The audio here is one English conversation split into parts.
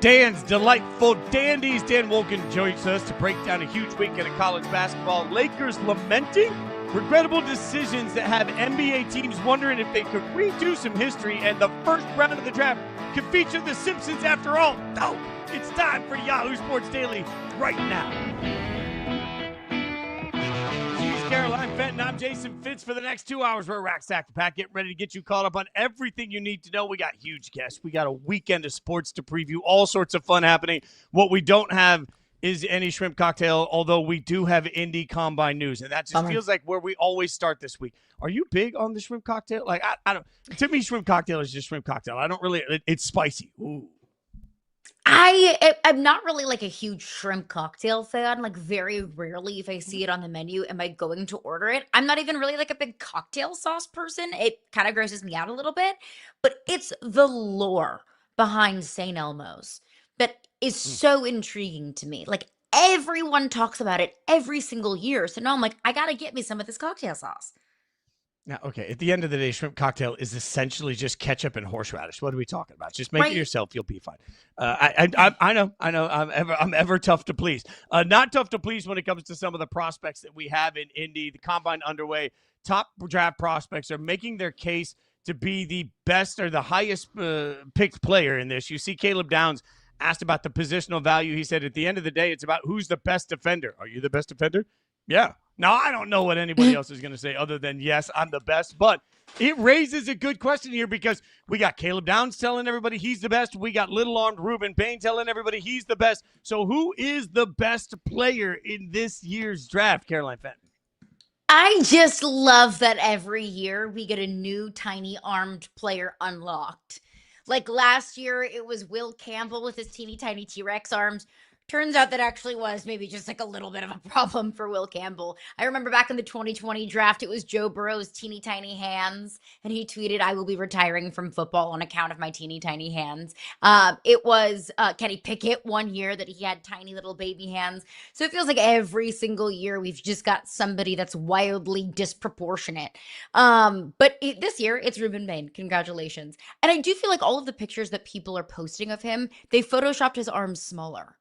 Dan's delightful dandies. Dan Wolken joins us to break down a huge weekend of college basketball. Lakers lamenting regrettable decisions that have NBA teams wondering if they could redo some history, and the first round of the draft could feature the Simpsons after all. Oh, it's time for Yahoo Sports Daily right now. She's Caroline Fenton. I'm Jason Fitz. For the next 2 hours, we're rack stack the pack. Get ready to get you caught up on everything you need to know. We got huge guests. We got a weekend of sports to preview. All sorts of fun happening. What we don't have is any shrimp cocktail, although we do have Indy Combine news, and that just feels like where we always start this week. Are you big on the shrimp cocktail? Like, I don't. To me, shrimp cocktail is just shrimp cocktail. I don't really. It's spicy. Ooh. I'm not really like a huge shrimp cocktail fan. Like, very rarely, if I see it on the menu, am I going to order it. I'm not even really like a big cocktail sauce person. It kind of grosses me out a little bit, but it's the lore behind St. Elmo's that is so intriguing to me. Like, everyone talks about it every single year. So now I'm like, I gotta get me some of this cocktail sauce. Now, okay, at the end of the day, shrimp cocktail is essentially just ketchup and horseradish. What are we talking about? Just make it yourself. You'll be fine. I know. I'm ever tough to please. Not tough to please when it comes to some of the prospects that we have in Indy. The combine underway. Top draft prospects are making their case to be the best or the highest picked player in this. You see Caleb Downs asked about the positional value. He said, at the end of the day, it's about who's the best defender. Are you the best defender? Yeah. Now, I don't know what anybody else is going to say other than, yes, I'm the best. But it raises a good question here because we got Caleb Downs telling everybody he's the best. We got little-armed Reuben Bain telling everybody he's the best. So who is the best player in this year's draft, Caroline Fenton? I just love that every year we get a new tiny armed player unlocked. Like last year, it was Will Campbell with his teeny tiny T-Rex arms. Turns out that actually was maybe just like a little bit of a problem for Will Campbell. I remember back in the 2020 draft, it was Joe Burrow's teeny tiny hands, and he tweeted, "I will be retiring from football on account of my teeny tiny hands." It was Kenny Pickett one year that he had tiny little baby hands. So it feels like every single year we've just got somebody that's wildly disproportionate. But this year, it's Reuben Bain. Congratulations. And I do feel like all of the pictures that people are posting of him, they photoshopped his arms smaller.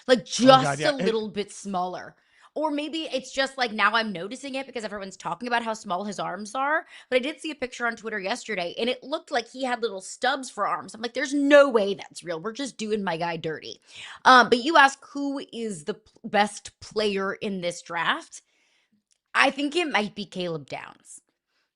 Like just a little bit smaller. Or maybe it's just like now I'm noticing it because everyone's talking about how small his arms are. But I did see a picture on Twitter yesterday and it looked like he had little stubs for arms. I'm like, there's no way that's real. We're just doing my guy dirty. But you ask who is the best player in this draft? I think it might be Caleb Downs.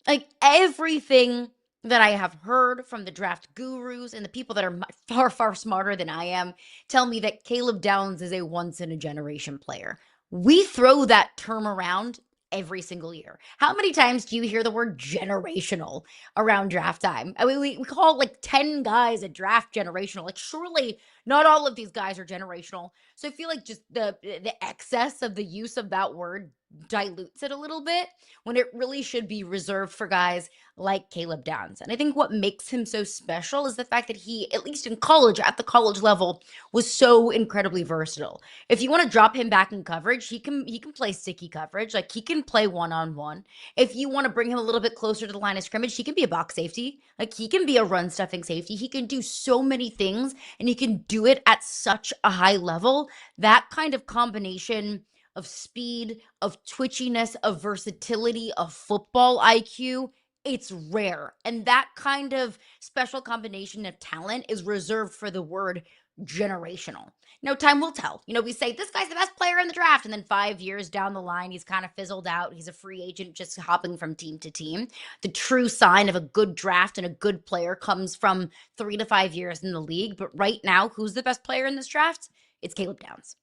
Like everything that I have heard from the draft gurus and the people that are far, far smarter than I am tell me that Caleb Downs is a once-in-a-generation player. We throw that term around every single year. How many times do you hear the word generational around draft time? I mean, we call like 10 guys a draft generational. Like, surely not all of these guys are generational. So I feel like just the excess of the use of that word dilutes it a little bit when it really should be reserved for guys like Caleb Downs. And I think what makes him so special is the fact that he, at least in college, at the college level, was so incredibly versatile. If you want to drop him back in coverage, he can play sticky coverage. Like, he can play one-on-one. If you want to bring him a little bit closer to the line of scrimmage, he can be a box safety. Like, he can be a run stuffing safety. He can do so many things, and he can do it at such a high level. That kind of combination of speed, of twitchiness, of versatility, of football IQ, it's rare. And that kind of special combination of talent is reserved for the word generational. Now, time will tell. You know, we say this guy's the best player in the draft, and then 5 years down the line, he's kind of fizzled out. He's a free agent just hopping from team to team. The true sign of a good draft and a good player comes from 3 to 5 years in the league. But right now, who's the best player in this draft? It's Caleb Downs.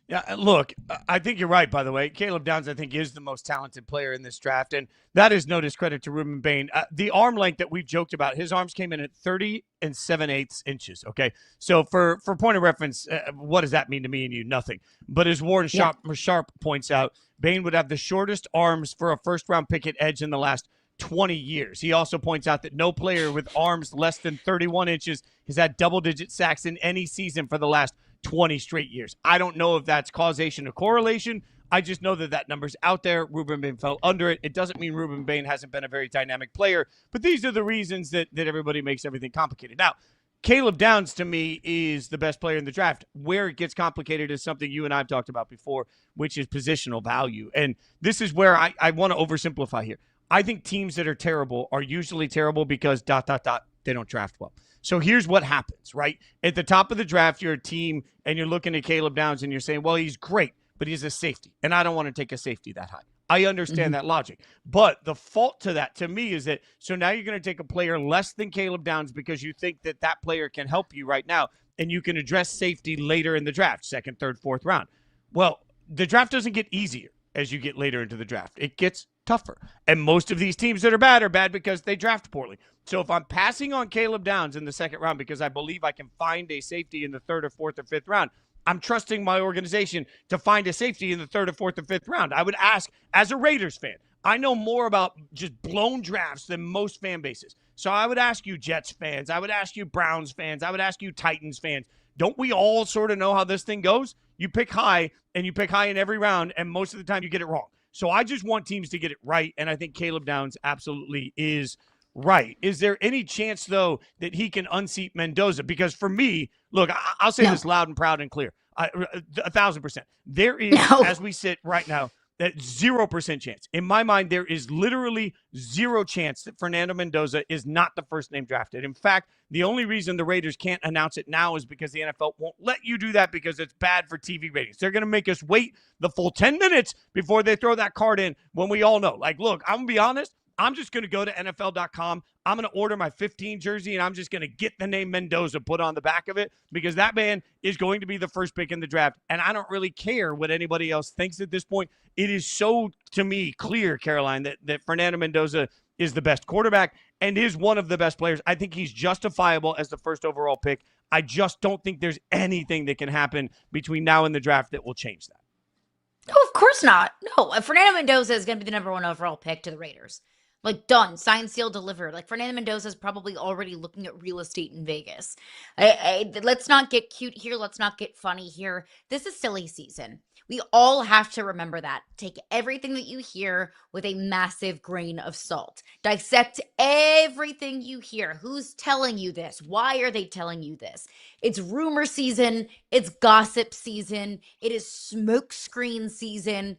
Yeah, look, I think you're right, by the way. Caleb Downs, I think, is the most talented player in this draft, and that is no discredit to Reuben Bain. The arm length that we've joked about, his arms came in at 30 7/8 inches, okay? So for point of reference, what does that mean to me and you? Nothing. But as Warren Sharp points out, Bain would have the shortest arms for a first-round pick at edge in the last 20 years. He also points out that no player with arms less than 31 inches has had double-digit sacks in any season for the last 20 straight years. I don't know if that's causation or correlation. I just know that number's out there. Reuben Bain fell under it. It doesn't mean Reuben Bain hasn't been a very dynamic player, but these are the reasons that everybody makes everything complicated. Now, Caleb Downs, to me, is the best player in the draft. Where it gets complicated is something you and I have talked about before, which is positional value. And this is where I want to oversimplify here. I think teams that are terrible are usually terrible because ... they don't draft well. So here's what happens, right? At the top of the draft, you're a team and you're looking at Caleb Downs and you're saying, well, he's great, but he's a safety. And I don't want to take a safety that high. I understand that logic. But the fault to that, to me, is that so now you're going to take a player less than Caleb Downs because you think that that player can help you right now and you can address safety later in the draft, second, third, fourth round. Well, the draft doesn't get easier as you get later into the draft. It gets tougher. And most of these teams that are bad because they draft poorly. So if I'm passing on Caleb Downs in the second round because I believe I can find a safety in the third or fourth or fifth round, I'm trusting my organization to find a safety in the third or fourth or fifth round. I would ask, as a Raiders fan, I know more about just blown drafts than most fan bases. So I would ask you Jets fans, I would ask you Browns fans, I would ask you Titans fans. Don't we all sort of know how this thing goes? You pick high, and you pick high in every round, and most of the time you get it wrong. So I just want teams to get it right, and I think Caleb Downs absolutely is right. Is there any chance, though, that he can unseat Mendoza? Because for me, look, I'll say this loud and proud and clear. 1,000%. There is, as we sit right now, that 0% chance. In my mind, there is literally zero chance that Fernando Mendoza is not the first name drafted. In fact, the only reason the Raiders can't announce it now is because the NFL won't let you do that because it's bad for TV ratings. They're going to make us wait the full 10 minutes before they throw that card in when we all know. Like, look, I'm going to be honest. I'm just going to go to NFL.com. I'm going to order my 15 jersey, and I'm just going to get the name Mendoza put on the back of it because that man is going to be the first pick in the draft. And I don't really care what anybody else thinks at this point. It is so, to me, clear, Caroline, that Fernando Mendoza is the best quarterback and is one of the best players. I think he's justifiable as the first overall pick. I just don't think there's anything that can happen between now and the draft that will change that. Oh, of course not. No, Fernando Mendoza is going to be the number 1 overall pick to the Raiders. Like, done, signed, sealed, delivered. Like, Fernando Mendoza is probably already looking at real estate in Vegas. Let's not get cute here. Let's not get funny here. This is silly season. We all have to remember that. Take everything that you hear with a massive grain of salt. Dissect everything you hear. Who's telling you this? Why are they telling you this? It's rumor season. It's gossip season. It is smokescreen season.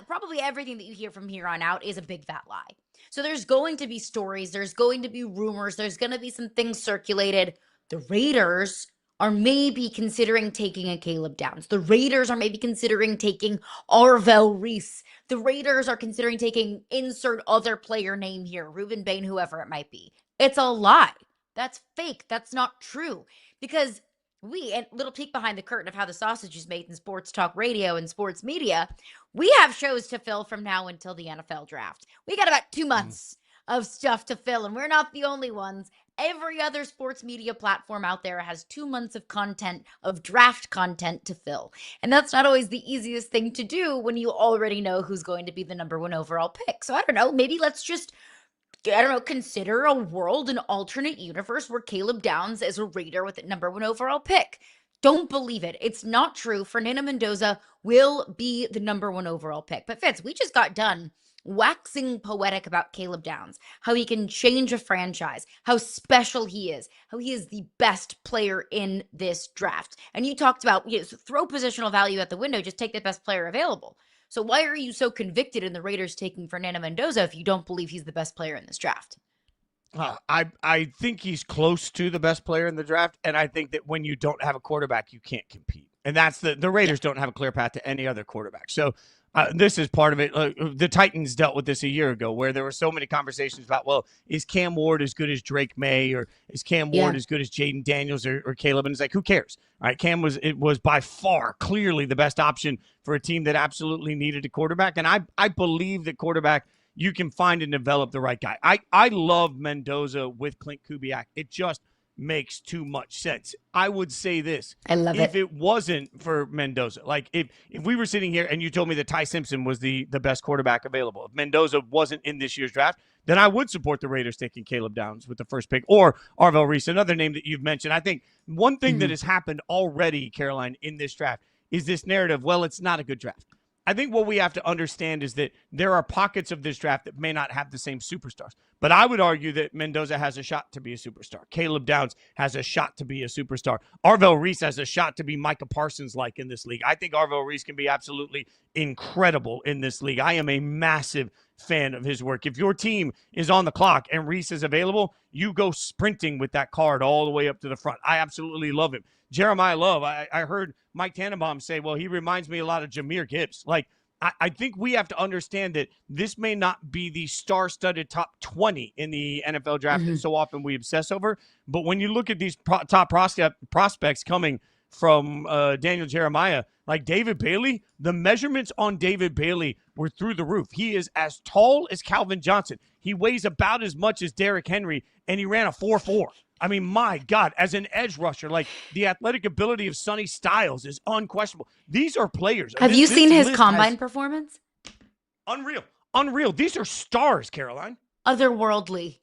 Probably everything that you hear from here on out is a big fat lie. So there's going to be stories, there's going to be rumors, there's going to be some things circulated. The Raiders are maybe considering taking a Caleb Downs. The Raiders are maybe considering taking Arvell Reese. The Raiders are considering taking insert other player name here, Reuben Bain, whoever it might be. It's a lie. That's fake. That's not true. Because and little peek behind the curtain of how the sausage is made in sports talk radio and sports media, we have shows to fill from now until the NFL draft. We got about 2 months of stuff to fill, and we're not the only ones. Every other sports media platform out there has 2 months of content, of draft content to fill. And that's not always the easiest thing to do when you already know who's going to be the number 1 overall pick. So I don't know, maybe let's just consider a world, an alternate universe where Caleb Downs is a Raider with the number 1 overall pick. Don't believe it. It's not true. Fernando Mendoza will be the number 1 overall pick. But Fitz, we just got done waxing poetic about Caleb Downs, how he can change a franchise, how special he is, how he is the best player in this draft. And you talked about throw positional value at the window, just take the best player available. So why are you so convicted in the Raiders taking Fernando Mendoza if you don't believe he's the best player in this draft? I think he's close to the best player in the draft, and I think that when you don't have a quarterback, you can't compete. And that's the Raiders don't have a clear path to any other quarterback. So this is part of it. The Titans dealt with this a year ago where there were so many conversations about, well, is Cam Ward as good as Drake May, or is Cam Ward as good as Jaden Daniels or Caleb? And it's like, who cares? All right, Cam was by far clearly the best option for a team that absolutely needed a quarterback. And I believe that quarterback, you can find and develop the right guy. I love Mendoza with Clint Kubiak. It just makes too much sense. I would say this. I love if it wasn't for Mendoza, like if we were sitting here and you told me that Ty Simpson was the best quarterback available, if Mendoza wasn't in this year's draft, then I would support the Raiders taking Caleb Downs with the first pick, or Arvell Reese, another name that you've mentioned. I think one thing that has happened already, Caroline, in this draft is this narrative, well, it's not a good draft. I think what we have to understand is that there are pockets of this draft that may not have the same superstars. But I would argue that Mendoza has a shot to be a superstar. Caleb Downs has a shot to be a superstar. Arvell Reese has a shot to be Micah Parsons-like in this league. I think Arvell Reese can be absolutely incredible in this league. I am a massive fan of his work. If your team is on the clock and Reese is available, you go sprinting with that card all the way up to the front. I absolutely love him. Jeremiah Love, I heard Mike Tannenbaum say, well, he reminds me a lot of Jahmyr Gibbs. Like, I think we have to understand that this may not be the star-studded top 20 in the NFL draft that so often we obsess over. But when you look at these top prospects coming from Daniel Jeremiah, like David Bailey, the measurements on David Bailey were through the roof. He is as tall as Calvin Johnson. He weighs about as much as Derrick Henry, and he ran a 4.4. I mean, my God, as an edge rusher, like the athletic ability of Sonny Styles is unquestionable. These are players. Have you seen his combine performance? Unreal. These are stars, Caroline. Otherworldly.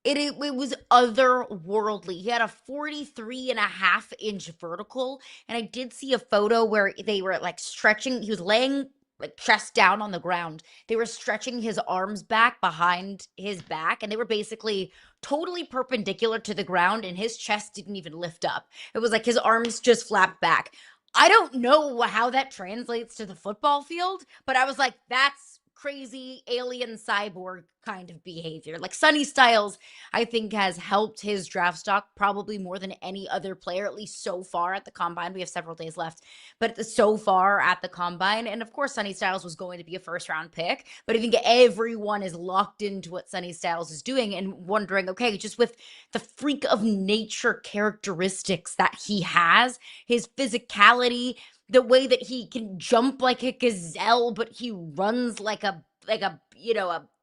It was otherworldly. He had a 43.5-inch vertical, and I did see a photo where they were like stretching. He was laying like chest down on the ground. They were stretching his arms back behind his back, and they were basically totally perpendicular to the ground, and his chest didn't even lift up. It was like his arms just flapped back. I don't know how that translates to the football field, but I was like, that's crazy alien cyborg kind of behavior. Like Sonny Styles, I think, has helped his draft stock probably more than any other player, at least so far at the combine. We have several days left, but so far at the combine. And of course, Sonny Styles was going to be a first-round pick, but I think everyone is locked into what Sonny Styles is doing and wondering, okay, just with the freak of nature characteristics that he has, his physicality, the way that he can jump like a gazelle, but he runs like a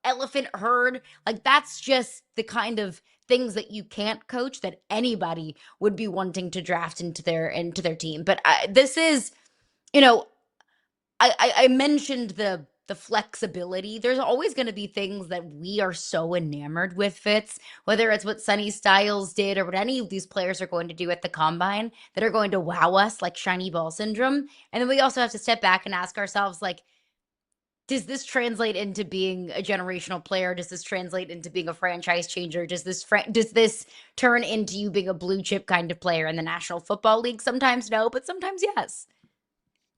elephant herd. Like, that's just the kind of things that you can't coach that anybody would be wanting to draft into their team. But this is, I mentioned the flexibility. There's always going to be things that we are so enamored with, Fitz, whether it's what Sonny Styles did or what any of these players are going to do at the combine that are going to wow us, like shiny ball syndrome. And then we also have to step back and ask ourselves, like, does this translate into being a generational player? Does this translate into being a franchise changer? Does this turn into you being a blue chip kind of player in the National Football League? Sometimes no, but sometimes yes.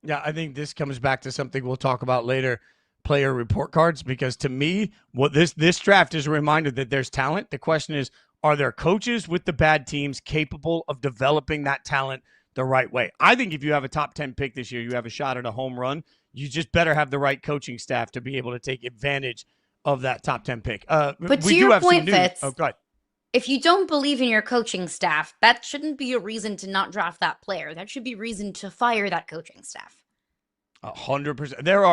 Yeah, I think this comes back to something we'll talk about later, player report cards, because to me, what this draft is a reminder that there's talent. The question is, are there coaches with the bad teams capable of developing that talent the right way? I think if you have a top 10 pick this year, you have a shot at a home run. You just better have the right coaching staff to be able to take advantage of that top 10 pick. But to your point, Fitz, go ahead. If you don't believe in your coaching staff, that shouldn't be a reason to not draft that player. That should be reason to fire that coaching staff. 100%. There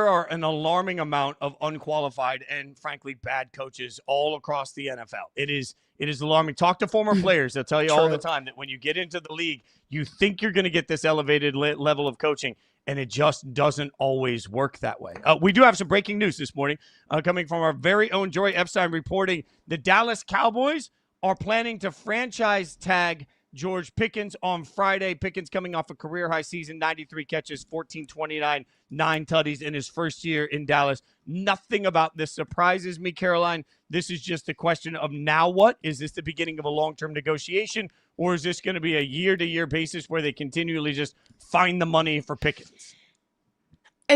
are an alarming amount of unqualified and frankly bad coaches all across the NFL. It is alarming. Talk to former players. They'll tell you all the time that when you get into the league, you think you're going to get this elevated level of coaching, and it just doesn't always work that way. We do have some breaking news this morning coming from our very own Jory Epstein, reporting the Dallas Cowboys are planning to franchise tag George Pickens on Friday. Pickens coming off a career-high season, 93 catches, 1429, 9 tutties in his first year in Dallas. Nothing about this surprises me, Caroline. This is just a question of now what? Is this the beginning of a long-term negotiation, or is this going to be a year-to-year basis where they continually just find the money for Pickens?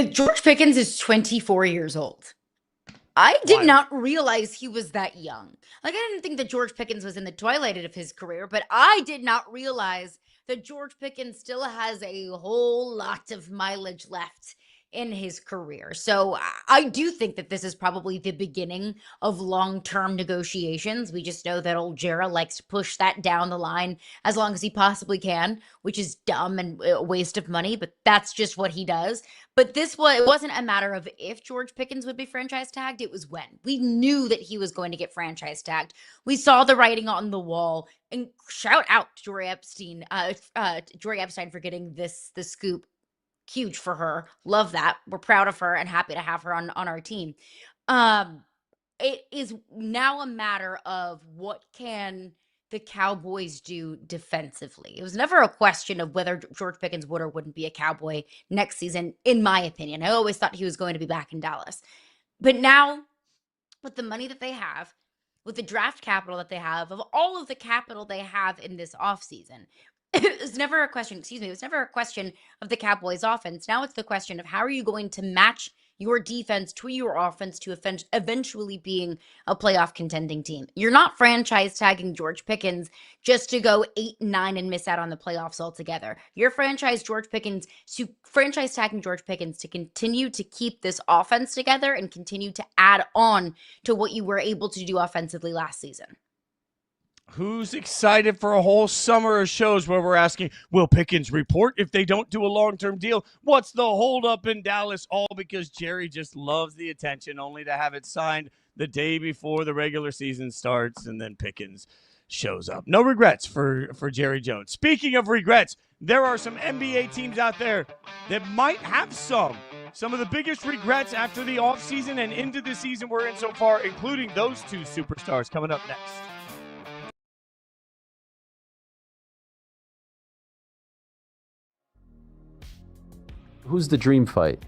George Pickens is 24 years old. I did not realize he was that young. Like, I didn't think that George Pickens was in the twilight of his career, but I did not realize that George Pickens still has a whole lot of mileage left in his career. So I do think that this is probably the beginning of long-term negotiations. We just know that old Jera likes to push that down the line as long as he possibly can, which is dumb and a waste of money, but that's just what he does. But it wasn't a matter of if George Pickens would be franchise tagged, it was when. We knew that he was going to get franchise tagged. We saw the writing on the wall, and shout out to Jory Epstein for getting this scoop. Huge for her. Love that. We're proud of her and happy to have her on our team. It is now a matter of what can the Cowboys do defensively. It was never a question of whether George Pickens would or wouldn't be a Cowboy next season, in my opinion. I always thought he was going to be back in Dallas. But now, with the money that they have, with the draft capital that they have, of all of the capital they have in this offseason. It was never a question, excuse me, it was never a question of the Cowboys offense. Now it's the question of how are you going to match your defense to your offense to eventually being a playoff contending team. You're not franchise tagging George Pickens just to go 8-9 and miss out on the playoffs altogether. You're franchise tagging George Pickens to continue to keep this offense together and continue to add on to what you were able to do offensively last season. Who's excited for a whole summer of shows where we're asking, will Pickens report if they don't do a long-term deal? What's the holdup in Dallas? All because Jerry just loves the attention, only to have it signed the day before the regular season starts, and then Pickens shows up. No regrets for Jerry Jones. Speaking of regrets, there are some NBA teams out there that might have some of the biggest regrets after the offseason and into the season we're in so far, including those two superstars coming up next. Who's the dream fight?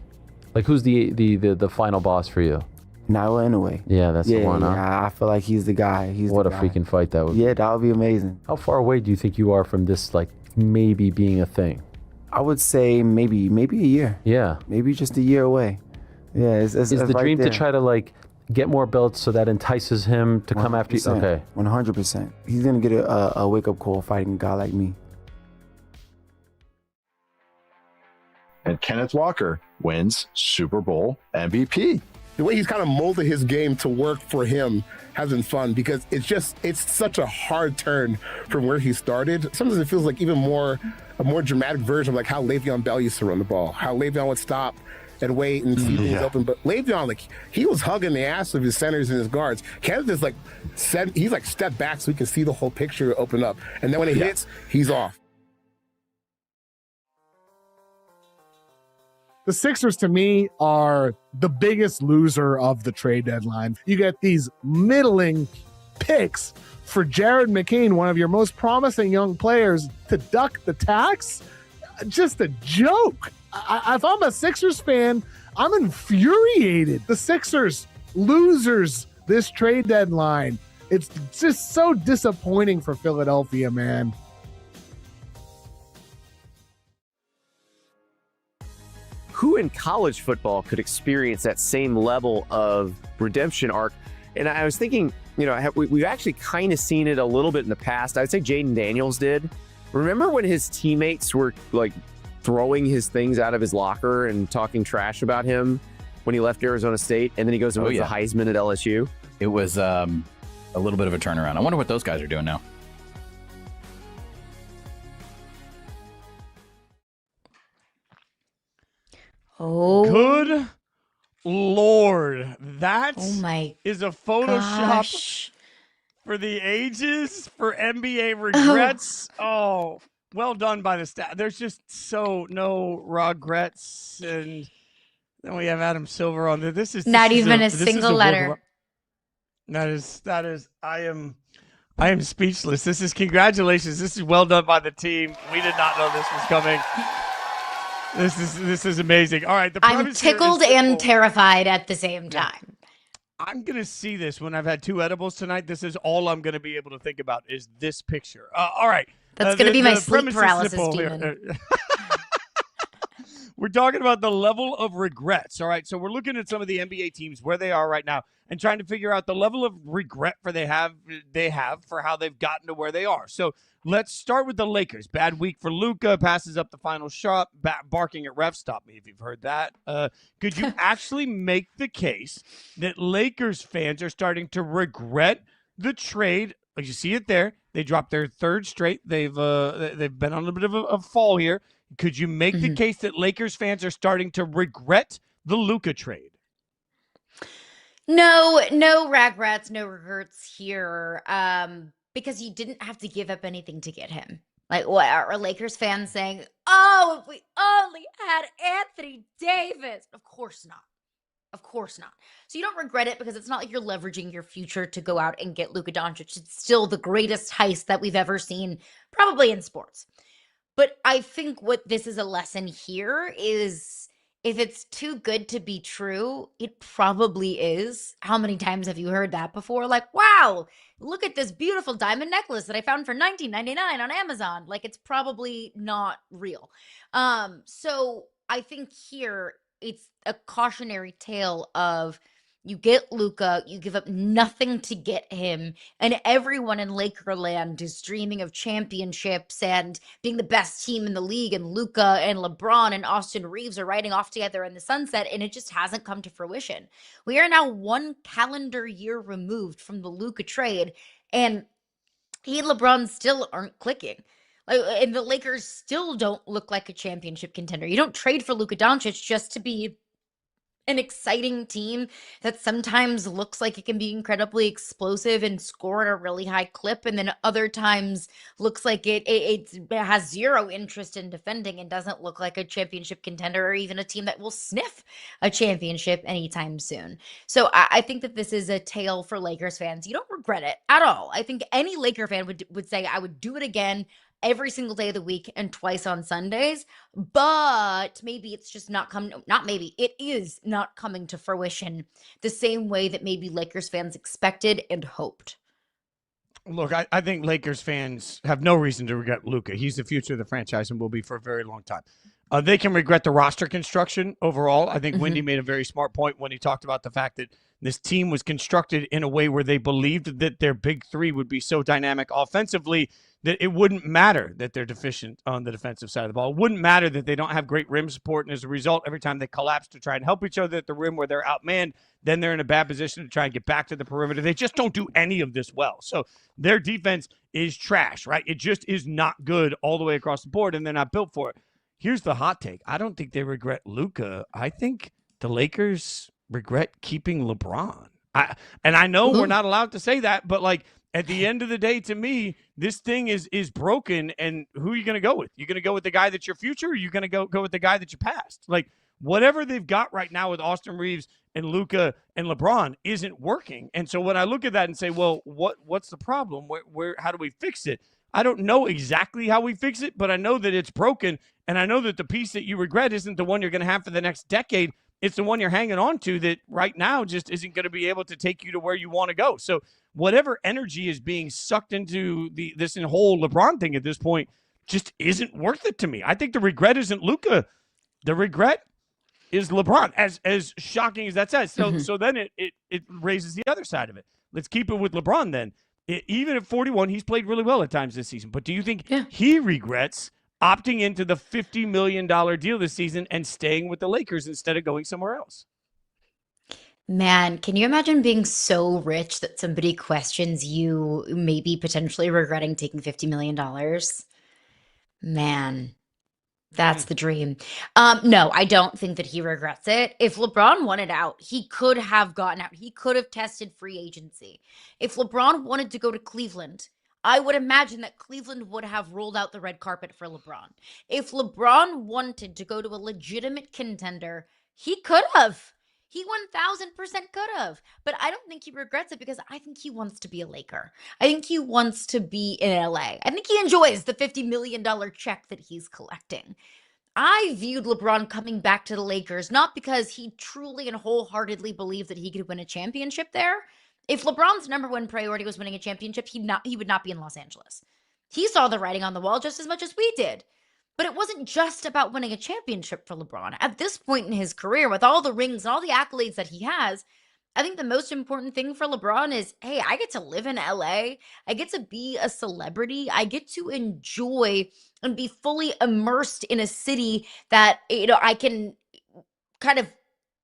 Like, who's the final boss for you? Nyla Inoue. Yeah, that's the one, huh? Yeah, I feel like he's the guy. What a freaking fight that would be. Yeah, that would be amazing. How far away do you think you are from this, like, maybe being a thing? I would say maybe a year. Yeah. Maybe just a year away. Yeah, it's Is the right dream there. to try to, like, get more belts so that entices him to come after you? Okay. 100%. He's going to get a wake-up call fighting a guy like me. And Kenneth Walker wins Super Bowl MVP. The way he's kind of molded his game to work for him has been fun because it's such a hard turn from where he started. Sometimes it feels like a more dramatic version of like how Le'Veon Bell used to run the ball, how Le'Veon would stop and wait and see things open. But Le'Veon, like, he was hugging the ass of his centers and his guards. Kenneth is like, he's like stepped back so he can see the whole picture open up. And then when it hits, he's off. The Sixers, to me, are the biggest loser of the trade deadline. You get these middling picks for Jared McCain, one of your most promising young players, to duck the tax. Just a joke. If I'm a Sixers fan, I'm infuriated. The Sixers, losers this trade deadline. It's just so disappointing for Philadelphia, man. Who in college football could experience that same level of redemption arc? And I was thinking, we've actually kind of seen it a little bit in the past. I would say Jaden Daniels did. Remember when his teammates were like throwing his things out of his locker and talking trash about him when he left Arizona State, and then he goes and wins the Heisman at LSU? It was a little bit of a turnaround. I wonder what those guys are doing now. Oh, Good Lord. That is a Photoshop for the ages for NBA regrets. Oh, well done by the staff. There's just no regrets. And then we have Adam Silver on there. This is not even a single letter. That is, I am speechless. This is congratulations. This is well done by the team. We did not know this was coming. This is amazing. All right, I'm tickled and terrified at the same time. I'm gonna see this when I've had two edibles tonight. This is all I'm gonna be able to think about is this picture. All right, that's gonna be my sleep paralysis demon. We're talking about the level of regrets. All right, so we're looking at some of the NBA teams where they are right now and trying to figure out the level of regret they have for how they've gotten to where they are. So let's start with the Lakers. Bad week for Luka, passes up the final shot, barking at refs. Stop me if you've heard that. Could you actually make the case that Lakers fans are starting to regret the trade? Like, you see it there. They dropped their third straight. They've been on a bit of a fall here. Could you make the case that Lakers fans are starting to regret the Luka trade? No regrets, no regrets here. Because you didn't have to give up anything to get him. Like, what are Lakers fans saying? Oh, if we only had Anthony Davis. Of course not. Of course not. So you don't regret it because it's not like you're leveraging your future to go out and get Luka Doncic. It's still the greatest heist that we've ever seen, probably in sports. But I think what this is a lesson here is if it's too good to be true, it probably is. How many times have you heard that before? Like, wow, look at this beautiful diamond necklace that I found for $19.99 on Amazon. Like, it's probably not real. So I think here it's a cautionary tale of you get Luka, you give up nothing to get him, and everyone in Lakerland is dreaming of championships and being the best team in the league, and Luka and LeBron and Austin Reeves are riding off together in the sunset, and it just hasn't come to fruition. We are now 1 calendar year removed from the Luka trade, and he and LeBron still aren't clicking. And the Lakers still don't look like a championship contender. You don't trade for Luka Doncic just to be an exciting team that sometimes looks like it can be incredibly explosive and score at a really high clip, and then other times looks like it has zero interest in defending and doesn't look like a championship contender or even a team that will sniff a championship anytime soon. So I think that this is a tale for Lakers fans. You don't regret it at all. I think any Laker fan would say, I would do it again every single day of the week and twice on Sundays, but maybe it's just it is not coming to fruition the same way that maybe Lakers fans expected and hoped. Look, I think Lakers fans have no reason to regret Luka. He's the future of the franchise and will be for a very long time. They can regret the roster construction overall. I think Wendy made a very smart point when he talked about the fact that this team was constructed in a way where they believed that their big three would be so dynamic offensively that it wouldn't matter that they're deficient on the defensive side of the ball. It wouldn't matter that they don't have great rim support, and as a result, every time they collapse to try and help each other at the rim where they're outmanned, then they're in a bad position to try and get back to the perimeter. They just don't do any of this well. So their defense is trash, right? It just is not good all the way across the board, and they're not built for it. Here's the hot take. I don't think they regret Luka. I think the Lakers regret keeping LeBron. I know we're not allowed to say that, but like at the end of the day, to me, this thing is broken. And who are you going to go with? You're going to go with the guy that's your future, or you're going to go with the guy that's your past? Like whatever they've got right now with Austin Reeves and Luka and LeBron isn't working. And so when I look at that and say, well, what's the problem? How do we fix it? I don't know exactly how we fix it, but I know that it's broken. And I know that the piece that you regret isn't the one you're going to have for the next decade. It's the one you're hanging on to that right now just isn't going to be able to take you to where you want to go. So whatever energy is being sucked into this whole LeBron thing at this point just isn't worth it to me. I think the regret isn't Luka. The regret is LeBron, as shocking as that says. So then it raises the other side of it. Let's keep it with LeBron then. Even at 41, he's played really well at times this season. But do you think he regrets opting into the $50 million deal this season and staying with the Lakers instead of going somewhere else? Man, can you imagine being so rich that somebody questions you maybe potentially regretting taking $50 million? Man, that's the dream. No, I don't think that he regrets it. If LeBron wanted out, he could have gotten out. He could have tested free agency. If LeBron wanted to go to Cleveland, I would imagine that Cleveland would have rolled out the red carpet for LeBron. If LeBron wanted to go to a legitimate contender, he could have. He 1000% could have. But I don't think he regrets it because I think he wants to be a Laker. I think he wants to be in LA. I think he enjoys the $50 million check that he's collecting. I viewed LeBron coming back to the Lakers not because he truly and wholeheartedly believed that he could win a championship there. If LeBron's number one priority was winning a championship, he would not be in Los Angeles. He saw the writing on the wall just as much as we did. But it wasn't just about winning a championship for LeBron. At this point in his career, with all the rings and all the accolades that he has, I think the most important thing for LeBron is, hey, I get to live in LA. I get to be a celebrity. I get to enjoy and be fully immersed in a city that, I can kind of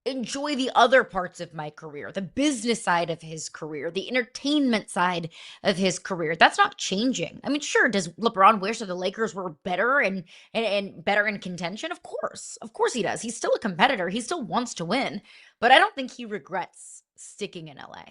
enjoy the other parts of my career, the business side of his career, the entertainment side of his career. That's not changing. I mean, sure, does LeBron wish that the Lakers were better and better in contention? Of course he does. He's still a competitor. He still wants to win, but I don't think he regrets sticking in LA.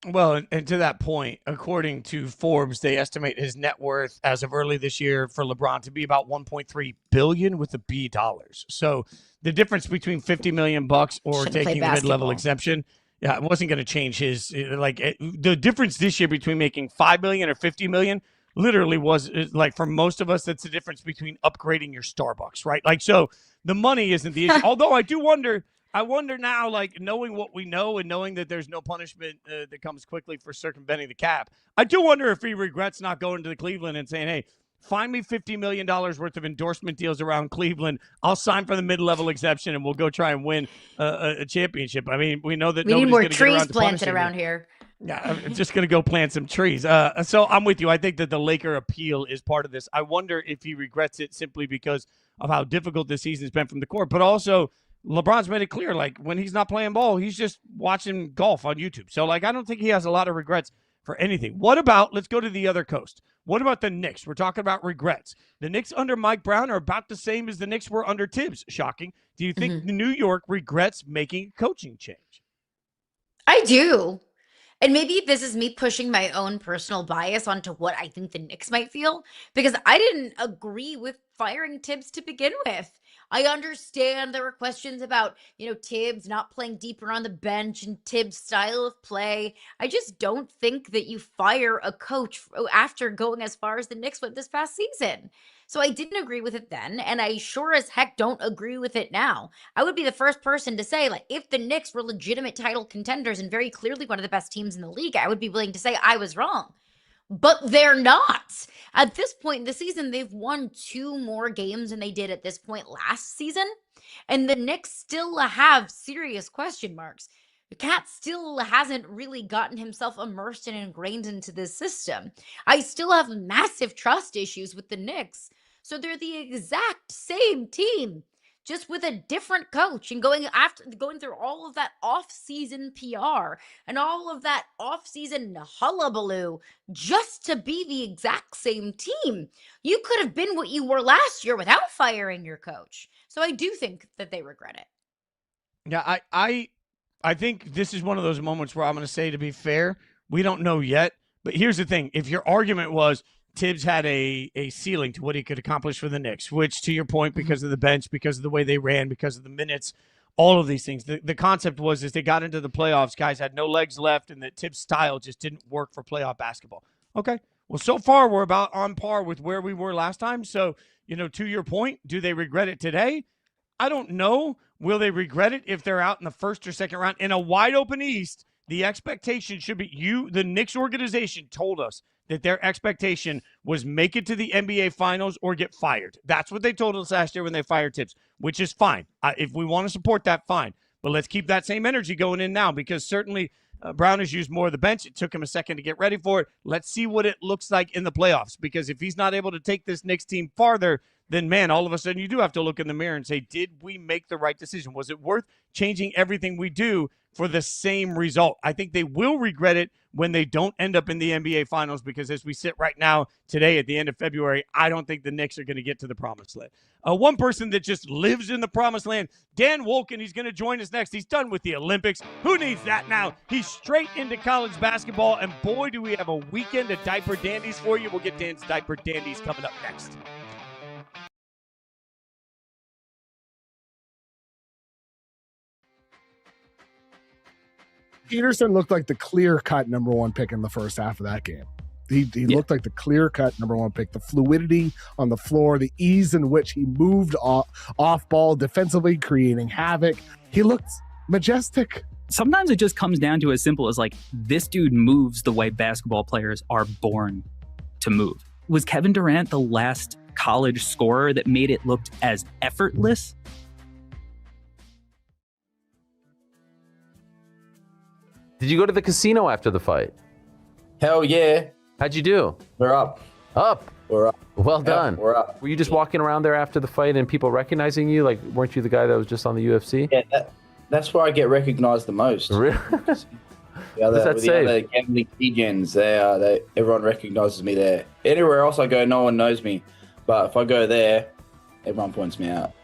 Well, and to that point, according to Forbes, they estimate his net worth as of early this year for LeBron to be about $1.3 billion with a B dollars. So the difference between $50 million or taking the mid-level exemption, it wasn't going to change his the difference this year between making $5 million or $50 million literally was like, for most of us, that's the difference between upgrading your Starbucks, right? Like, so the money isn't the issue. Although I wonder now, like, knowing what we know and knowing that there's no punishment that comes quickly for circumventing the cap, I do wonder if he regrets not going to the Cleveland and saying, hey, find me $50 million worth of endorsement deals around Cleveland. I'll sign for the mid-level exception, and we'll go try and win a championship. I mean, we know that we need more trees planted planted around here. Yeah, I'm just going to go plant some trees. So I'm with you. I think that the Laker appeal is part of this. I wonder if he regrets it simply because of how difficult this season has been from the court. But also, LeBron's made it clear, like, when he's not playing ball, he's just watching golf on YouTube. So, like, I don't think he has a lot of regrets for anything. What about, let's go to the other coast. What about the Knicks? We're talking about regrets. The Knicks under Mike Brown are about the same as the Knicks were under Tibbs. Shocking. Do you think New York regrets making a coaching change? I do. And maybe this is me pushing my own personal bias onto what I think the Knicks might feel, because I didn't agree with firing Tibbs to begin with. I understand there were questions about, Tibbs not playing deeper on the bench and Tibbs' style of play. I just don't think that you fire a coach after going as far as the Knicks went this past season. So I didn't agree with it then, and I sure as heck don't agree with it now. I would be the first person to say, like, if the Knicks were legitimate title contenders and very clearly one of the best teams in the league, I would be willing to say I was wrong. But they're not. At this point in the season, they've won 2 more games than they did at this point last season. And the Knicks still have serious question marks. Cat still hasn't really gotten himself immersed and ingrained into this system. I still have massive trust issues with the Knicks. So they're the exact same team, just with a different coach, and going through all of that off-season PR and all of that off-season hullabaloo just to be the exact same team. You could have been what you were last year without firing your coach. So I do think that they regret it. Yeah, I think this is one of those moments where I'm going to say, to be fair, we don't know yet. But here's the thing. If your argument was Tibbs had a ceiling to what he could accomplish for the Knicks, which, to your point, because of the bench, because of the way they ran, because of the minutes, all of these things, the concept was, as they got into the playoffs, guys had no legs left, and that Tibbs' style just didn't work for playoff basketball. Okay, well, so far we're about on par with where we were last time. So, to your point, do they regret it today? I don't know. Will they regret it if they're out in the first or second round? In a wide open East, the expectation should be the Knicks organization told us that their expectation was make it to the NBA Finals or get fired. That's what they told us last year when they fired Tibbs, which is fine. If we want to support that, fine. But let's keep that same energy going in now, because certainly Brown has used more of the bench. It took him a second to get ready for it. Let's see what it looks like in the playoffs, because if he's not able to take this Knicks team farther, then, man, all of a sudden you do have to look in the mirror and say, did we make the right decision? Was it worth changing everything we do for the same result? I think they will regret it when they don't end up in the NBA Finals, because as we sit right now, today at the end of February, I don't think the Knicks are going to get to the promised land. One person that just lives in the promised land, Dan Wolken, he's going to join us next. He's done with the Olympics. Who needs that now? He's straight into college basketball, and boy, do we have a weekend of diaper dandies for you. We'll get Dan's diaper dandies coming up next. Peterson looked like the clear-cut number 1 pick in the first half of that game. He looked like the clear-cut number 1 pick. The fluidity on the floor, the ease in which he moved off ball defensively, creating havoc. He looked majestic. Sometimes it just comes down to as simple as, like, this dude moves the way basketball players are born to move. Was Kevin Durant the last college scorer that made it look as effortless? Did you go to the casino after the fight? Hell yeah. How'd you do? We're up. Up? We're up. Well Yep, done. we're up. Were you just walking around there after the fight and people recognizing you? Like, weren't you the guy that was just on the UFC? Yeah, that's where I get recognized the most. Really? The other, What's that with say? the other gambling degens, everyone recognizes me there. Anywhere else I go, no one knows me. But if I go there, everyone points me out.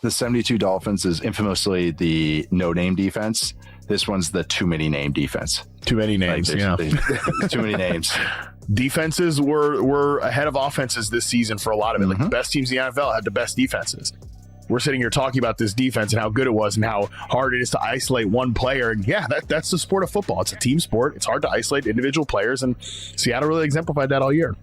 The 72 Dolphins is infamously the no-name defense. This one's the too-many-name defense. Too many names, Too many names. Defenses were ahead of offenses this season for a lot of it. Like, the best teams in the NFL had the best defenses. we're sitting here talking about this defense and how good it was and how hard it is to isolate one player. And yeah, that's the sport of football. It's a team sport. It's hard to isolate individual players, and Seattle really exemplified that all year.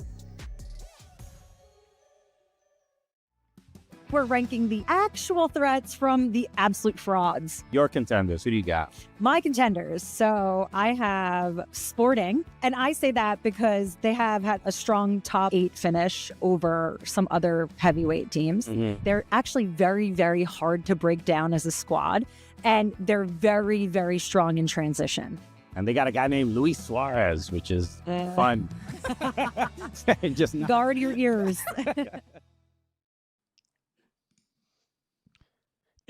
We're ranking the actual threats from the absolute frauds. Your contenders, who do you got? My contenders. So I have Sporting, and I say that because they have had a strong top 8 finish over some other heavyweight teams. They're actually very, very hard to break down as a squad, and they're very, very strong in transition. And they got a guy named Luis Suarez, which is fun. Just guard your ears.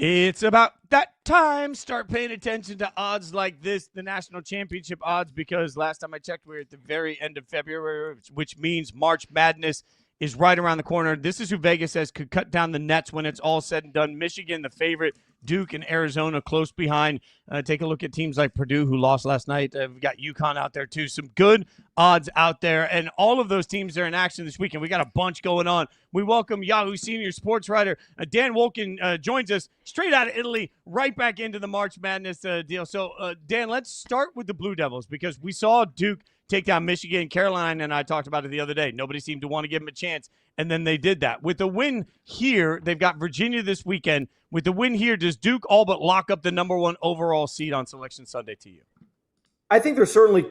It's about that time. Start paying attention to odds like this, the national championship odds, because last time I checked, we were at the very end of February, which means March Madness is right around the corner. This is who Vegas says could cut down the nets when it's all said and done. Michigan, the favorite. Duke and Arizona close behind. Take a look at teams like Purdue, who lost last night. We've got UConn out there, too. Some good odds out there. And all of those teams are in action this weekend. We got a bunch going on. We welcome Yahoo senior sports writer Dan Wolken joins us straight out of Italy, right back into the March Madness deal. So, Dan, let's start with the Blue Devils, because we saw Duke take down Michigan. Caroline and I talked about it the other day. Nobody seemed to want to give them a chance, and then they did that. With the win here, they've got Virginia this weekend. With the win here, does Duke all but lock up the number 1 overall seed on Selection Sunday to you? I think they're certainly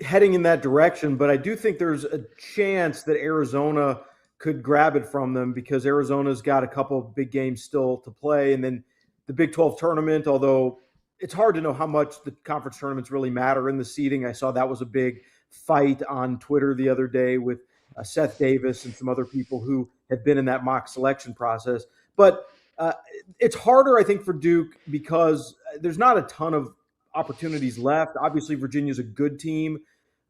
heading in that direction, but I do think there's a chance that Arizona could grab it from them, because Arizona's got a couple of big games still to play. And then the Big 12 tournament, although it's hard to know how much the conference tournaments really matter in the seeding. I saw that was a big fight on Twitter the other day with Seth Davis and some other people who had been in that mock selection process. But it's harder, I think, for Duke because there's not a ton of opportunities left. Obviously, Virginia's a good team,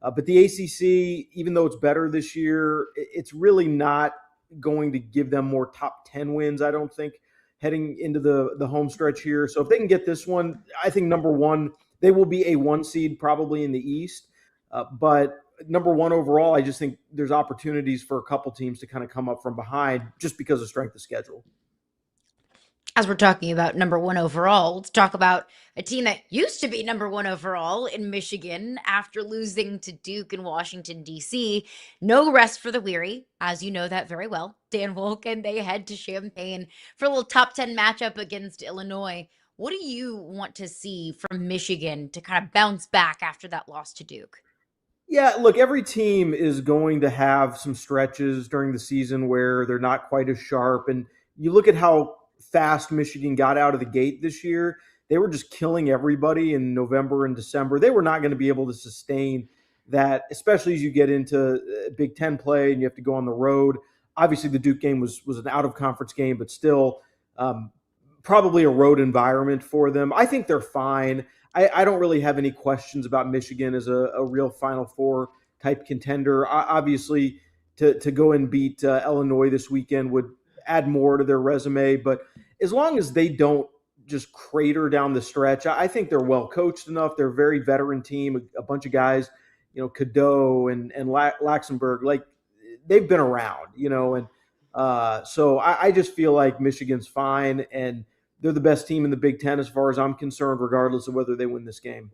but the ACC, even though it's better this year, it's really not going to give them more top 10 wins, I don't think, heading into the home stretch here. So if they can get this one, I think number 1, they will be a 1 seed probably in the East. But number 1 overall, I just think there's opportunities for a couple teams to kind of come up from behind just because of strength of schedule. As we're talking about number 1 overall, let's talk about a team that used to be number 1 overall in Michigan after losing to Duke and Washington, D.C. No rest for the weary, as you know that very well. Dan Wolken, they head to Champaign for a little top 10 matchup against Illinois. What do you want to see from Michigan to kind of bounce back after that loss to Duke? Yeah, look, every team is going to have some stretches during the season where they're not quite as sharp. And you look at how fast Michigan got out of the gate this year. They were just killing everybody in November and December. They were not going to be able to sustain that, especially as you get into Big Ten play and you have to go on the road. Obviously, the Duke game was an out-of-conference game, but still probably a road environment for them. I think they're fine. I don't really have any questions about Michigan as a real Final Four type contender. Obviously, to go and beat Illinois this weekend would add more to their resume. But as long as they don't just crater down the stretch, I think they're well coached enough. They're a very veteran team, a bunch of guys, Cadeau and Laxenberg, like they've been around, and so I just feel like Michigan's fine, and they're the best team in the Big Ten as far as I'm concerned, regardless of whether they win this game.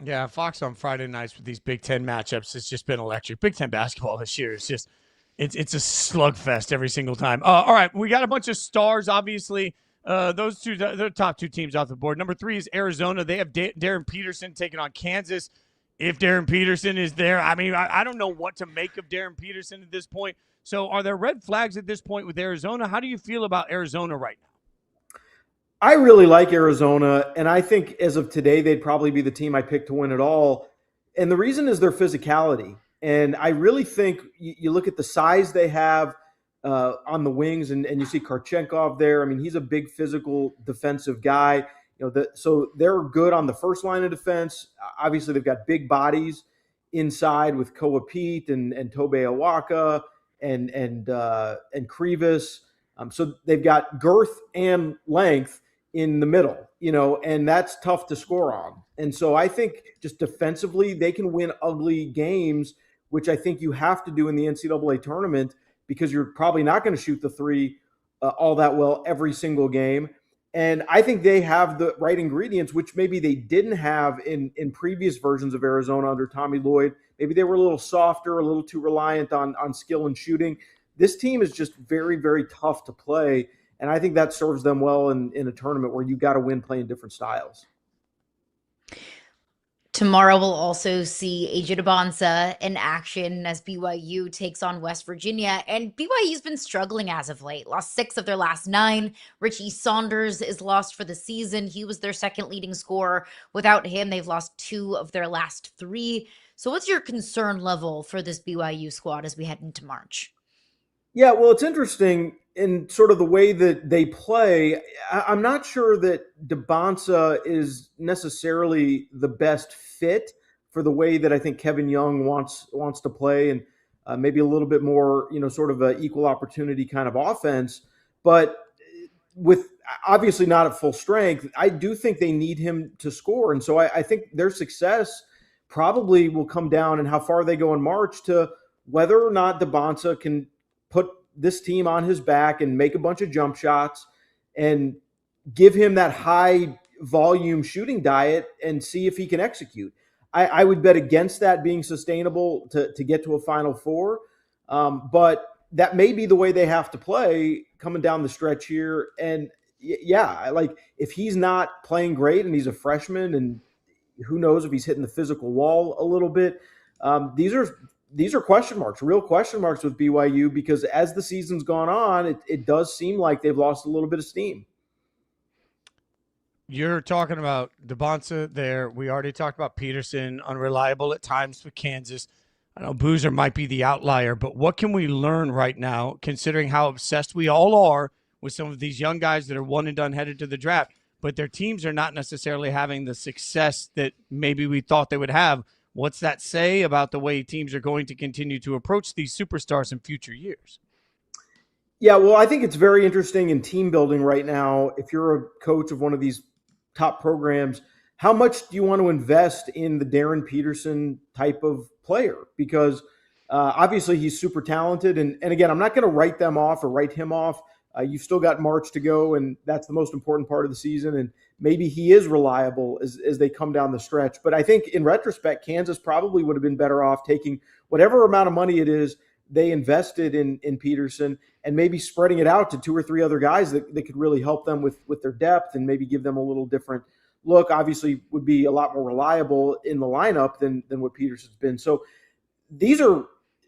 Yeah, Fawkes on Friday nights with these Big Ten matchups, it's just been electric. Big Ten basketball this year is just it's a slugfest every single time. All right, we got a bunch of stars, obviously. Those two, they're top 2 teams off the board. Number 3 is Arizona. They have Darren Peterson taking on Kansas. If Darren Peterson is there, I mean, I don't know what to make of Darren Peterson at this point. So are there red flags at this point with Arizona? How do you feel about Arizona right now? I really like Arizona, and I think as of today, they'd probably be the team I picked to win it all. And the reason is their physicality. And I really think you look at the size they have on the wings, and you see Karchenkov there. I mean, he's a big physical defensive guy. So they're good on the first line of defense. Obviously, they've got big bodies inside with Koa Pete and Tobe Awaka and Krivas. So they've got girth and length in the middle, and that's tough to score on. And so I think just defensively, they can win ugly games, which I think you have to do in the NCAA tournament because you're probably not going to shoot the 3 all that well every single game. And I think they have the right ingredients, which maybe they didn't have in previous versions of Arizona under Tommy Lloyd. Maybe they were a little softer, a little too reliant on skill and shooting. This team is just very, very tough to play. And I think that serves them well in a tournament where you got to win playing different styles. Tomorrow we'll also see AJ Dybantsa in action as BYU takes on West Virginia. And BYU's been struggling as of late. Lost 6 of their last 9. Richie Saunders is lost for the season. He was their second leading scorer. Without him, they've lost 2 of their last 3. So what's your concern level for this BYU squad as we head into March? Yeah, well, it's interesting in sort of the way that they play. I'm not sure that Dybantsa is necessarily the best fit for the way that I think Kevin Young wants to play, and maybe a little bit more, sort of an equal opportunity kind of offense. But with obviously not at full strength, I do think they need him to score. And so I think their success probably will come down in how far they go in March to whether or not Dybantsa can put this team on his back and make a bunch of jump shots and give him that high volume shooting diet and see if he can execute. I would bet against that being sustainable to get to a Final Four. But that may be the way they have to play coming down the stretch here. And yeah, like if he's not playing great and he's a freshman and who knows if he's hitting the physical wall a little bit, these are question marks, real question marks with BYU, because as the season's gone on, it does seem like they've lost a little bit of steam. You're talking about Dybantsa there. We already talked about Peterson, unreliable at times with Kansas. I know Boozer might be the outlier, but what can we learn right now, considering how obsessed we all are with some of these young guys that are one and done headed to the draft, but their teams are not necessarily having the success that maybe we thought they would have? What's that say about the way teams are going to continue to approach these superstars in future years? Yeah, well, I think it's very interesting in team building right now. If you're a coach of one of these top programs, how much do you want to invest in the Darren Peterson type of player? Because obviously he's super talented. And again, I'm not going to write them off or write him off. You've still got March to go, and that's the most important part of the season. And maybe he is reliable as they come down the stretch. But I think in retrospect, Kansas probably would have been better off taking whatever amount of money it is they invested in Peterson and maybe spreading it out to 2 or 3 other guys that could really help them with their depth and maybe give them a little different look. Obviously would be a lot more reliable in the lineup than what Peterson's been. So these are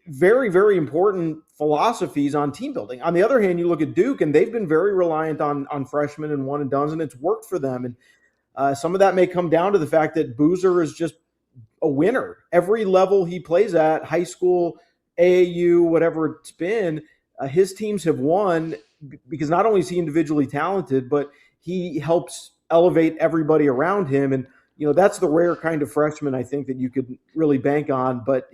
very, very important philosophies on team building. On the other hand, you look at Duke, and they've been very reliant on freshmen and one and dones, and it's worked for them. And some of that may come down to the fact that Boozer is just a winner. Every level he plays at, high school, AAU, whatever it's been, his teams have won because not only is he individually talented, but he helps elevate everybody around him. And that's the rare kind of freshman I think that you could really bank on. But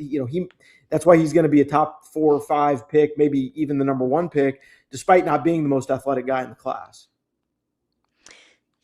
that's why he's going to be a top 4 or 5 pick, maybe even the number 1 pick, despite not being the most athletic guy in the class.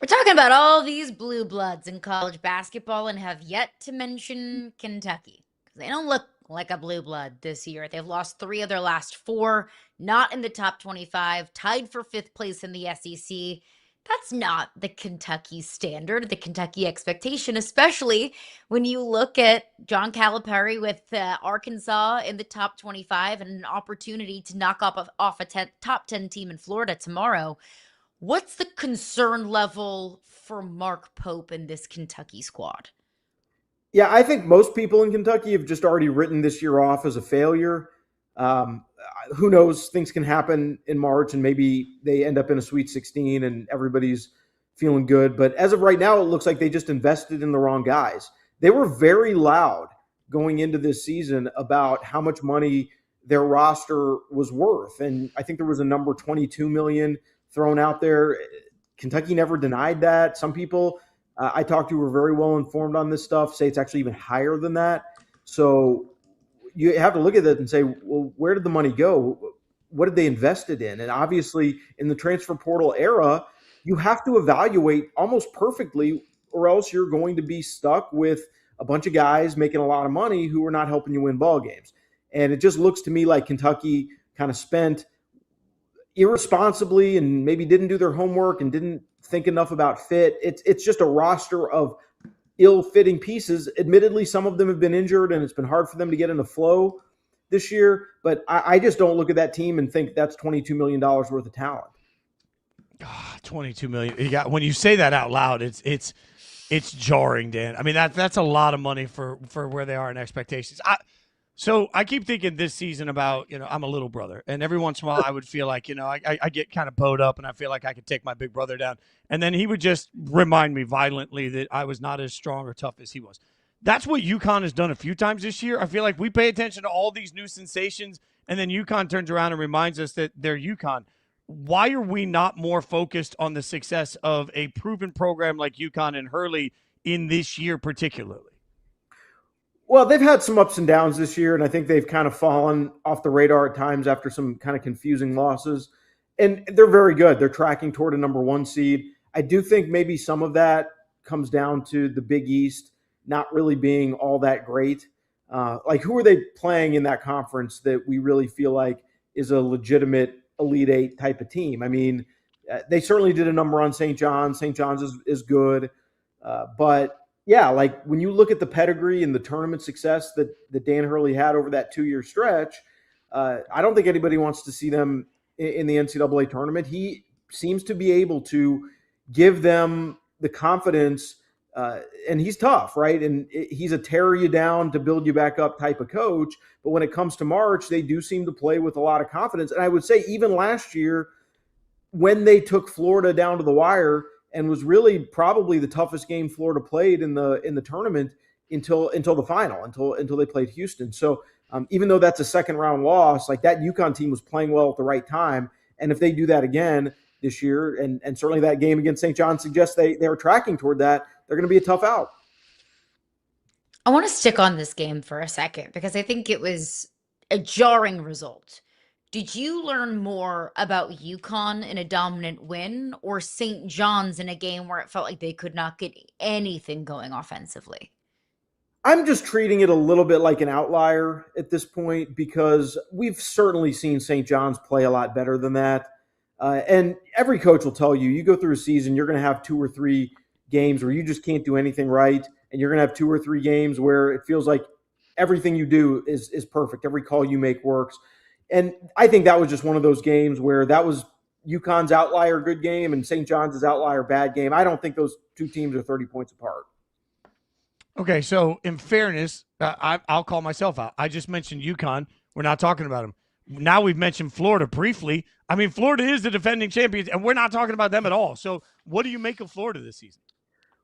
We're talking about all these blue bloods in college basketball and have yet to mention Kentucky. They don't look like a blue blood this year. They've lost 3 of their last 4, not in the top 25, tied for 5th place in the SEC. That's not the Kentucky standard, the Kentucky expectation, especially when you look at John Calipari with Arkansas in the top 25 and an opportunity to knock off a top 10 team in Florida tomorrow. What's the concern level for Mark Pope in this Kentucky squad? Yeah, I think most people in Kentucky have just already written this year off as a failure. Who knows? Things can happen in March, and maybe they end up in a Sweet 16 and everybody's feeling good. But as of right now, it looks like they just invested in the wrong guys. They were very loud going into this season about how much money their roster was worth. And I think there was a number $22 million thrown out there. Kentucky never denied that. Some people I talked to were very well informed on this stuff, say it's actually even higher than that. So you have to look at that and say, well, where did the money go? What did they invest it in? And obviously in the transfer portal era, you have to evaluate almost perfectly, or else you're going to be stuck with a bunch of guys making a lot of money who are not helping you win ball games. And it just looks to me like Kentucky kind of spent, irresponsibly and maybe didn't do their homework and didn't think enough about fit. It's just a roster of ill-fitting pieces. Admittedly, some of them have been injured and it's been hard for them to get into flow this year, but I just don't look at that team and think that's $22 million worth of talent. $22 million. When you say that out loud, it's jarring, Dan. I mean, that's a lot of money for where they are in expectations. So I keep thinking this season about, I'm a little brother, and every once in a while I would feel like, I get kind of bowed up and I feel like I could take my big brother down. And then he would just remind me violently that I was not as strong or tough as he was. That's what UConn has done a few times this year. I feel like we pay attention to all these new sensations, and then UConn turns around and reminds us that they're UConn. Why are we not more focused on the success of a proven program like UConn and Hurley in this year particularly? Well, they've had some ups and downs this year, and I think they've kind of fallen off the radar at times after some kind of confusing losses. And they're very good. They're tracking toward a number 1 seed. I do think maybe some of that comes down to the Big East not really being all that great. Like, who are they playing in that conference that we really feel like is a legitimate Elite Eight type of team? I mean, they certainly did a number on St. John's. St. John's is good. But yeah, like when you look at the pedigree and the tournament success that Dan Hurley had over that 2-year stretch, I don't think anybody wants to see them in the NCAA tournament. He seems to be able to give them the confidence, and he's tough, right? And he's a tear you down to build you back up type of coach. But when it comes to March, they do seem to play with a lot of confidence. And I would say even last year, when they took Florida down to the wire, and was really probably the toughest game Florida played in the tournament until the final, until they played Houston. So even though that's a second round loss, like that UConn team was playing well at the right time. And if they do that again this year, and certainly that game against St. John suggests they are tracking toward that, they're going to be a tough out. I want to stick on this game for a second because I think it was a jarring result. Did you learn more about UConn in a dominant win or St. John's in a game where it felt like they could not get anything going offensively? I'm just treating it a little bit like an outlier at this point because we've certainly seen St. John's play a lot better than that. And every coach will tell you go through a season, you're going to have 2 or 3 games where you just can't do anything right. And you're going to have 2 or 3 games where it feels like everything you do is perfect. Every call you make works. And I think that was just one of those games where that was UConn's outlier good game and St. John's outlier bad game. I don't think those two teams are 30 points apart. Okay, so in fairness, I'll call myself out. I just mentioned UConn. We're not talking about them. Now we've mentioned Florida briefly. I mean, Florida is the defending champions, and we're not talking about them at all. So what do you make of Florida this season?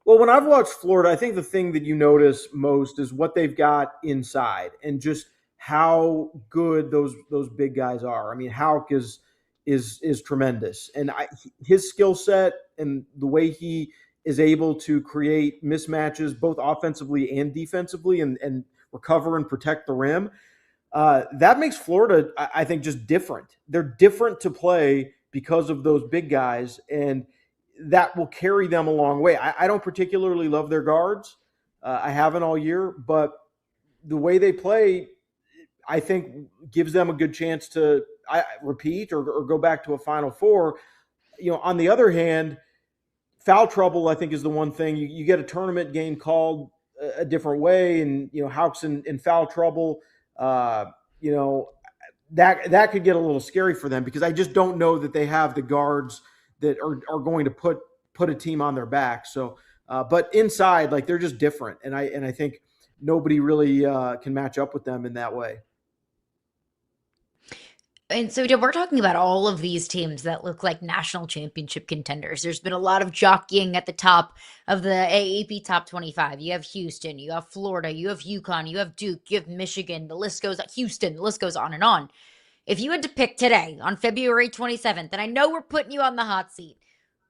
Well, when I've watched Florida, I think the thing that you notice most is what they've got inside and just how good those big guys are. I mean, Fawkes is tremendous, and his skill set and the way he is able to create mismatches both offensively and defensively and recover and protect the rim, that makes Florida, I think, just different. They're different to play because of those big guys, and that will carry them a long way. I don't particularly love their guards. I haven't all year, but the way they play, I think, gives them a good chance to repeat or go back to a Final Four. On the other hand, foul trouble, I think, is the one thing. You get a tournament game called a different way, and Fawkes in foul trouble. That could get a little scary for them because I just don't know that they have the guards that are going to put a team on their back. So, but inside, like, they're just different, and I think nobody really can match up with them in that way. And so we're talking about all of these teams that look like national championship contenders. There's been a lot of jockeying at the top of the AAP top 25. You have Houston, you have Florida, you have UConn, you have Duke, you have Michigan. The list goes Houston. The list goes on and on. If you had to pick today on February 27th, and I know we're putting you on the hot seat,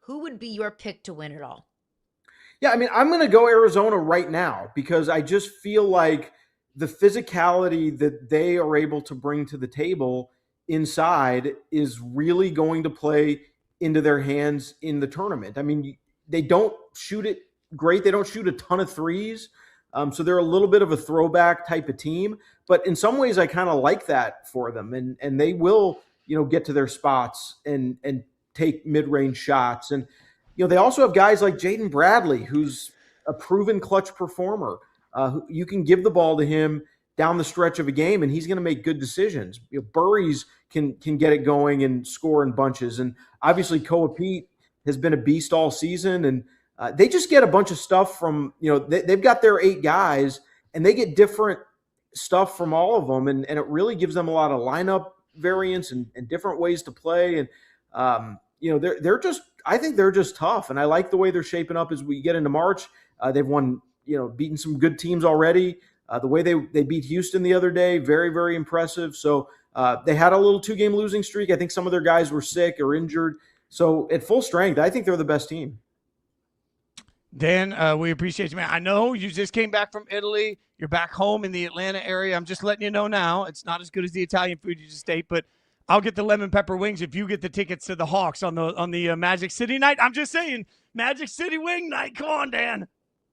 who would be your pick to win it all? Yeah, I mean, I'm going to go Arizona right now because I just feel like the physicality that they are able to bring to the table inside is really going to play into their hands in the tournament. I mean, they don't shoot it great. They don't shoot a ton of threes. So they're a little bit of a throwback type of team. But in some ways, I kind of like that for them. And they will get to their spots and take mid-range shots. And they also have guys like Jaden Bradley, who's a proven clutch performer. You can give the ball to him down the stretch of a game, and he's going to make good decisions. Burries can get it going and score in bunches. And obviously Koa Pete has been a beast all season, and they just get a bunch of stuff from, they've got their 8 guys, and they get different stuff from all of them, and it really gives them a lot of lineup variance and different ways to play. And I think they're just tough, and I like the way they're shaping up as we get into March. They've won, beaten some good teams already. The way they beat Houston the other day, very, very impressive. So they had a little 2-game losing streak. I think some of their guys were sick or injured. So at full strength, I think they're the best team. Dan, we appreciate you, man. I know you just came back from Italy. You're back home in the Atlanta area. I'm just letting you know now. It's not as good as the Italian food you just ate, but I'll get the lemon pepper wings if you get the tickets to the Hawks on the Magic City night. I'm just saying, Magic City wing night. Come on, Dan.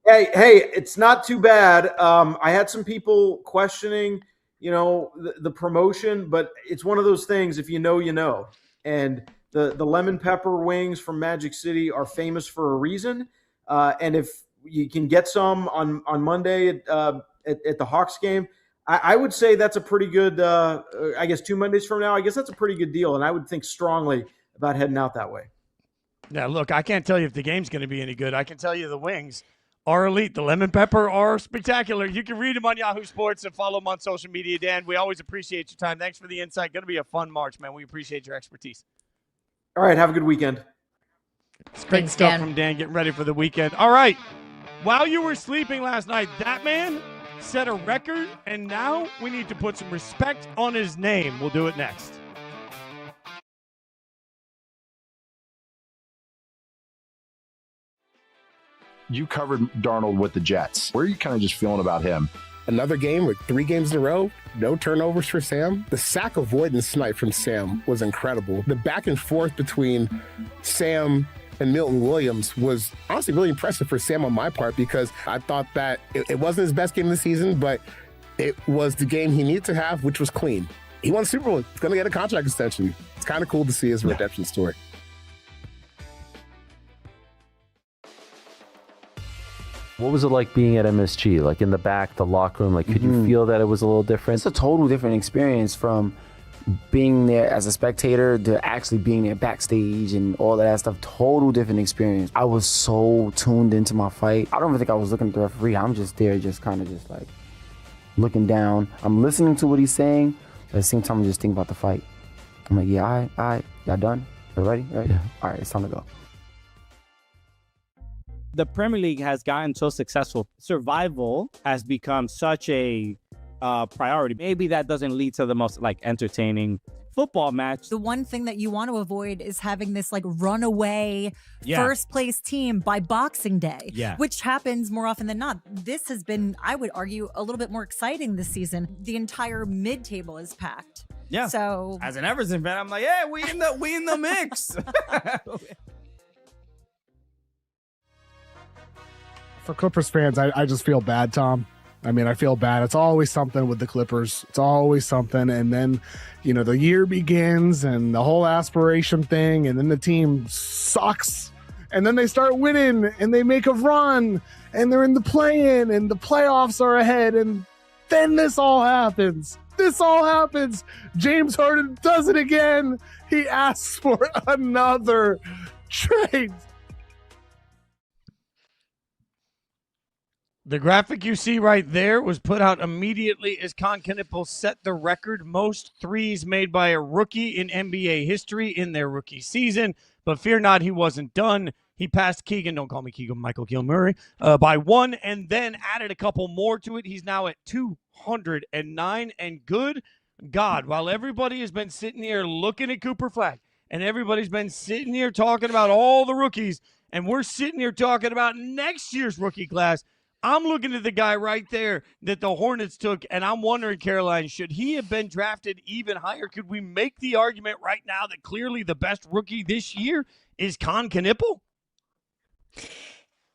Hey, it's not too bad. I had some people questioning, the promotion, but it's one of those things. If you know, you know. And the lemon pepper wings from Magic City are famous for a reason. And if you can get some on Monday at the Hawks game, I would say that's a pretty good. I guess 2 Mondays from now, I guess that's a pretty good deal. And I would think strongly about heading out that way. Now, look, I can't tell you if the game's going to be any good. I can tell you the wings are elite. The lemon pepper are spectacular. You can read them on Yahoo Sports and follow them on social media. Dan, we always appreciate your time. Thanks for the insight. Going to be a fun March, man. We appreciate your expertise. All right, have a good weekend. It's great stuff from Dan, getting ready for the weekend. All right, while you were sleeping last night, that man set a record, and now we need to put some respect on his name. We'll do it next. You covered Darnold with the Jets. Where are you kind of just feeling about him? Another game with 3 games in a row, no turnovers for Sam. The sack avoidance snipe from Sam was incredible. The back and forth between Sam and Milton Williams was honestly really impressive for Sam on my part, because I thought that it wasn't his best game of the season, but it was the game he needed to have, which was clean. He won the Super Bowl. He's going to get a contract extension. It's kind of cool to see his redemption story. What was it like being at MSG? Like in the back, the locker room? Like, could you feel that it was a little different? It's a total different experience from being there as a spectator to actually being there backstage and all of that stuff. Total different experience. I was so tuned into my fight. I don't even think I was looking at the referee. I'm just there, just kind of just like looking down. I'm listening to what he's saying, but at the same time, I'm just thinking about the fight. I'm like, yeah, all right, y'all done? You ready? Right? Yeah. All right, it's time to go. The Premier League has gotten so successful. Survival has become such a priority. Maybe that doesn't lead to the most entertaining football match. The one thing that you want to avoid is having this runaway first place team by Boxing Day, which happens more often than not. This has been, I would argue, a little bit more exciting this season. The entire mid-table is packed. Yeah. So as an Everton fan, I'm like, yeah, we in the mix. For Clippers fans, I just feel bad, Tom. I mean, I feel bad. It's always something with the Clippers. It's always something. And then, the year begins and the whole aspiration thing, and then the team sucks. And then they start winning and they make a run and they're in the play-in and the playoffs are ahead. And then this all happens. James Harden does it again. He asks for another trade. The graphic you see right there was put out immediately as Kon Knueppel set the record most threes made by a rookie in NBA history in their rookie season. But fear not, he wasn't done. He passed Keegan, don't call me Keegan, Michael Gilmurray, by 1, and then added a couple more to it. He's now at 209. And good God, while everybody has been sitting here looking at Cooper Flag, and everybody's been sitting here talking about all the rookies, and we're sitting here talking about next year's rookie class, I'm looking at the guy right there that the Hornets took, and I'm wondering, Caroline, should he have been drafted even higher? Could we make the argument right now that clearly the best rookie this year is Kon Knueppel?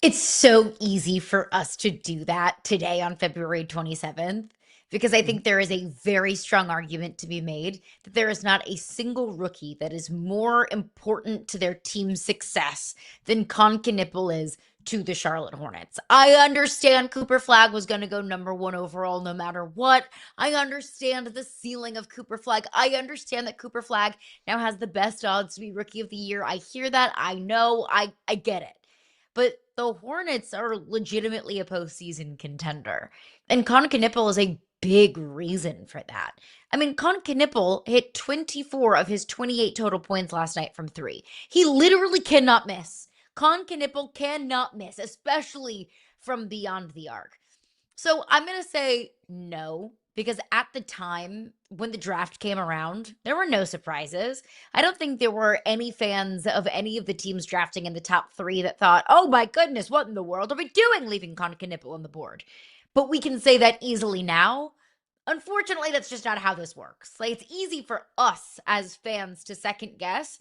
It's so easy for us to do that today on February 27th because I think there is a very strong argument to be made that there is not a single rookie that is more important to their team's success than Kon Knueppel is to the Charlotte Hornets. I understand Cooper Flagg was going to go number 1 overall no matter what. I understand the ceiling of Cooper Flagg. I understand that Cooper Flagg now has the best odds to be Rookie of the Year. I hear that. I know. I get it. But the Hornets are legitimately a postseason contender. And Kon Knueppel is a big reason for that. I mean, Kon Knueppel hit 24 of his 28 total points last night from 3. He literally cannot miss. Kon Knueppel cannot miss, especially from beyond the arc. So I'm going to say no, because at the time when the draft came around, there were no surprises. I don't think there were any fans of any of the teams drafting in the top 3 that thought, oh my goodness, what in the world are we doing leaving Kon Knueppel on the board? But we can say that easily now. Unfortunately, that's just not how this works. Like, it's easy for us as fans to second guess.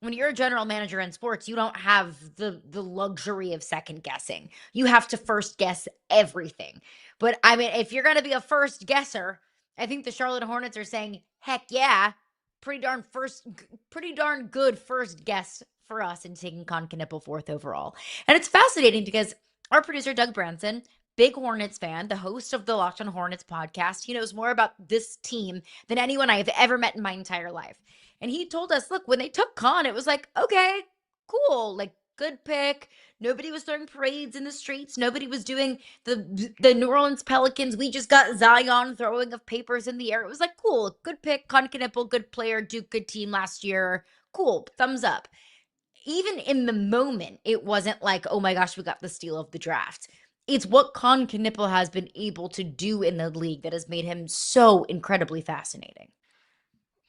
When you're a general manager in sports, you don't have the luxury of second guessing. You have to first guess everything. But I mean, if you're going to be a first guesser, I think the Charlotte Hornets are saying, heck yeah, pretty darn good first guess for us in taking Kon Knueppel 4th overall. And it's fascinating because our producer, Doug Branson, big Hornets fan, the host of the Locked on Hornets podcast, he knows more about this team than anyone I have ever met in my entire life. And he told us, look, when they took Kon, it was like, okay, cool, like good pick. Nobody was throwing parades in the streets. Nobody was doing the New Orleans Pelicans. We just got Zion throwing of papers in the air. It was like, cool, good pick. Kon Knueppel, good player, Duke, good team last year. Cool, thumbs up. Even in the moment, it wasn't like, oh my gosh, we got the steal of the draft. It's what Kon Knueppel has been able to do in the league that has made him so incredibly fascinating.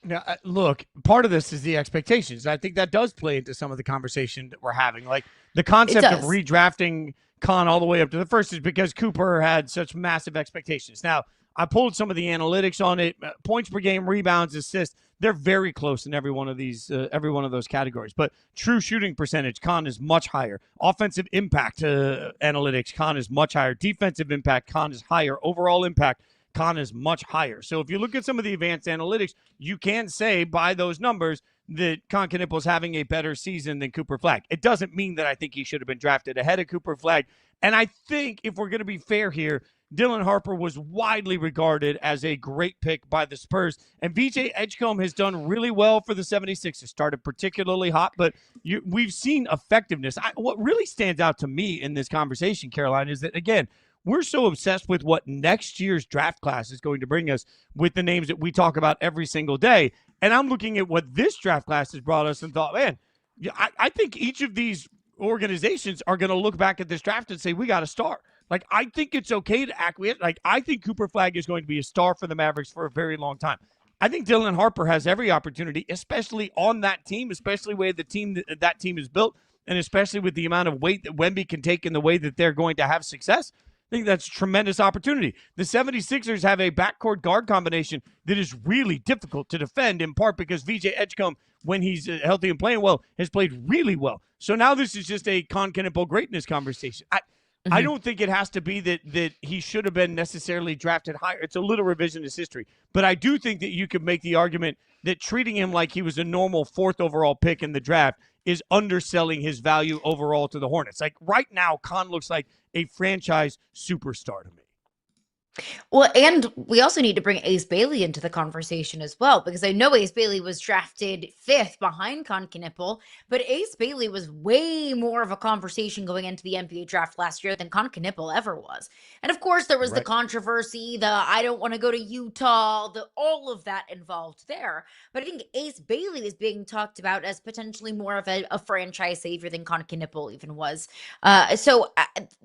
Now, look, part of this is the expectations. I think that does play into some of the conversation that we're having. Like, the concept of redrafting Kon all the way up to the first is because Cooper had such massive expectations. Now, I pulled some of the analytics on it. Points per game, rebounds, assists. They're very close in every one of those categories. But true shooting percentage, Kon is much higher. Offensive impact analytics, Kon is much higher. Defensive impact, Kon is higher. Overall impact, Kon is much higher. So if you look at some of the advanced analytics, you can say by those numbers that Kon Knueppel is having a better season than Cooper Flagg. It doesn't mean that I think he should have been drafted ahead of Cooper Flagg. And I think if we're going to be fair here, Dylan Harper was widely regarded as a great pick by the Spurs. And VJ Edgecombe has done really well for the 76ers. Started particularly hot, but we've seen effectiveness. What really stands out to me in this conversation, Caroline, is that, again, we're so obsessed with what next year's draft class is going to bring us with the names that we talk about every single day. And I'm looking at what this draft class has brought us and thought, man, I think each of these organizations are going to look back at this draft and say, we got a star. Like, I think it's okay to acquiesce. Like, I think Cooper Flagg is going to be a star for the Mavericks for a very long time. I think Dylan Harper has every opportunity, especially on that team, especially the way that team is built, and especially with the amount of weight that Wemby can take in the way that they're going to have success. I think that's a tremendous opportunity. The 76ers have a backcourt guard combination that is really difficult to defend, in part because VJ Edgecombe, when he's healthy and playing well, has played really well. So now this is just a Kon Knueppel greatness conversation. I don't think it has to be that he should have been necessarily drafted higher. It's a little revisionist history. But I do think that you could make the argument that treating him like he was a normal 4th overall pick in the draft is underselling his value overall to the Hornets. Like, right now, Kon looks like a franchise superstar to me. Well, and we also need to bring Ace Bailey into the conversation as well, because I know Ace Bailey was drafted 5th behind Kon Knueppel, but Ace Bailey was way more of a conversation going into the NBA draft last year than Kon Knueppel ever was. And of course, there was the controversy, the I don't want to go to Utah, all of that involved there. But I think Ace Bailey is being talked about as potentially more of a franchise savior than Kon Knueppel even was. So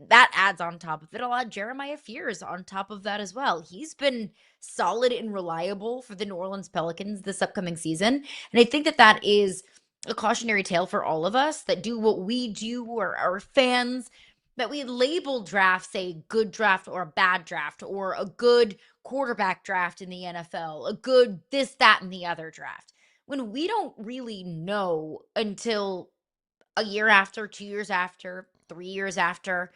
that adds on top of it a lot. Jeremiah Fears on top of that as well. He's been solid and reliable for the New Orleans Pelicans this upcoming season. And I think that is a cautionary tale for all of us that do what we do, or our fans, that we label drafts a good draft or a bad draft, or a good quarterback draft in the NFL, a good this, that, and the other draft, when we don't really know until a year after, 2 years after, 3 years after.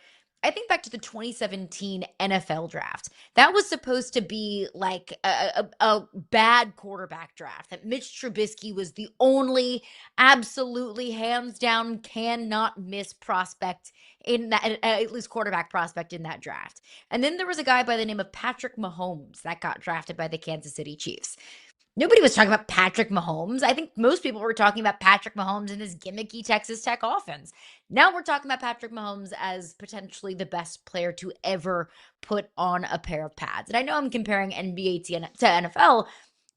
I think back to the 2017 NFL draft. That was supposed to be like a bad quarterback draft, that Mitch Trubisky was the only absolutely hands down cannot miss prospect in that, at least quarterback prospect in that draft. And then there was a guy by the name of Patrick Mahomes that got drafted by the Kansas City Chiefs. Nobody was talking about Patrick Mahomes. I think most people were talking about Patrick Mahomes and his gimmicky Texas Tech offense. Now we're talking about Patrick Mahomes as potentially the best player to ever put on a pair of pads. And I know I'm comparing NBA to NFL,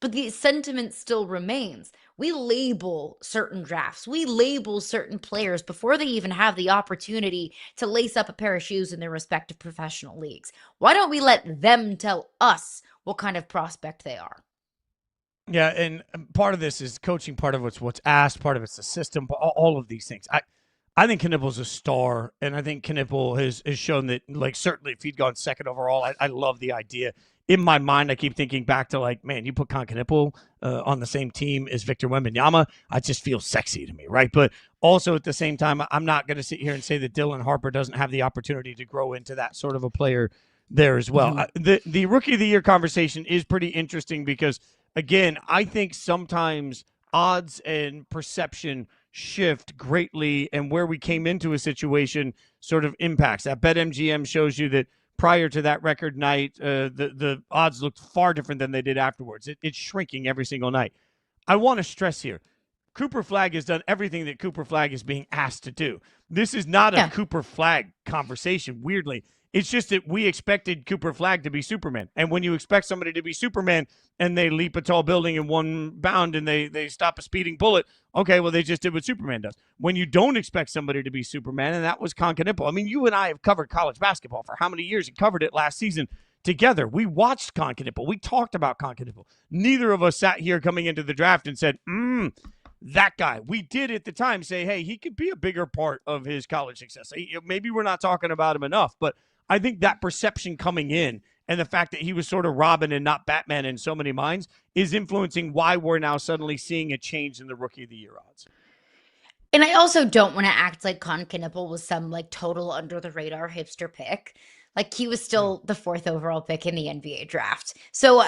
but the sentiment still remains. We label certain drafts. We label certain players before they even have the opportunity to lace up a pair of shoes in their respective professional leagues. Why don't we let them tell us what kind of prospect they are? Yeah, and part of this is coaching, part of it's what's asked, part of it's the system, all of these things. I think Knueppel's a star, and I think Knueppel has shown that, like, certainly if he'd gone second overall, I love the idea. In my mind, I keep thinking back to, like, man, you put Kon Knueppel on the same team as Victor Wembanyama, I just feel sexy to me, right? But also at the same time, I'm not going to sit here and say that Dylan Harper doesn't have the opportunity to grow into that sort of a player there as well. Mm-hmm. The Rookie of the Year conversation is pretty interesting because, again, I think sometimes odds and perception shift greatly, and where we came into a situation sort of impacts. That BetMGM shows you that prior to that record night, the odds looked far different than they did afterwards. It's shrinking every single night. I want to stress here, Cooper Flagg has done everything that Cooper Flagg is being asked to do. This is not a Cooper Flagg conversation, weirdly. It's just that we expected Cooper Flagg to be Superman. And when you expect somebody to be Superman and they leap a tall building in one bound and they stop a speeding bullet, okay, well, they just did what Superman does. When you don't expect somebody to be Superman, and that was Kon Knueppel. I mean, you and I have covered college basketball for how many years? You covered it last season together. We watched Kon Knueppel. We talked about Kon Knueppel. Neither of us sat here coming into the draft and said, that guy. We did at the time say, hey, he could be a bigger part of his college success. Maybe we're not talking about him enough, but I think that perception coming in and the fact that he was sort of Robin and not Batman in so many minds is influencing why we're now suddenly seeing a change in the Rookie of the Year odds. And I also don't want to act like Kon Knueppel was some like total under the radar hipster pick. Like, he was still the 4th overall pick in the NBA draft. So,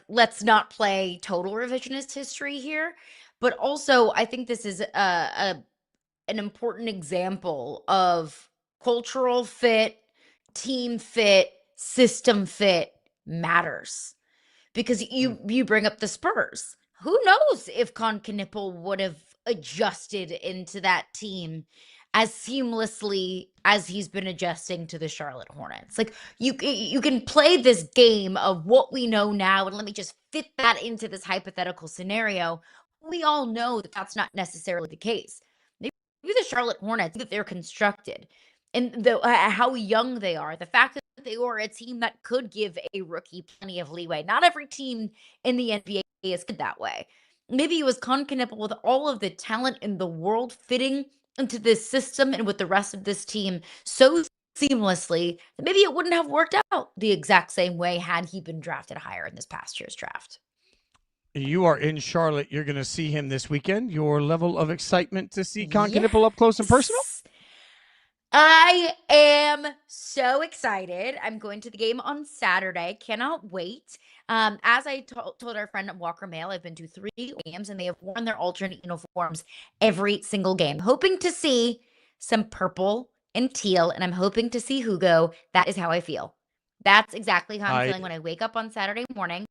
let's not play total revisionist history here. But also, I think this is an important example of cultural fit, team fit, system fit matters. Because you bring up the Spurs. Who knows if Kon Knueppel would have adjusted into that team as seamlessly as he's been adjusting to the Charlotte Hornets. Like, you can play this game of what we know now, and let me just fit that into this hypothetical scenario. We all know that that's not necessarily the case. Maybe the Charlotte Hornets, that they're constructed, and how young they are, the fact that they are a team that could give a rookie plenty of leeway. Not every team in the NBA is good that way. Maybe it was Kon Knueppel with all of the talent in the world fitting into this system and with the rest of this team so seamlessly that maybe it wouldn't have worked out the exact same way had he been drafted higher in this past year's draft. You are in Charlotte. You're going to see him this weekend. Your level of excitement to see Kon Knueppel up close and personal? I am so excited. I'm going to the game on Saturday. Cannot wait. As I told our friend Walker Mail, I've been to 3 games, and they have worn their alternate uniforms every single game. Hoping to see some purple and teal, and I'm hoping to see Hugo. That is how I feel. That's exactly how I'm feeling when I wake up on Saturday morning.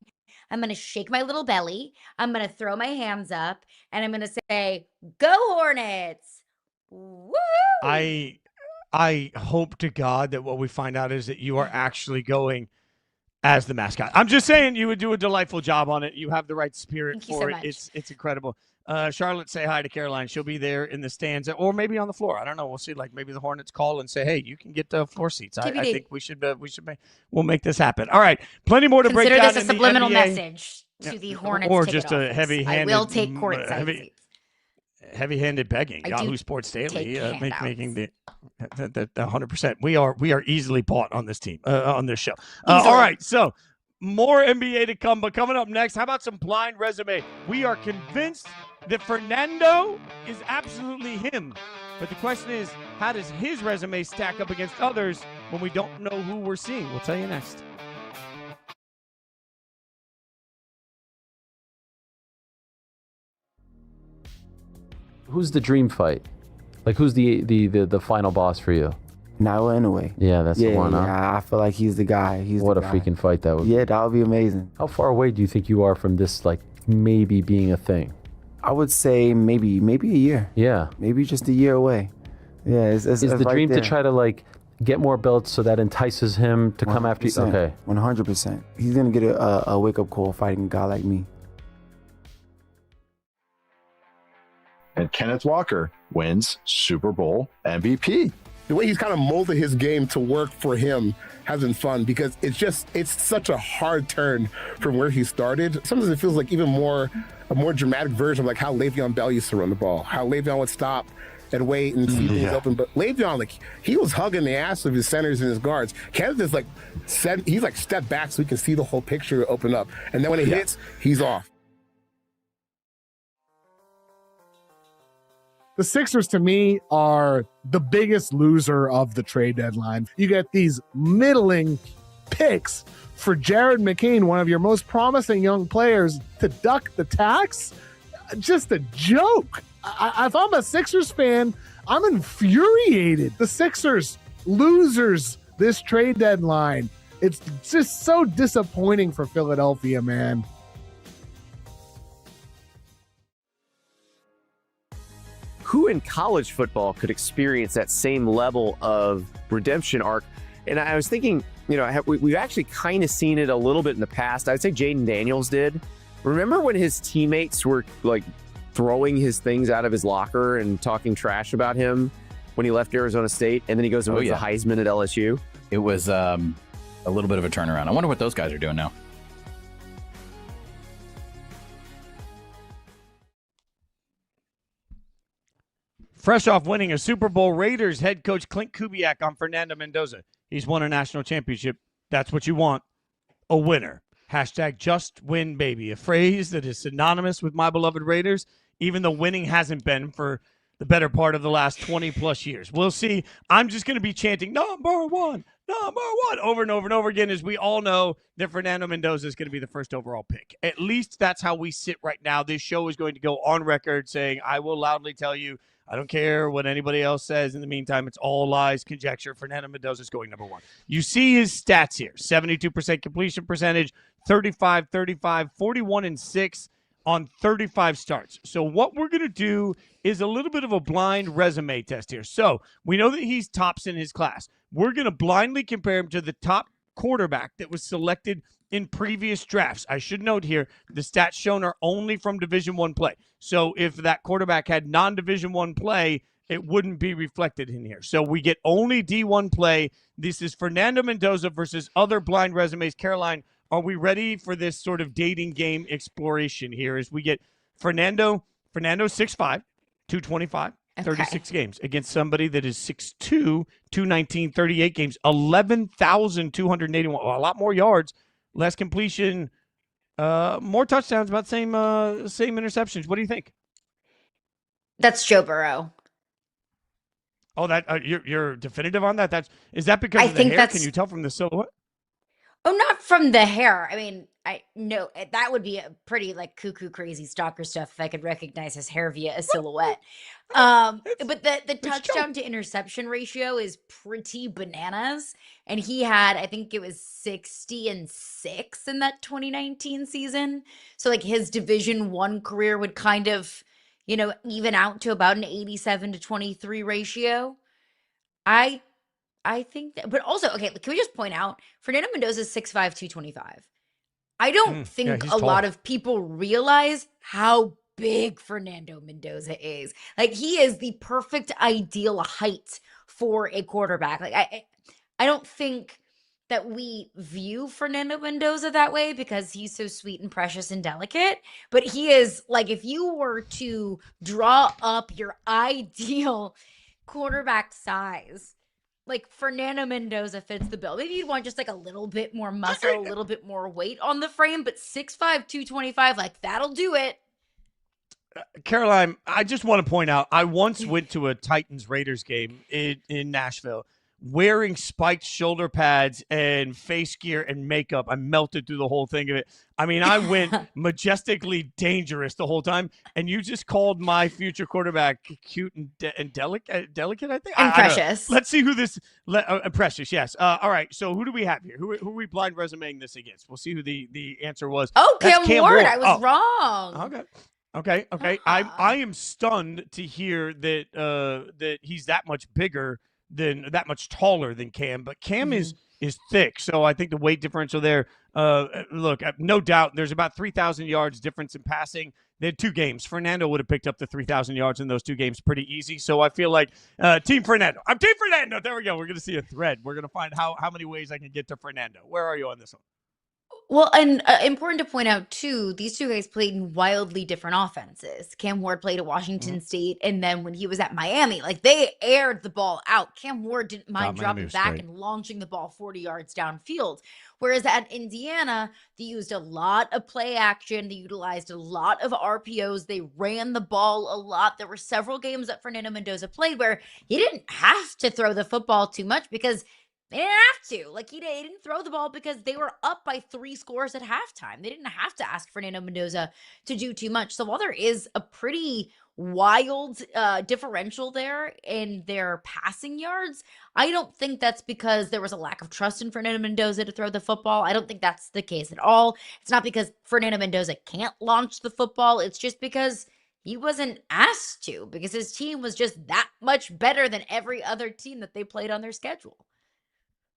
I'm going to shake my little belly. I'm going to throw my hands up, and I'm going to say, "Go Hornets!" Woo! I hope to God that what we find out is that you are actually going as the mascot. I'm just saying you would do a delightful job on it. You have the right spirit for it. It's incredible. Charlotte, say hi to Caroline. She'll be there in the stands or maybe on the floor. I don't know. We'll see. Like, maybe the Hornets call and say, hey, you can get the floor seats. I think we'll make this happen. All right. Plenty more to break down. Consider this a subliminal message to the Hornets. Or just a heavy-handed. I will take courtside seats. Heavy-handed begging. Yahoo Sports Daily making the 100%. We are easily bought on this team, on this show. All right, so More NBA to come, but coming up next, how about some blind resume? We are convinced that Fernando is absolutely him. But the question is, how does his resume stack up against others when we don't know who we're seeing? We'll tell you next. Who's the dream fight? Like, who's the final boss for you? Now anyway. Yeah, that's the one. Huh? Yeah, I feel like he's the guy. What a freaking fight that would be. Yeah, that would be amazing. How far away do you think you are from this, like, maybe being a thing? I would say maybe a year. Yeah. Maybe just a year away. Yeah, it's Is the right dream there. to try to, like, get more belts so that entices him to come after you? Okay. 100%. He's going to get a wake-up call fighting a guy like me. And Kenneth Walker wins Super Bowl MVP. The way he's kind of molded his game to work for him has been fun because it's such a hard turn from where he started. Sometimes it feels like even a more dramatic version of like how Le'Veon Bell used to run the ball, how Le'Veon would stop and wait and see things open. But Le'Veon, like, he was hugging the ass of his centers and his guards. Kenneth is like, he's like stepped back so he can see the whole picture open up. And then when it hits, he's off. The Sixers, to me, are the biggest loser of the trade deadline. You get these middling picks for Jared McCain, one of your most promising young players, to duck the tax. Just a joke. If I'm a Sixers fan, I'm infuriated. The Sixers, losers this trade deadline. It's just so disappointing for Philadelphia, man. Who in college football could experience that same level of redemption arc? And I was thinking, we've actually kind of seen it a little bit in the past. I would say Jaden Daniels did. Remember when his teammates were like throwing his things out of his locker and talking trash about him when he left Arizona State, and then he goes and wins the Heisman at LSU? It was a little bit of a turnaround. I wonder what those guys are doing now. Fresh off winning a Super Bowl, Raiders head coach Clint Kubiak on Fernando Mendoza. He's won a national championship. That's what you want, a winner. Hashtag just win, baby. A phrase that is synonymous with my beloved Raiders, even though winning hasn't been for the better part of the last 20-plus years. We'll see. I'm just going to be chanting, number one, over and over and over again, as we all know that Fernando Mendoza is going to be the first overall pick. At least that's how we sit right now. This show is going to go on record saying, I will loudly tell you, I don't care what anybody else says. In the meantime, it's all lies, conjecture. Fernando Mendoza is going number one. You see his stats here. 72% completion percentage, 35-35, 41-6 on 35 starts. So what we're going to do is a little bit of a blind resume test here. So we know that he's tops in his class. We're going to blindly compare him to the top quarterback that was selected in previous drafts. I should note here, the stats shown are only from Division I play. So if that quarterback had non-Division I play, it wouldn't be reflected in here. So we get only D1 play. This is Fernando Mendoza versus other blind resumes. Caroline, are we ready for this sort of dating game exploration here as we get Fernando 6'5", 225, 36 games against somebody that is 6'2", 219, 38 games, 11,281, a lot more yards, less completion, more touchdowns, about same interceptions. What do you think? That's Joe Burrow. Oh, that you're definitive on that? Is that because of the hair? Can you tell from the silhouette? Oh, not from the hair. I mean, I know that would be a pretty like cuckoo crazy stalker stuff if I could recognize his hair via a silhouette. But the touchdown to interception ratio is pretty bananas. And he had, I think it was 60-6 in that 2019 season. So like his Division I career would kind of, even out to about an 87-23 ratio. I think that, but also, okay, can we just point out, Fernando Mendoza is 6'5", 225. I don't think a lot of people realize how big Fernando Mendoza is. Like, he is the perfect ideal height for a quarterback. Like, I don't think that we view Fernando Mendoza that way because he's so sweet and precious and delicate. But he is, like, if you were to draw up your ideal quarterback size, like Fernando Mendoza fits the bill. Maybe you'd want just like a little bit more muscle, a little bit more weight on the frame, but 6'5", 225, like that'll do it. Caroline, I just want to point out, I once went to a Titans-Raiders game in Nashville wearing spiked shoulder pads and face gear and makeup. I melted through the whole thing of it. I mean, I went majestically dangerous the whole time, and you just called my future quarterback cute and delicate, I think? And precious. Let's see who this precious, yes. All right, so who do we have here? Who are we blind resumeing this against? We'll see who the answer was. Oh, That's Cam Ward. I was wrong. Okay. I am stunned to hear that he's that much bigger that much taller than Cam, but Cam is thick, so I think the weight differential there. Look, no doubt, there's about 3,000 yards difference in passing. They had 2 games. Fernando would have picked up the 3,000 yards in those 2 games pretty easy. So I feel like Team Fernando. I'm Team Fernando. There we go. We're going to see a thread. We're going to find how many ways I can get to Fernando. Where are you on this one? Well, and important to point out, too, these 2 guys played in wildly different offenses. Cam Ward played at Washington State, and then when he was at Miami, like, they aired the ball out. Cam Ward didn't mind dropping back and launching the ball 40 yards downfield. Whereas at Indiana, they used a lot of play action. They utilized a lot of RPOs. They ran the ball a lot. There were several games that Fernando Mendoza played where he didn't have to throw the football too much because they didn't have to. Like, he didn't throw the ball because they were up by 3 scores at halftime. They didn't have to ask Fernando Mendoza to do too much. So while there is a pretty wild differential there in their passing yards, I don't think that's because there was a lack of trust in Fernando Mendoza to throw the football. I don't think that's the case at all. It's not because Fernando Mendoza can't launch the football. It's just because he wasn't asked to, because his team was just that much better than every other team that they played on their schedule.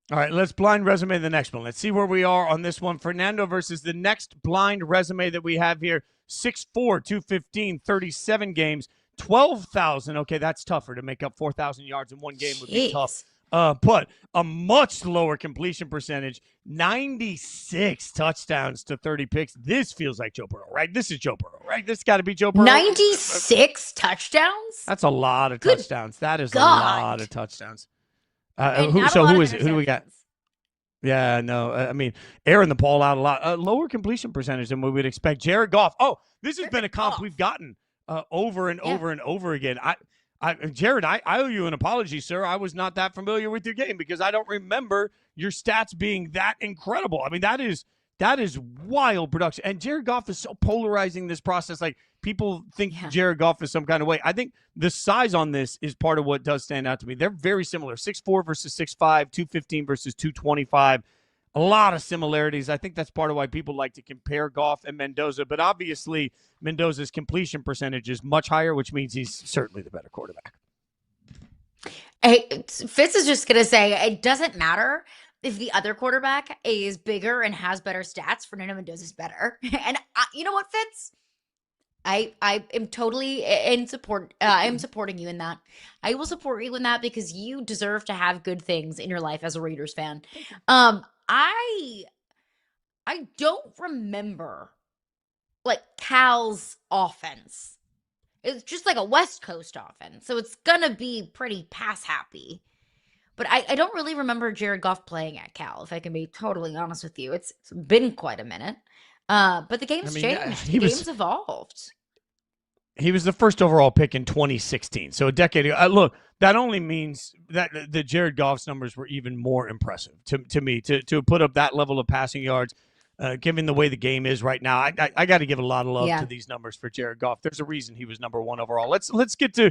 All right, let's blind resume the next one. Let's see where we are on this one. Fernando versus the next blind resume that we have here. 6'4", 215, 37 games, 12,000. Okay, that's tougher. To make up 4,000 yards in one game would be tough. But a much lower completion percentage, 96 touchdowns to 30 picks. This feels like Joe Burrow, right? This is Joe Burrow, right? This got to be Joe Burrow. 96 touchdowns? That's a lot of touchdowns. That is a lot of touchdowns. Who is it? Who do we got? Yeah, no. I mean, airing the ball out a lot. Lower completion percentage than we would expect. Jared Goff. Oh, this has been a comp we've gotten over and over and over again. Jared, I owe you an apology, sir. I was not that familiar with your game because I don't remember your stats being that incredible. I mean, that is wild production. And Jared Goff is so polarizing this process. Like, people think Jared Goff is some kind of way. I think the size on this is part of what does stand out to me. They're very similar. 6'4" versus 6'5", 215 versus 225. A lot of similarities. I think that's part of why people like to compare Goff and Mendoza. But obviously, Mendoza's completion percentage is much higher, which means he's certainly the better quarterback. Hey, Fitz is just going to say it doesn't matter if the other quarterback is bigger and has better stats. Fernando Mendoza's better. And you know what, Fitz? I am totally in support. I'm supporting you in that. I will support you in that because you deserve to have good things in your life as a Raiders fan. I don't remember like Cal's offense. It's just like a West Coast offense, so it's gonna be pretty pass happy. But I don't really remember Jared Goff playing at Cal, if I can be totally honest with you. It's been quite a minute. But the game's changed. The game's evolved. He was the first overall pick in 2016, so a decade ago. Look, that only means that the Jared Goff's numbers were even more impressive to me. To put up that level of passing yards, given the way the game is right now, I got to give a lot of love to these numbers for Jared Goff. There's a reason he was number 1 overall. Let's get to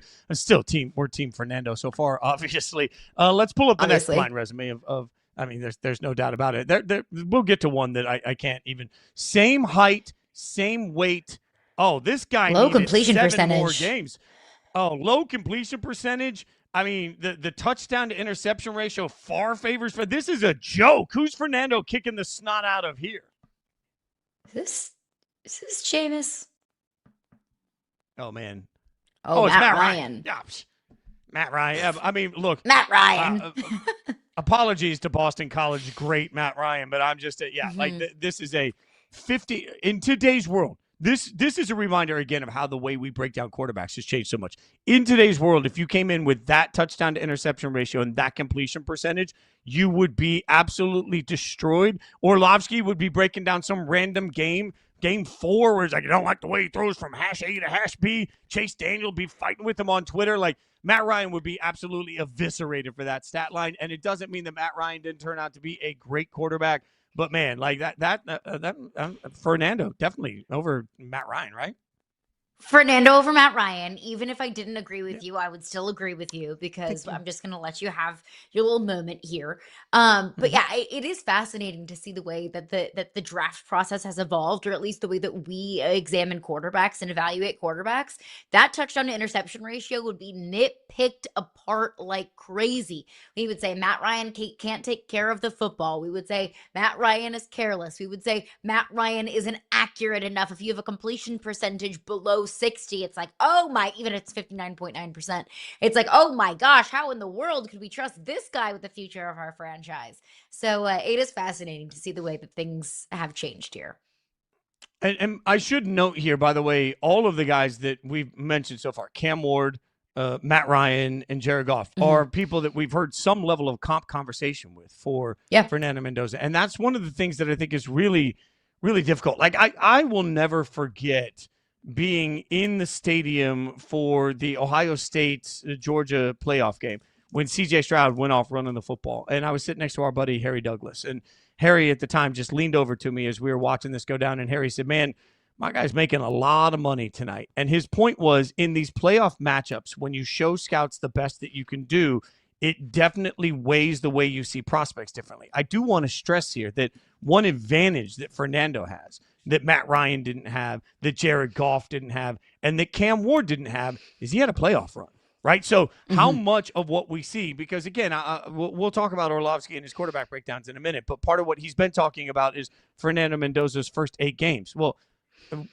we're Team Fernando so far, obviously. Let's pull up the next blind resume of. I mean, there's no doubt about it. We'll get to one that I can't even. Same height, same weight. Oh, this guy low needed completion 7 percentage. more games. Oh, low completion percentage. I mean, the touchdown to interception ratio far favors. But this is a joke. Who's Fernando kicking the snot out of here? Is this Jameis? Oh man. Oh, it's Matt Ryan. Ryan. Yeah, Matt Ryan. Yeah, I mean, look. Matt Ryan. Apologies to Boston College great Matt Ryan, but I'm just like this is a 50 in today's world. this is a reminder again of how the way we break down quarterbacks has changed so much. In today's world, if you came in with that touchdown to interception ratio and that completion percentage, you would be absolutely destroyed. Orlovsky would be breaking down some random game 4, where it's like, you don't like the way he throws from hash A to hash B. Chase Daniel would be fighting with him on Twitter. Like, Matt Ryan would be absolutely eviscerated for that stat line. And it doesn't mean that Matt Ryan didn't turn out to be a great quarterback. But, man, like that Fernando definitely over Matt Ryan, right? Fernando over Matt Ryan. Even if I didn't agree with you, I would still agree with you because I'm just going to let you have your little moment here. But yeah, it is fascinating to see the way that the draft process has evolved, or at least the way that we examine quarterbacks and evaluate quarterbacks. That touchdown to interception ratio would be nitpicked apart like crazy. We would say Matt Ryan can't take care of the football. We would say Matt Ryan is careless. We would say Matt Ryan isn't accurate enough. If you have a completion percentage below 60, it's like, oh my, even if it's 59.9%, it's like, oh my gosh, how in the world could we trust this guy with the future of our franchise? So it is fascinating to see the way that things have changed here. And I should note here, by the way, all of the guys that we've mentioned so far, Cam Ward, Matt Ryan, and Jared Goff, are people that we've heard some level of comp conversation with for Fernando Mendoza. And that's one of the things that I think is really, really difficult. Like, I will never forget being in the stadium for the Ohio State-Georgia playoff game when C.J. Stroud went off running the football. And I was sitting next to our buddy Harry Douglas. And Harry at the time just leaned over to me as we were watching this go down. And Harry said, man, my guy's making a lot of money tonight. And his point was, in these playoff matchups, when you show scouts the best that you can do, it definitely weighs the way you see prospects differently. I do want to stress here that one advantage that Fernando has, that Matt Ryan didn't have, that Jared Goff didn't have, and that Cam Ward didn't have, is he had a playoff run, right? So how much of what we see, because again, we'll talk about Orlovsky and his quarterback breakdowns in a minute, but part of what he's been talking about is Fernando Mendoza's first 8 games. Well,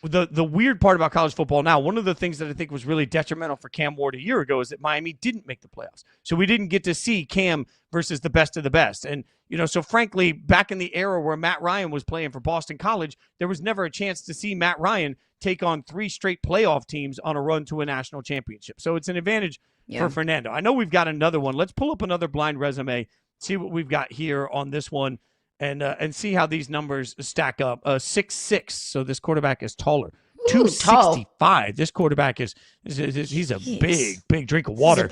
the weird part about college football now, one of the things that I think was really detrimental for Cam Ward a year ago is that Miami didn't make the playoffs. So we didn't get to see Cam versus the best of the best. And, so frankly, back in the era where Matt Ryan was playing for Boston College, there was never a chance to see Matt Ryan take on 3 straight playoff teams on a run to a national championship. So it's an advantage for Fernando. I know we've got another one. Let's pull up another blind resume, see what we've got here on this one. And see how these numbers stack up. 6'6", so this quarterback is taller. 265. This quarterback he's a big drink of water.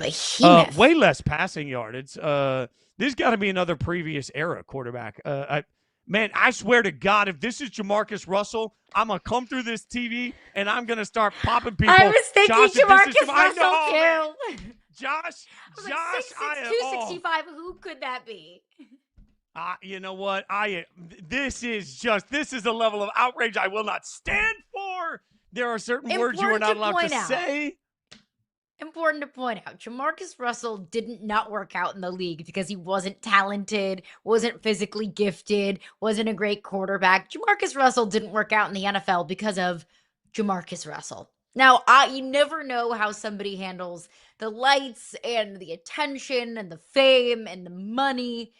Way less passing yardage. This got to be another previous era quarterback. I swear to God, if this is Jamarcus Russell, I'm gonna come through this TV and I'm gonna start popping people. I was thinking Jamarcus Russell too. Josh, like 6'6", 265. Who could that be? You know what? This is a level of outrage I will not stand for. There are certain words you are not allowed to say. Important to point out, Jamarcus Russell didn't not work out in the league because he wasn't talented, wasn't physically gifted, wasn't a great quarterback. Jamarcus Russell didn't work out in the NFL because of Jamarcus Russell. Now, you never know how somebody handles the lights and the attention and the fame and the money.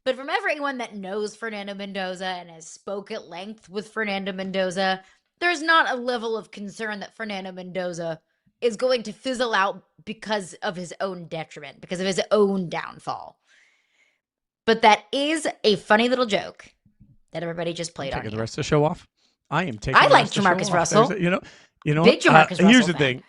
But from everyone that knows Fernando Mendoza and has spoke at length with Fernando Mendoza, there's not a level of concern that Fernando Mendoza is going to fizzle out because of his own detriment, because of his own downfall. But that is a funny little joke that everybody just played on. Taking the rest of the show off. I am taking. I like Jamarcus Russell. Big Jamarcus Russell. Here's the thing.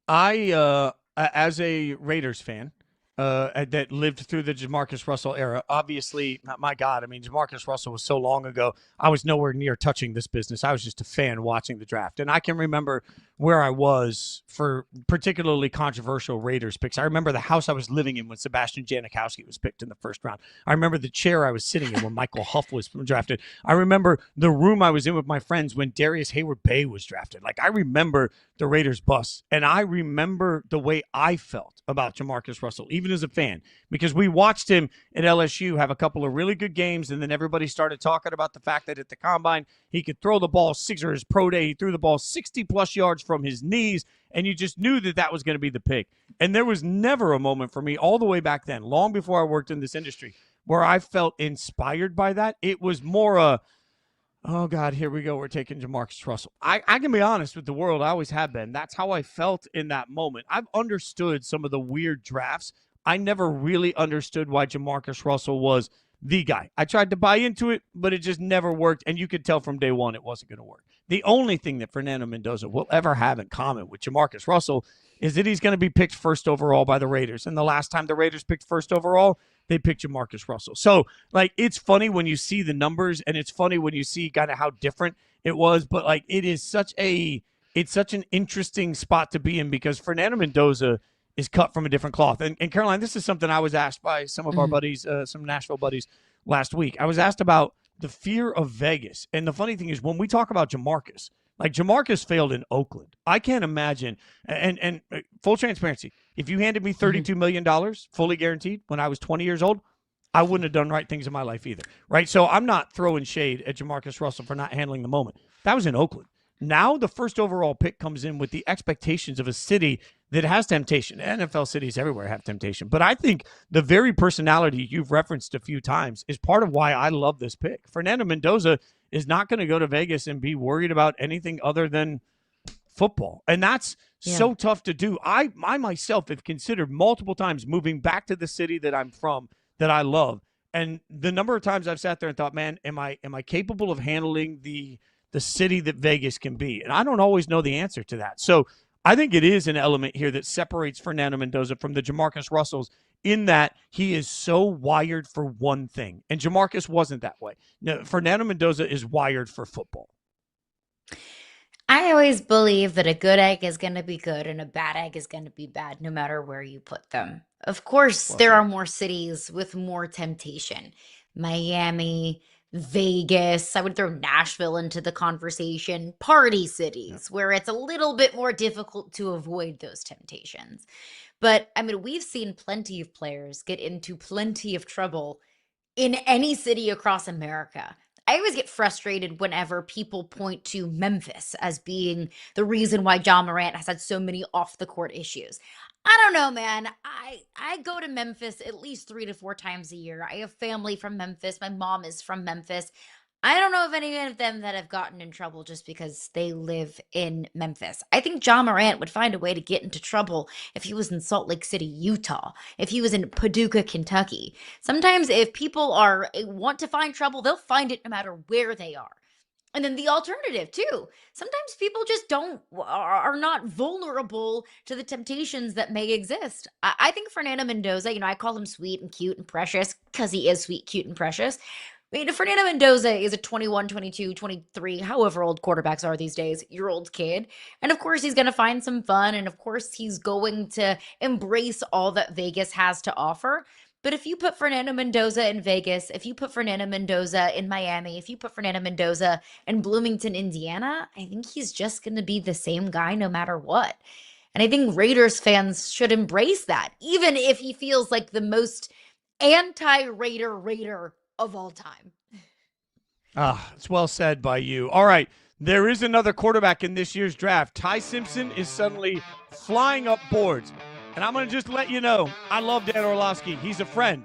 I, as a Raiders fan, that lived through the Jamarcus Russell era. Obviously, my God, I mean, Jamarcus Russell was so long ago. I was nowhere near touching this business. I was just a fan watching the draft. And I can remember where I was for particularly controversial Raiders picks. I remember the house I was living in when Sebastian Janikowski was picked in the first round. I remember the chair I was sitting in when Michael Huff was drafted. I remember the room I was in with my friends when Darius Hayward-Bay was drafted. Like, I remember the Raiders bust. And I remember the way I felt about Jamarcus Russell, even as a fan, because we watched him at LSU have a couple of really good games, and then everybody started talking about the fact that at the Combine, he could throw the ball or his pro day, he threw the ball 60-plus yards from his knees, and you just knew that was going to be the pick. And there was never a moment for me all the way back then, long before I worked in this industry, where I felt inspired by that. It was more Oh, God, here we go. We're taking Jamarcus Russell. I can be honest with the world. I always have been. That's how I felt in that moment. I've understood some of the weird drafts. I never really understood why Jamarcus Russell was the guy. I tried to buy into it, but it just never worked, and you could tell from day one it wasn't going to work. The only thing that Fernando Mendoza will ever have in common with Jamarcus Russell is that he's going to be picked first overall by the Raiders. And the last time the Raiders picked first overall, they picked Jamarcus Russell. So, like, it's funny when you see the numbers, and it's funny when you see kind of how different it was. But, like, it's such an interesting spot to be in because Fernando Mendoza is cut from a different cloth. And Caroline, this is something I was asked by some of our buddies, some Nashville buddies last week. I was asked about the fear of Vegas. And the funny thing is when we talk about Jamarcus, like Jamarcus failed in Oakland. I can't imagine, and full transparency, if you handed me $32 million fully guaranteed when I was 20 years old, I wouldn't have done right things in my life either, right? So I'm not throwing shade at Jamarcus Russell for not handling the moment. That was in Oakland. Now the first overall pick comes in with the expectations of a city that has temptation. NFL cities everywhere have temptation. But I think the very personality you've referenced a few times is part of why I love this pick. Fernando Mendoza is not going to go to Vegas and be worried about anything other than football. And that's so tough to do. I myself have considered multiple times moving back to the city that I'm from, that I love. And the number of times I've sat there and thought, man, am I capable of handling the city that Vegas can be? And I don't always know the answer to that. So I think it is an element here that separates Fernando Mendoza from the Jamarcus Russells in that he is so wired for one thing. And Jamarcus wasn't that way. No, Fernando Mendoza is wired for football. I always believe that a good egg is going to be good and a bad egg is going to be bad no matter where you put them. Of course, there are more cities with more temptation. Miami, Vegas, I would throw Nashville into the conversation, party cities where it's a little bit more difficult to avoid those temptations. But I mean, we've seen plenty of players get into plenty of trouble in any city across America. I always get frustrated whenever people point to Memphis as being the reason why Ja Morant has had so many off the court issues. I don't know, man. I go to Memphis at least 3 to 4 times a year. I have family from Memphis. My mom is from Memphis. I don't know of any of them that have gotten in trouble just because they live in Memphis. I think Ja Morant would find a way to get into trouble if he was in Salt Lake City, Utah, if he was in Paducah, Kentucky. Sometimes if people want to find trouble, they'll find it no matter where they are. And then the alternative too. Sometimes people just are not vulnerable to the temptations that may exist. I think Fernando Mendoza, I call him sweet and cute and precious because he is sweet, cute, and precious. I mean, Fernando Mendoza is a 21, 22, 23, however old quarterbacks are these days, year old kid. And of course, he's going to find some fun. And of course, he's going to embrace all that Vegas has to offer. But if you put Fernando Mendoza in Vegas, if you put Fernando Mendoza in Miami, if you put Fernando Mendoza in Bloomington, Indiana, I think he's just going to be the same guy no matter what. And I think Raiders fans should embrace that, even if he feels like the most anti-Raider of all time. It's well said by you. All right, there is another quarterback in this year's draft. Ty Simpson is suddenly flying up boards. And I'm going to just let you know, I love Dan Orlovsky. He's a friend.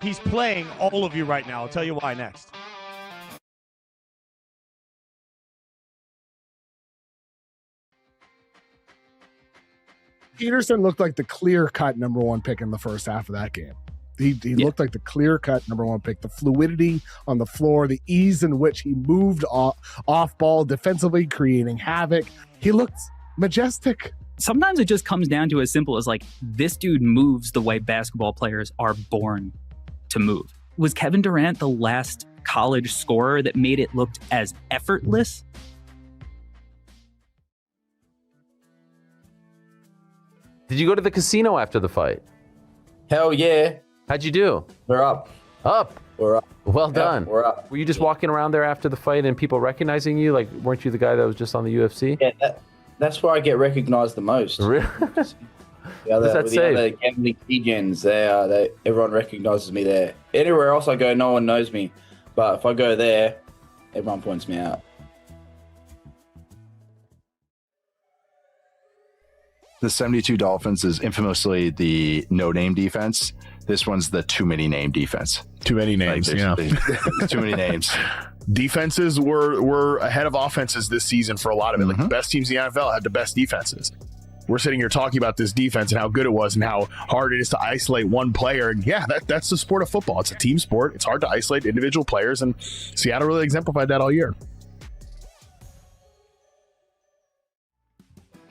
He's playing all of you right now. I'll tell you why next. Peterson looked like the clear-cut number 1 pick in the first half of that game. He looked like the clear-cut number 1 pick. The fluidity on the floor, the ease in which he moved off ball defensively, creating havoc. He looked majestic. Sometimes it just comes down to as simple as like, this dude moves the way basketball players are born to move. Was Kevin Durant the last college scorer that made it look as effortless? Did you go to the casino after the fight? Hell yeah. How'd you do? We're up. Up? We're up. Well done. We're up. Were you just walking around there after the fight and people recognizing you? Like, weren't you the guy that was just on the UFC? Yeah, that's where I get recognized the most. Really? What's that say? The gambling legends, everyone recognizes me there. Anywhere else I go, no one knows me. But if I go there, everyone points me out. The 72 Dolphins is infamously the no-name defense. This one's the too many name defense. Too many names, Too many names. Defenses were ahead of offenses this season for a lot of it. Like the best teams in the NFL had the best defenses. We're sitting here talking about this defense and how good it was and how hard it is to isolate one player. And yeah, that's the sport of football. It's a team sport. It's hard to isolate individual players, and Seattle really exemplified that all year.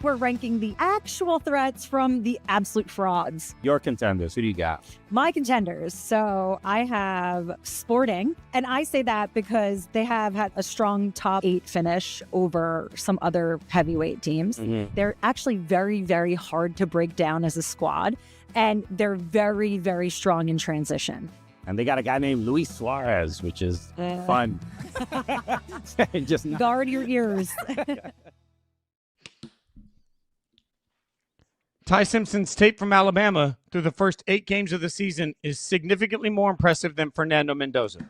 We're ranking the actual threats from the absolute frauds. Your contenders, who do you got? My contenders. So I have Sporting, and I say that because they have had a strong top 8 finish over some other heavyweight teams. They're actually very, very hard to break down as a squad, and they're very, very strong in transition. And they got a guy named Luis Suarez, which is fun. Just guard your ears. Ty Simpson's tape from Alabama through the first 8 games of the season is significantly more impressive than Fernando Mendoza.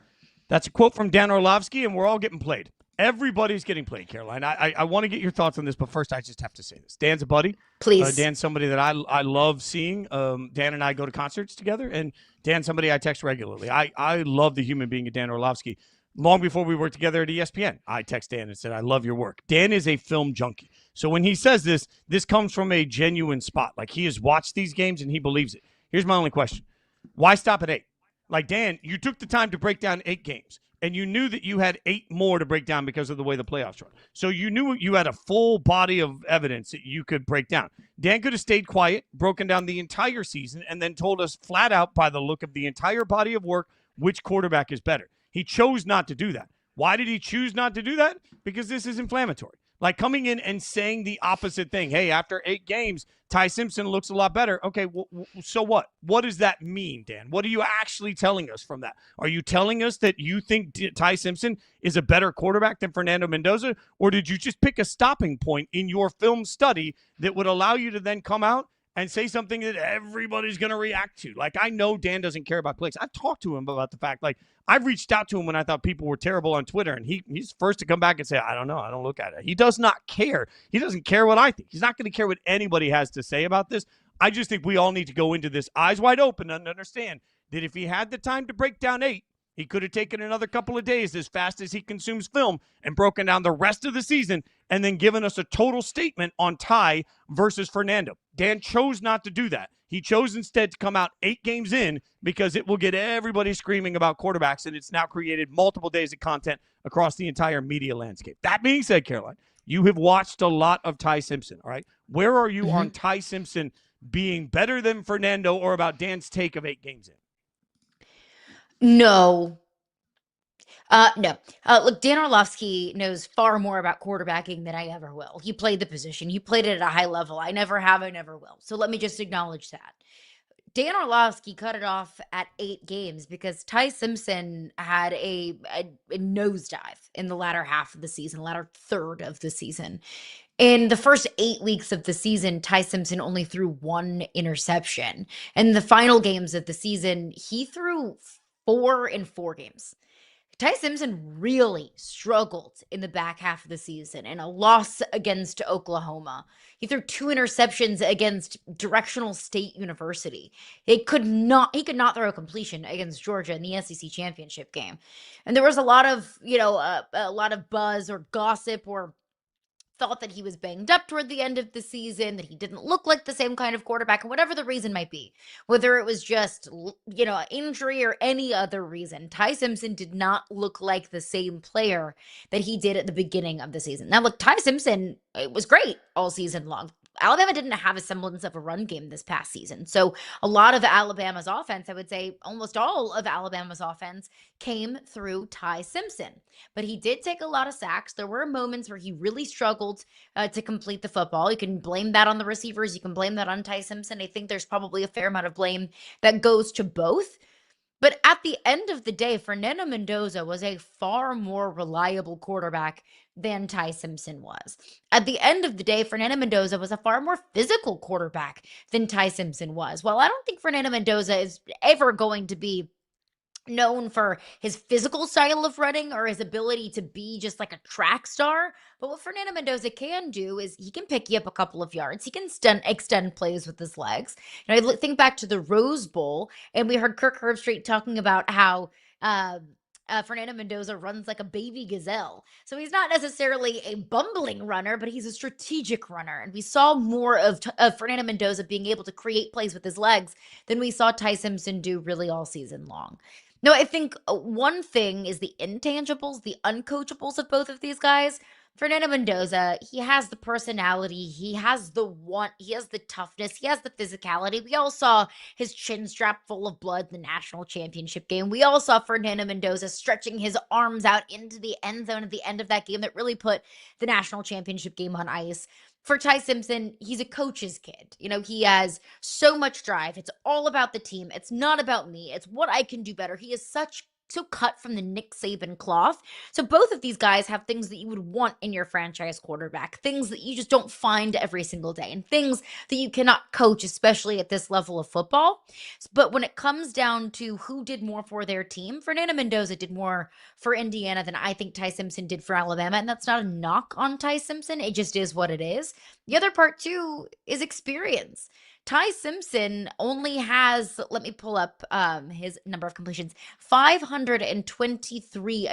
That's a quote from Dan Orlovsky, and we're all getting played. Everybody's getting played, Caroline. I want to get your thoughts on this, but first I just have to say this. Dan's a buddy. Please. Dan's somebody that I love seeing. Dan and I go to concerts together, and Dan's somebody I text regularly. I love the human being of Dan Orlovsky. Long before we worked together at ESPN, I text Dan and said, I love your work. Dan is a film junkie. So when he says this comes from a genuine spot. Like, he has watched these games and he believes it. Here's my only question. Why stop at 8? Like, Dan, you took the time to break down 8 games, and you knew that you had 8 more to break down because of the way the playoffs run. So you knew you had a full body of evidence that you could break down. Dan could have stayed quiet, broken down the entire season, and then told us flat out by the look of the entire body of work which quarterback is better. He chose not to do that. Why did he choose not to do that? Because this is inflammatory. Like, coming in and saying the opposite thing. Hey, after 8 games, Ty Simpson looks a lot better. Okay, so what? What does that mean, Dan? What are you actually telling us from that? Are you telling us that you think Ty Simpson is a better quarterback than Fernando Mendoza? Or did you just pick a stopping point in your film study that would allow you to then come out and say something that everybody's going to react to? Like, I know Dan doesn't care about clicks. I've talked to him about the fact, like, I've reached out to him when I thought people were terrible on Twitter, and he's first to come back and say, I don't know, I don't look at it. He does not care. He doesn't care what I think. He's not going to care what anybody has to say about this. I just think we all need to go into this eyes wide open and understand that if he had the time to break down 8, he could have taken another couple of days as fast as he consumes film and broken down the rest of the season and then given us a total statement on Ty versus Fernando. Dan chose not to do that. He chose instead to come out 8 games in because it will get everybody screaming about quarterbacks, and it's now created multiple days of content across the entire media landscape. That being said, Caroline, you have watched a lot of Ty Simpson, all right? Where are you on Ty Simpson being better than Fernando, or about Dan's take of 8 games in? No. No. Look, Dan Orlovsky knows far more about quarterbacking than I ever will. He played the position. He played it at a high level. I never have. I never will. So let me just acknowledge that. Dan Orlovsky cut it off at 8 games because Ty Simpson had a nosedive in the latter half of the season, latter third of the season. In the first 8 weeks of the season, Ty Simpson only threw 1 interception. In the final games of the season, he threw 4 in 4 games. Ty Simpson really struggled in the back half of the season in a loss against Oklahoma. He threw 2 interceptions against Directional State University. He could not throw a completion against Georgia in the SEC championship game. And there was a lot of, a lot of buzz or gossip or thought that he was banged up toward the end of the season, that he didn't look like the same kind of quarterback, and whatever the reason might be, whether it was just, injury or any other reason, Ty Simpson did not look like the same player that he did at the beginning of the season. Now, look, Ty Simpson, it was great all season long. Alabama didn't have a semblance of a run game this past season. So a lot of Alabama's offense, I would say almost all of Alabama's offense, came through Ty Simpson. But he did take a lot of sacks. There were moments where he really struggled to complete the football. You can blame that on the receivers. You can blame that on Ty Simpson. I think there's probably a fair amount of blame that goes to both. But at the end of the day, Fernando Mendoza was a far more reliable quarterback than Ty Simpson was. At the end of the day, Fernando Mendoza was a far more physical quarterback than Ty Simpson was. Well, I don't think Fernando Mendoza is ever going to be known for his physical style of running or his ability to be just like a track star. But what Fernando Mendoza can do is he can pick you up a couple of yards. He can extend plays with his legs. I think back to the Rose Bowl, and we heard Kirk Herbstreit talking about how Fernando Mendoza runs like a baby gazelle. So he's not necessarily a bumbling runner, but he's a strategic runner. And we saw more of Fernando Mendoza being able to create plays with his legs than we saw Ty Simpson do really all season long. No, I think one thing is the intangibles, the uncoachables of both of these guys. Fernando Mendoza, he has the personality, he has the want, he has the toughness, he has the physicality. We all saw his chin strap full of blood in the national championship game. We all saw Fernando Mendoza stretching his arms out into the end zone at the end of that game that really put the national championship game on ice. For Ty Simpson, he's a coach's kid. You know, he has so much drive. It's all about the team. It's not about me. It's what I can do better. He is so cut from the Nick Saban cloth. So both of these guys have things that you would want in your franchise quarterback, things that you just don't find every single day, and things that you cannot coach, especially at this level of football. But when it comes down to who did more for their team, Fernando Mendoza did more for Indiana than I think Ty Simpson did for Alabama. And that's not a knock on Ty Simpson. It just is what it is. The other part too is experience. Ty Simpson only has, let me pull up his number of completions, 523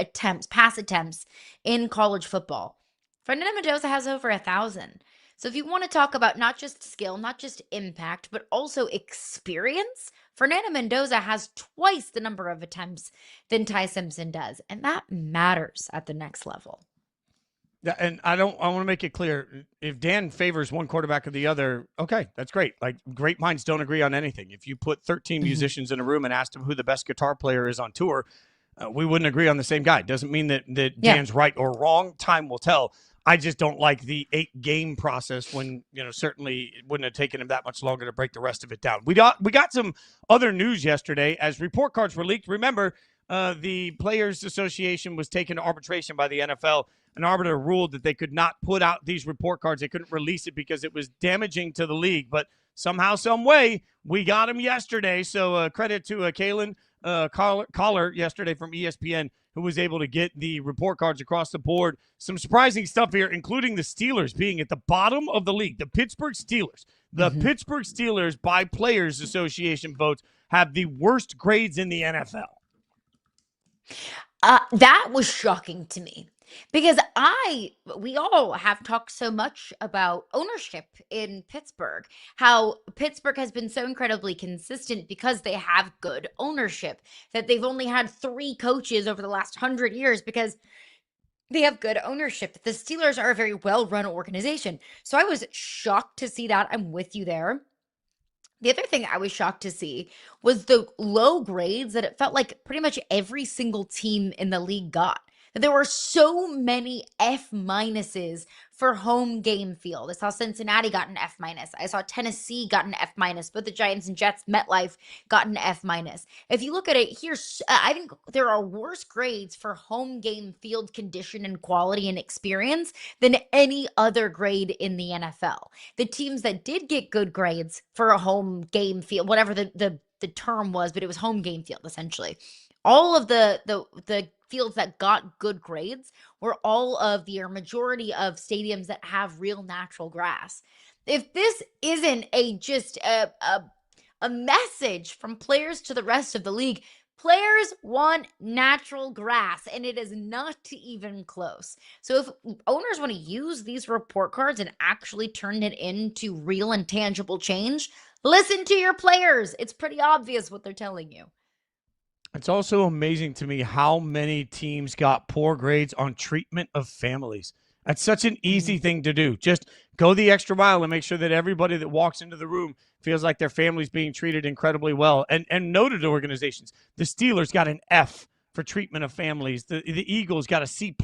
pass attempts in college football. Fernando Mendoza has over 1,000. So if you want to talk about not just skill, not just impact, but also experience, Fernando Mendoza has twice the number of attempts than Ty Simpson does. And that matters at the next level. Yeah, and I want to make it clear, if Dan favors one quarterback or the other, okay, that's great. Like, great minds don't agree on anything. If you put 13 musicians in a room and asked them who the best guitar player is on tour, we wouldn't agree on the same guy. Doesn't mean that Dan's right or wrong. Time will tell. I just don't like the 8-game process when, certainly it wouldn't have taken him that much longer to break the rest of it down. We got some other news yesterday as report cards were leaked. Remember, the Players Association was taken to arbitration by the NFL. An arbiter ruled that they could not put out these report cards. They couldn't release it because it was damaging to the league. But somehow, some way, we got them yesterday. So credit to Kalen Collar yesterday from ESPN, who was able to get the report cards across the board. Some surprising stuff here, including the Steelers being at the bottom of the league. The Pittsburgh Steelers. The Pittsburgh Steelers, by Players Association votes, have the worst grades in the NFL. That was shocking to me. Because we all have talked so much about ownership in Pittsburgh, how Pittsburgh has been so incredibly consistent because they have good ownership, that they've only had 3 coaches over the last 100 years because they have good ownership. The Steelers are a very well-run organization. So I was shocked to see that. I'm with you there. The other thing I was shocked to see was the low grades that it felt like pretty much every single team in the league got. There were so many F-minuses for home game field. I saw Cincinnati got an F-. I saw Tennessee got an F-. Both the Giants and Jets, MetLife, got an F-. If you look at it, I think there are worse grades for home game field condition and quality and experience than any other grade in the NFL. The teams that did get good grades for a home game field, whatever the term was, but it was home game field, essentially. All of the fields that got good grades were all of the majority of stadiums that have real natural grass. If this isn't just a message from players to the rest of the league, players want natural grass, and it is not even close. So if owners want to use these report cards and actually turn it into real and tangible change, listen to your players. It's pretty obvious what they're telling you. It's also amazing to me how many teams got poor grades on treatment of families. That's such an easy thing to do. Just go the extra mile and make sure that everybody that walks into the room feels like their family's being treated incredibly well. And noted organizations. The Steelers got an F for treatment of families. The Eagles got a C+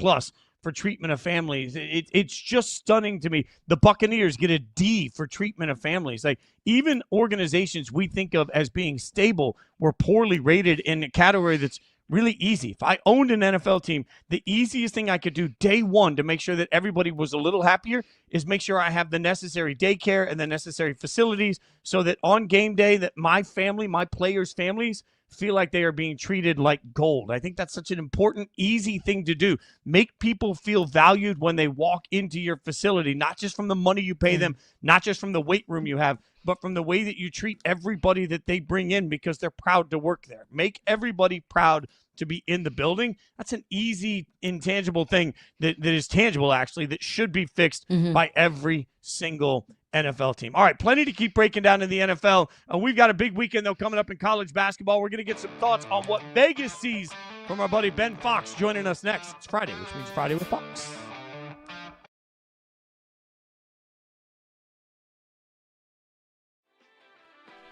for treatment of families. It's just stunning to me. The Buccaneers get a D for treatment of families. Like, even organizations we think of as being stable were poorly rated in a category that's really easy. If I owned an NFL team, the easiest thing I could do day one to make sure that everybody was a little happier is make sure I have the necessary daycare and the necessary facilities so that on game day that my family, my players' families, feel like they are being treated like gold. I think that's such an important, easy thing to do. Make people feel valued when they walk into your facility, not just from the money you pay them, not just from the weight room you have, but from the way that you treat everybody that they bring in because they're proud to work there. Make everybody proud to be in the building. That's an easy, intangible thing that is tangible, actually, that should be fixed by every single NFL team. All right, plenty to keep breaking down in the NFL. We've got a big weekend, though, coming up in college basketball. We're going to get some thoughts on what Vegas sees from our buddy Ben Fawkes joining us next. It's Friday, which means Friday with Fawkes.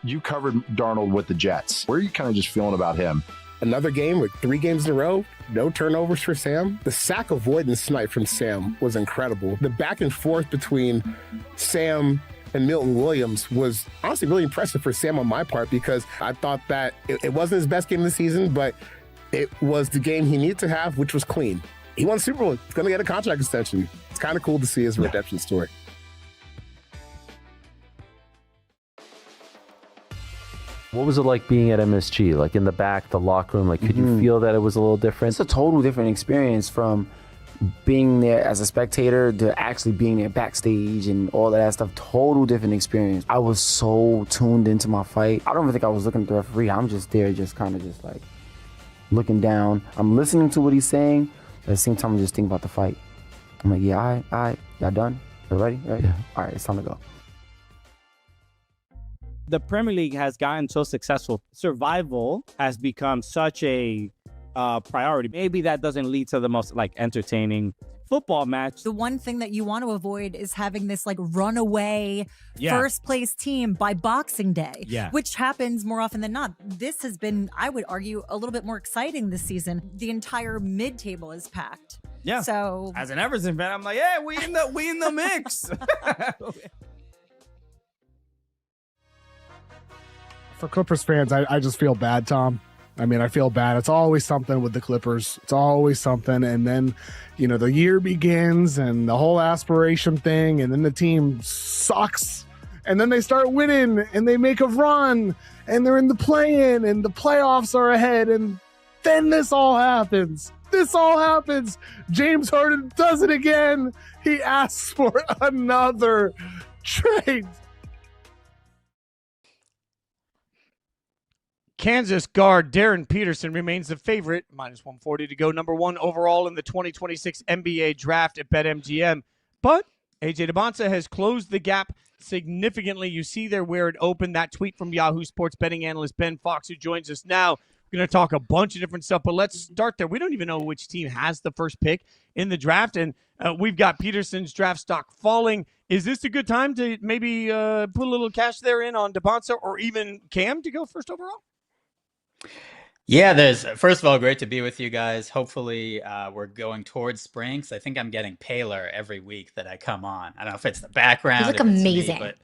You covered Darnold with the Jets. Where are you kind of just feeling about him? Another game with 3 games in a row, no turnovers for Sam. The sack avoidance snipe from Sam was incredible. The back and forth between Sam and Milton Williams was honestly really impressive for Sam on my part, because I thought that it wasn't his best game of the season, but it was the game he needed to have, which was clean. He won the Super Bowl. He's going to get a contract extension. It's kind of cool to see his redemption story. What was it like being at MSG? Like in the back, the locker room? Like, could you feel that it was a little different? It's a total different experience from being there as a spectator to actually being there backstage and all of that stuff. Total different experience. I was so tuned into my fight. I don't even think I was looking at the referee. I'm just there, just kind of just like looking down. I'm listening to what he's saying. At the same time, I'm just thinking about the fight. I'm like, yeah, all right, y'all done? You ready? Right? Yeah. All right, it's time to go. The Premier League has gotten so successful. Survival has become such a priority. Maybe that doesn't lead to the most like entertaining football match. The one thing that you want to avoid is having this like runaway first place team by Boxing Day, which happens more often than not. This has been, I would argue, a little bit more exciting this season. The entire mid-table is packed. Yeah. So as an Everton fan, I'm like, yeah, we in the mix. For Clippers fans, I just feel bad, Tom. I mean, I feel bad. It's always something with the Clippers. It's always something. And then, you know, the year begins and the whole aspiration thing, and then the team sucks. And then they start winning and they make a run and they're in the play-in and the playoffs are ahead. And then this all happens. James Harden does it again. He asks for another trade. Kansas guard Darren Peterson remains the favorite, minus 140 to go, number 1 overall in the 2026 NBA draft at BetMGM. But AJ Dybantsa has closed the gap significantly. You see there where it opened, that tweet from Yahoo Sports betting analyst Ben Fawkes, who joins us now. We're going to talk a bunch of different stuff, but let's start there. We don't even know which team has the first pick in the draft, and we've got Peterson's draft stock falling. Is this a good time to maybe put a little cash there in on Dybantsa or even Cam to go first overall? Yeah, first of all, great to be with you guys. Hopefully we're going towards spring, because I think I'm getting paler every week that I come on. I don't know if it's the background. You look amazing. But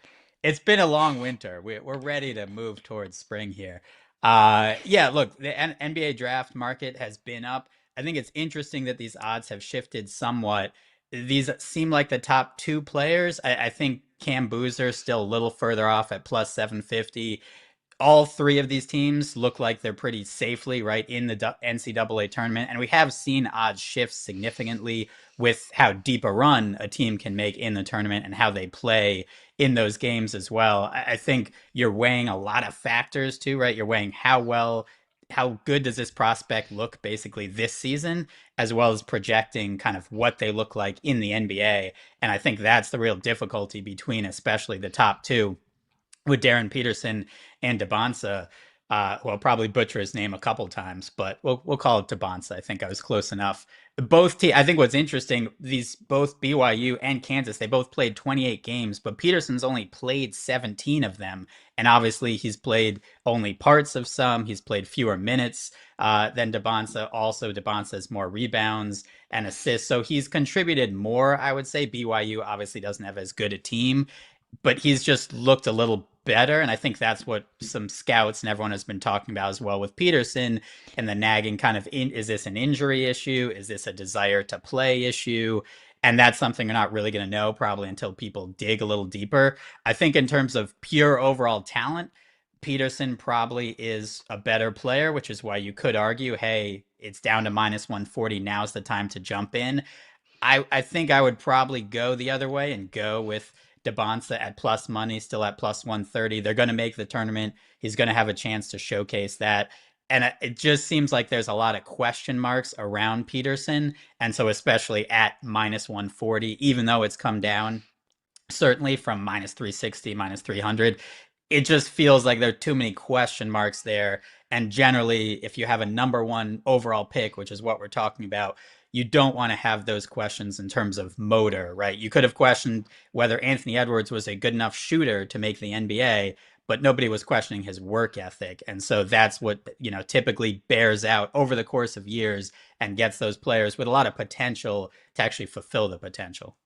it's been a long winter. We're ready to move towards spring here. Yeah, look, the NBA draft market has been up. I think it's interesting that these odds have shifted somewhat. These seem like the top 2 players. I think Cam Boozer still a little further off at plus 750. All 3 of these teams look like they're pretty safely right in the NCAA tournament. And we have seen odds shift significantly with how deep a run a team can make in the tournament and how they play in those games as well. I think you're weighing a lot of factors too, right? You're weighing how good does this prospect look basically this season, as well as projecting kind of what they look like in the NBA. And I think that's the real difficulty between especially the top 2. With Darren Peterson and Dybantsa, well, probably butcher his name a couple times, but we'll call it Dybantsa. I think I was close enough. I think what's interesting, both BYU and Kansas, they both played 28 games, but Peterson's only played 17 of them. And obviously he's played only parts of some. He's played fewer minutes than Dybantsa. Also, Dybantsa has more rebounds and assists. So he's contributed more, I would say. BYU obviously doesn't have as good a team, but he's just looked a little better. And I think that's what some scouts and everyone has been talking about as well with Peterson, and the nagging kind of, is this an injury issue? Is this a desire to play issue? And that's something you're not really going to know probably until people dig a little deeper. I think in terms of pure overall talent, Peterson probably is a better player, which is why you could argue, hey, it's down to minus 140. Now's the time to jump in. I think I would probably go the other way and go with Dybantsa at plus money, still at plus 130. They're going to make the tournament. He's going to have a chance to showcase that. And it just seems like there's a lot of question marks around Peterson. And so especially at minus 140, even though it's come down certainly from minus 360, minus 300, it just feels like there are too many question marks there. And generally, if you have a number one overall pick, which is what we're talking about, you don't want to have those questions in terms of motor, right? You could have questioned whether Anthony Edwards was a good enough shooter to make the NBA, but nobody was questioning his work ethic. And so that's what, typically bears out over the course of years and gets those players with a lot of potential to actually fulfill the potential.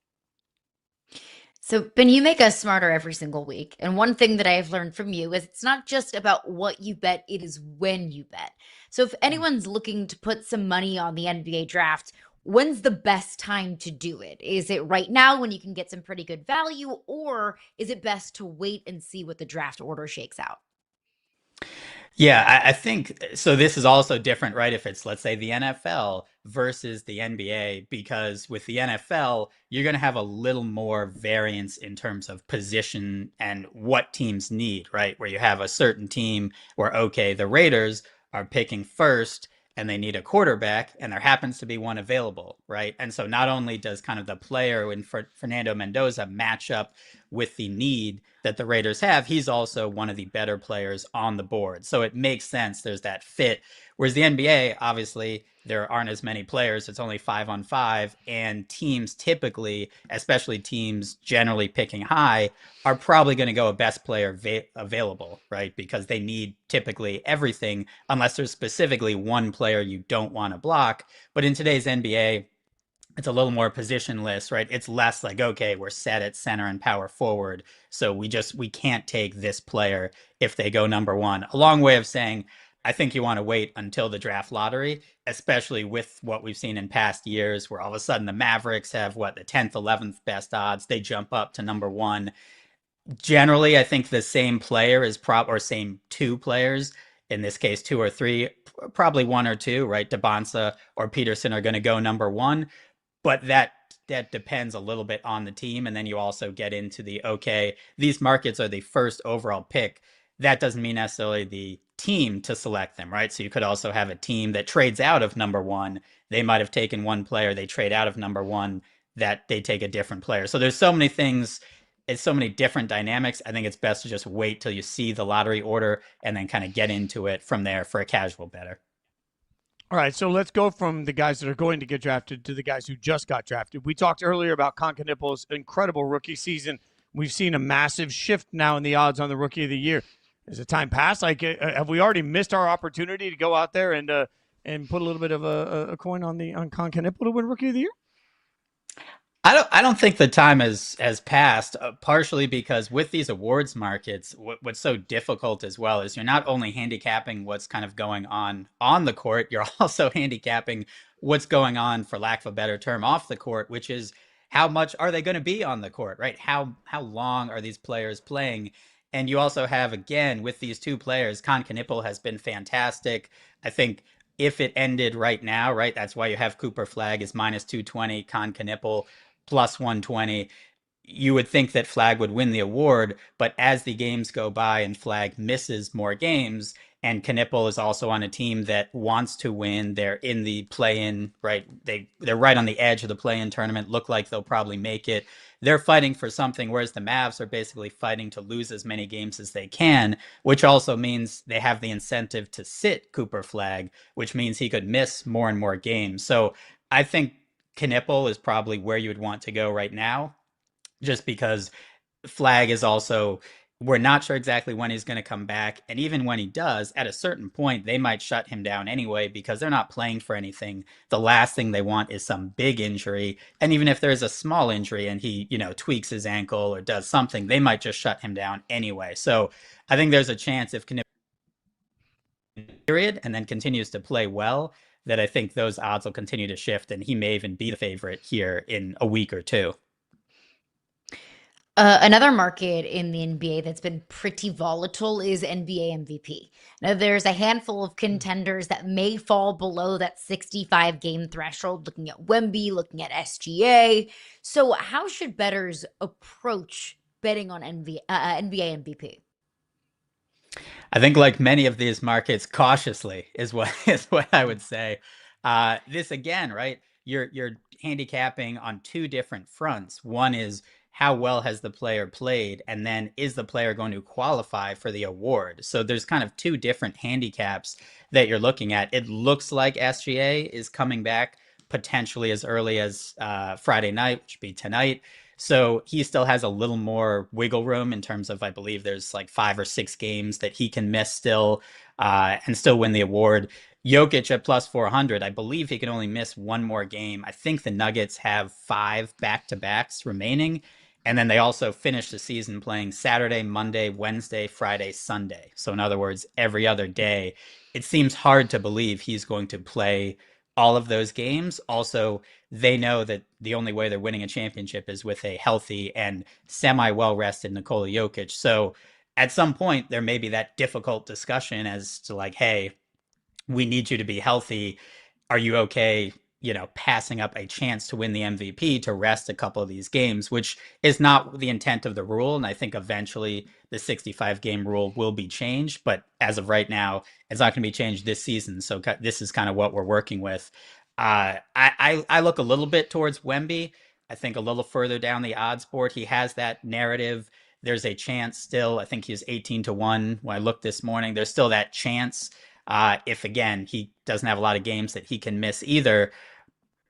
So, Ben, you make us smarter every single week. And one thing that I have learned from you is it's not just about what you bet, it is when you bet. So if anyone's looking to put some money on the NBA draft, when's the best time to do it? Is it right now when you can get some pretty good value, or is it best to wait and see what the draft order shakes out? Yeah, I think so. This is also different, right? If it's, let's say, the NFL versus the NBA, because with the NFL, you're going to have a little more variance in terms of position and what teams need, right? Where you have a certain team where, okay, the Raiders are picking first and they need a quarterback, and there happens to be one available, right? And so not only does kind of the player in Fernando Mendoza match up with the need that the Raiders have, he's also one of the better players on the board. So it makes sense. There's that fit. Whereas the NBA, obviously, there aren't as many players. It's only 5-on-5. And teams typically, especially teams generally picking high, are probably going to go a best player available, right? Because they need typically everything, unless there's specifically one player you don't want to block. But in today's NBA, it's a little more positionless, right? It's less like, okay, we're set at center and power forward, so we can't take this player if they go number one. A long way of saying, I think you want to wait until the draft lottery, especially with what we've seen in past years, where all of a sudden the Mavericks have the 10th, 11th best odds. They jump up to number one. Generally, I think the same player is or same two players, in this case, two or three, probably one or two, right? Dybantsa or Peterson are going to go number one. But that depends a little bit on the team. And then you also get into these markets are the first overall pick. That doesn't mean necessarily the team to select them, right? So you could also have a team that trades out of number one. They might have taken one player, they trade out of number one, that they take a different player. So there's so many things, it's so many different dynamics. I think it's best to just wait till you see the lottery order and then kind of get into it from there for a casual bettor. All right, so let's go from the guys that are going to get drafted to the guys who just got drafted. We talked earlier about Kon Knueppel's incredible rookie season. We've seen a massive shift now in the odds on the Rookie of the Year. Has the time passed? Have we already missed our opportunity to go out there and put a little bit of a coin on Kon Knueppel to win Rookie of the Year? I don't think the time has passed, partially because with these awards markets, what's so difficult as well is you're not only handicapping what's kind of going on the court, you're also handicapping what's going on, for lack of a better term, off the court, which is how much are they going to be on the court, right? How long are these players playing? And you also have, again, with these two players, Kon Knueppel has been fantastic. I think if it ended right now, right, that's why you have Cooper Flagg is minus 220, Kon Knueppel plus 120. You would think that Flagg would win the award, but as the games go by and Flagg misses more games, and Knueppel is also on a team that wants to win, they're in the play-in, right? They're right on the edge of the play-in tournament, look like they'll probably make it. They're fighting for something, whereas the Mavs are basically fighting to lose as many games as they can, which also means they have the incentive to sit Cooper Flagg, which means he could miss more and more games. So I think Knueppel is probably where you would want to go right now, just because Flagg is also, we're not sure exactly when he's going to come back. And even when he does, at a certain point, they might shut him down anyway because they're not playing for anything. The last thing they want is some big injury. And even if there's a small injury and he, tweaks his ankle or does something, they might just shut him down anyway. So I think there's a chance if Knueppel period and then continues to play well, that I think those odds will continue to shift and he may even be the favorite here in a week or two. Another market in the NBA that's been pretty volatile is NBA MVP. Now, there's a handful of contenders that may fall below that 65 game threshold, looking at Wemby, looking at SGA. So how should bettors approach betting on NBA MVP? I think, like many of these markets, cautiously is what I would say. This again, right? You're handicapping on two different fronts. One is how well has the player played, and then is the player going to qualify for the award? So there's kind of two different handicaps that you're looking at. It looks like SGA is coming back potentially as early as Friday night, which would be tonight. So he still has a little more wiggle room in terms of, I believe there's like 5 or 6 games that he can miss still and still win the award. Jokic at plus 400, I believe he can only miss one more game. I think the Nuggets have 5 back-to-backs remaining. And then they also finish the season playing Saturday, Monday, Wednesday, Friday, Sunday. So in other words, every other day. It seems hard to believe he's going to play all of those games. Also, they know that the only way they're winning a championship is with a healthy and semi-well-rested Nikola Jokic. So at some point, there may be that difficult discussion as to like, hey, we need you to be healthy. Are you okay, passing up a chance to win the MVP to rest a couple of these games, which is not the intent of the rule. And I think eventually the 65-game rule will be changed. But as of right now, it's not going to be changed this season. So this is kind of what we're working with. I look a little bit towards Wemby. I think a little further down the odds board, he has that narrative. There's a chance still. I think he's 18-1 when I looked this morning. There's still that chance if, again, he doesn't have a lot of games that he can miss either.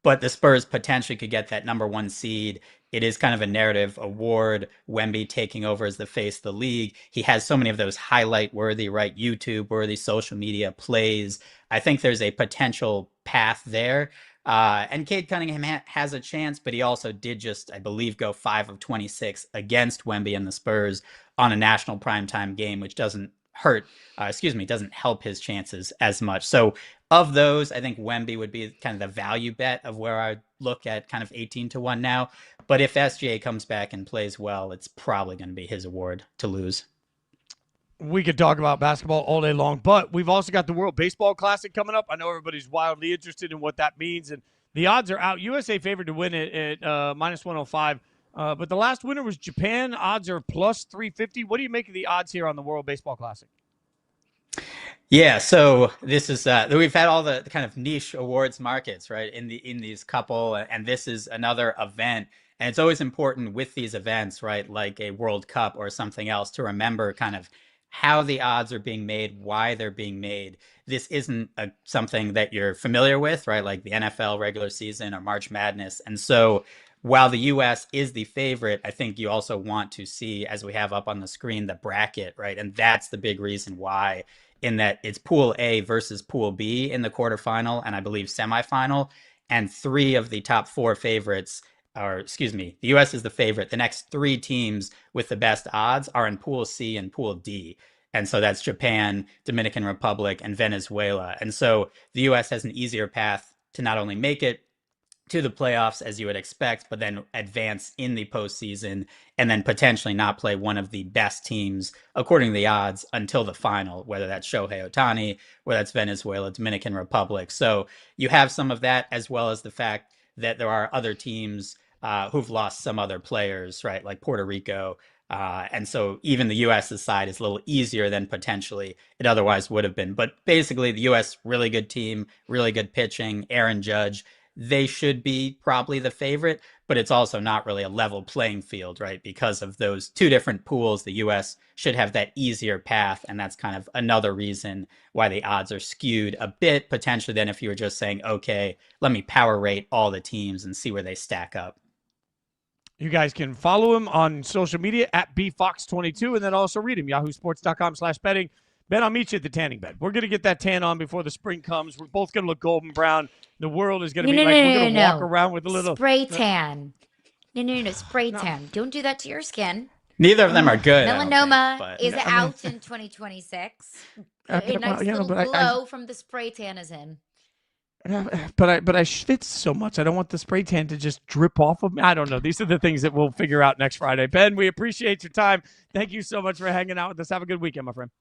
But the Spurs potentially could get that number 1 seed. It is kind of a narrative award. Wemby taking over as the face of the league. He has so many of those highlight-worthy, right, YouTube-worthy social media plays. I think there's a potential path there. And Cade Cunningham has a chance, but he also did just, I believe, go 5 of 26 against Wemby and the Spurs on a national primetime game, which doesn't doesn't help his chances as much. So of those, I think Wemby would be kind of the value bet of where I look at kind of 18-1 now. But if SGA comes back and plays well, it's probably going to be his award to lose. We could talk about basketball all day long, but we've also got the World Baseball Classic coming up. I know everybody's wildly interested in what that means, and the odds are out. USA favored to win it at minus 105. But the last winner was Japan. Odds are plus 350. What do you make of the odds here on the World Baseball Classic? Yeah, so this is we've had all the kind of niche awards markets, right, in these couple, and this is another event. And it's always important with these events, right, like a World Cup or something else, to remember kind of how the odds are being made, why they're being made. This isn't something that you're familiar with, right, like the NFL regular season or March Madness. And so while the U.S. is the favorite, I think you also want to see, as we have up on the screen, the bracket, right? And that's the big reason why, in that it's Pool A versus Pool B in the quarterfinal and I believe semifinal. And 3 of the top 4 favorites the U.S. is the favorite. The next 3 teams with the best odds are in Pool C and Pool D. And so that's Japan, Dominican Republic, and Venezuela. And so the U.S. has an easier path to not only make it to the playoffs, as you would expect, but then advance in the postseason and then potentially not play one of the best teams, according to the odds, until the final, whether that's Shohei Ohtani, whether that's Venezuela, Dominican Republic. So you have some of that, as well as the fact that there are other teams who've lost some other players, right, like Puerto Rico. And so even the U.S.'s side is a little easier than potentially it otherwise would have been. But basically, the U.S., really good team, really good pitching, Aaron Judge. They should be probably the favorite, but it's also not really a level playing field, right? Because of those 2 different pools, the U.S. should have that easier path, and that's kind of another reason why the odds are skewed a bit, potentially, than if you were just saying, okay, let me power rate all the teams and see where they stack up. You guys can follow him on social media at bfox22, and then also read him, yahoosports.com/betting. Ben, I'll meet you at the tanning bed. We're going to get that tan on before the spring comes. We're both going to look golden brown. The world is going to be we're going to walk around with a little spray tan. No, spray tan. Don't do that to your skin. Neither of them are good. Melanoma is out in 2026. A nice little glow from the spray tan is in. But I schwitz so much. I don't want the spray tan to just drip off of me. I don't know. These are the things that we'll figure out next Friday. Ben, we appreciate your time. Thank you so much for hanging out with us. Have a good weekend, my friend.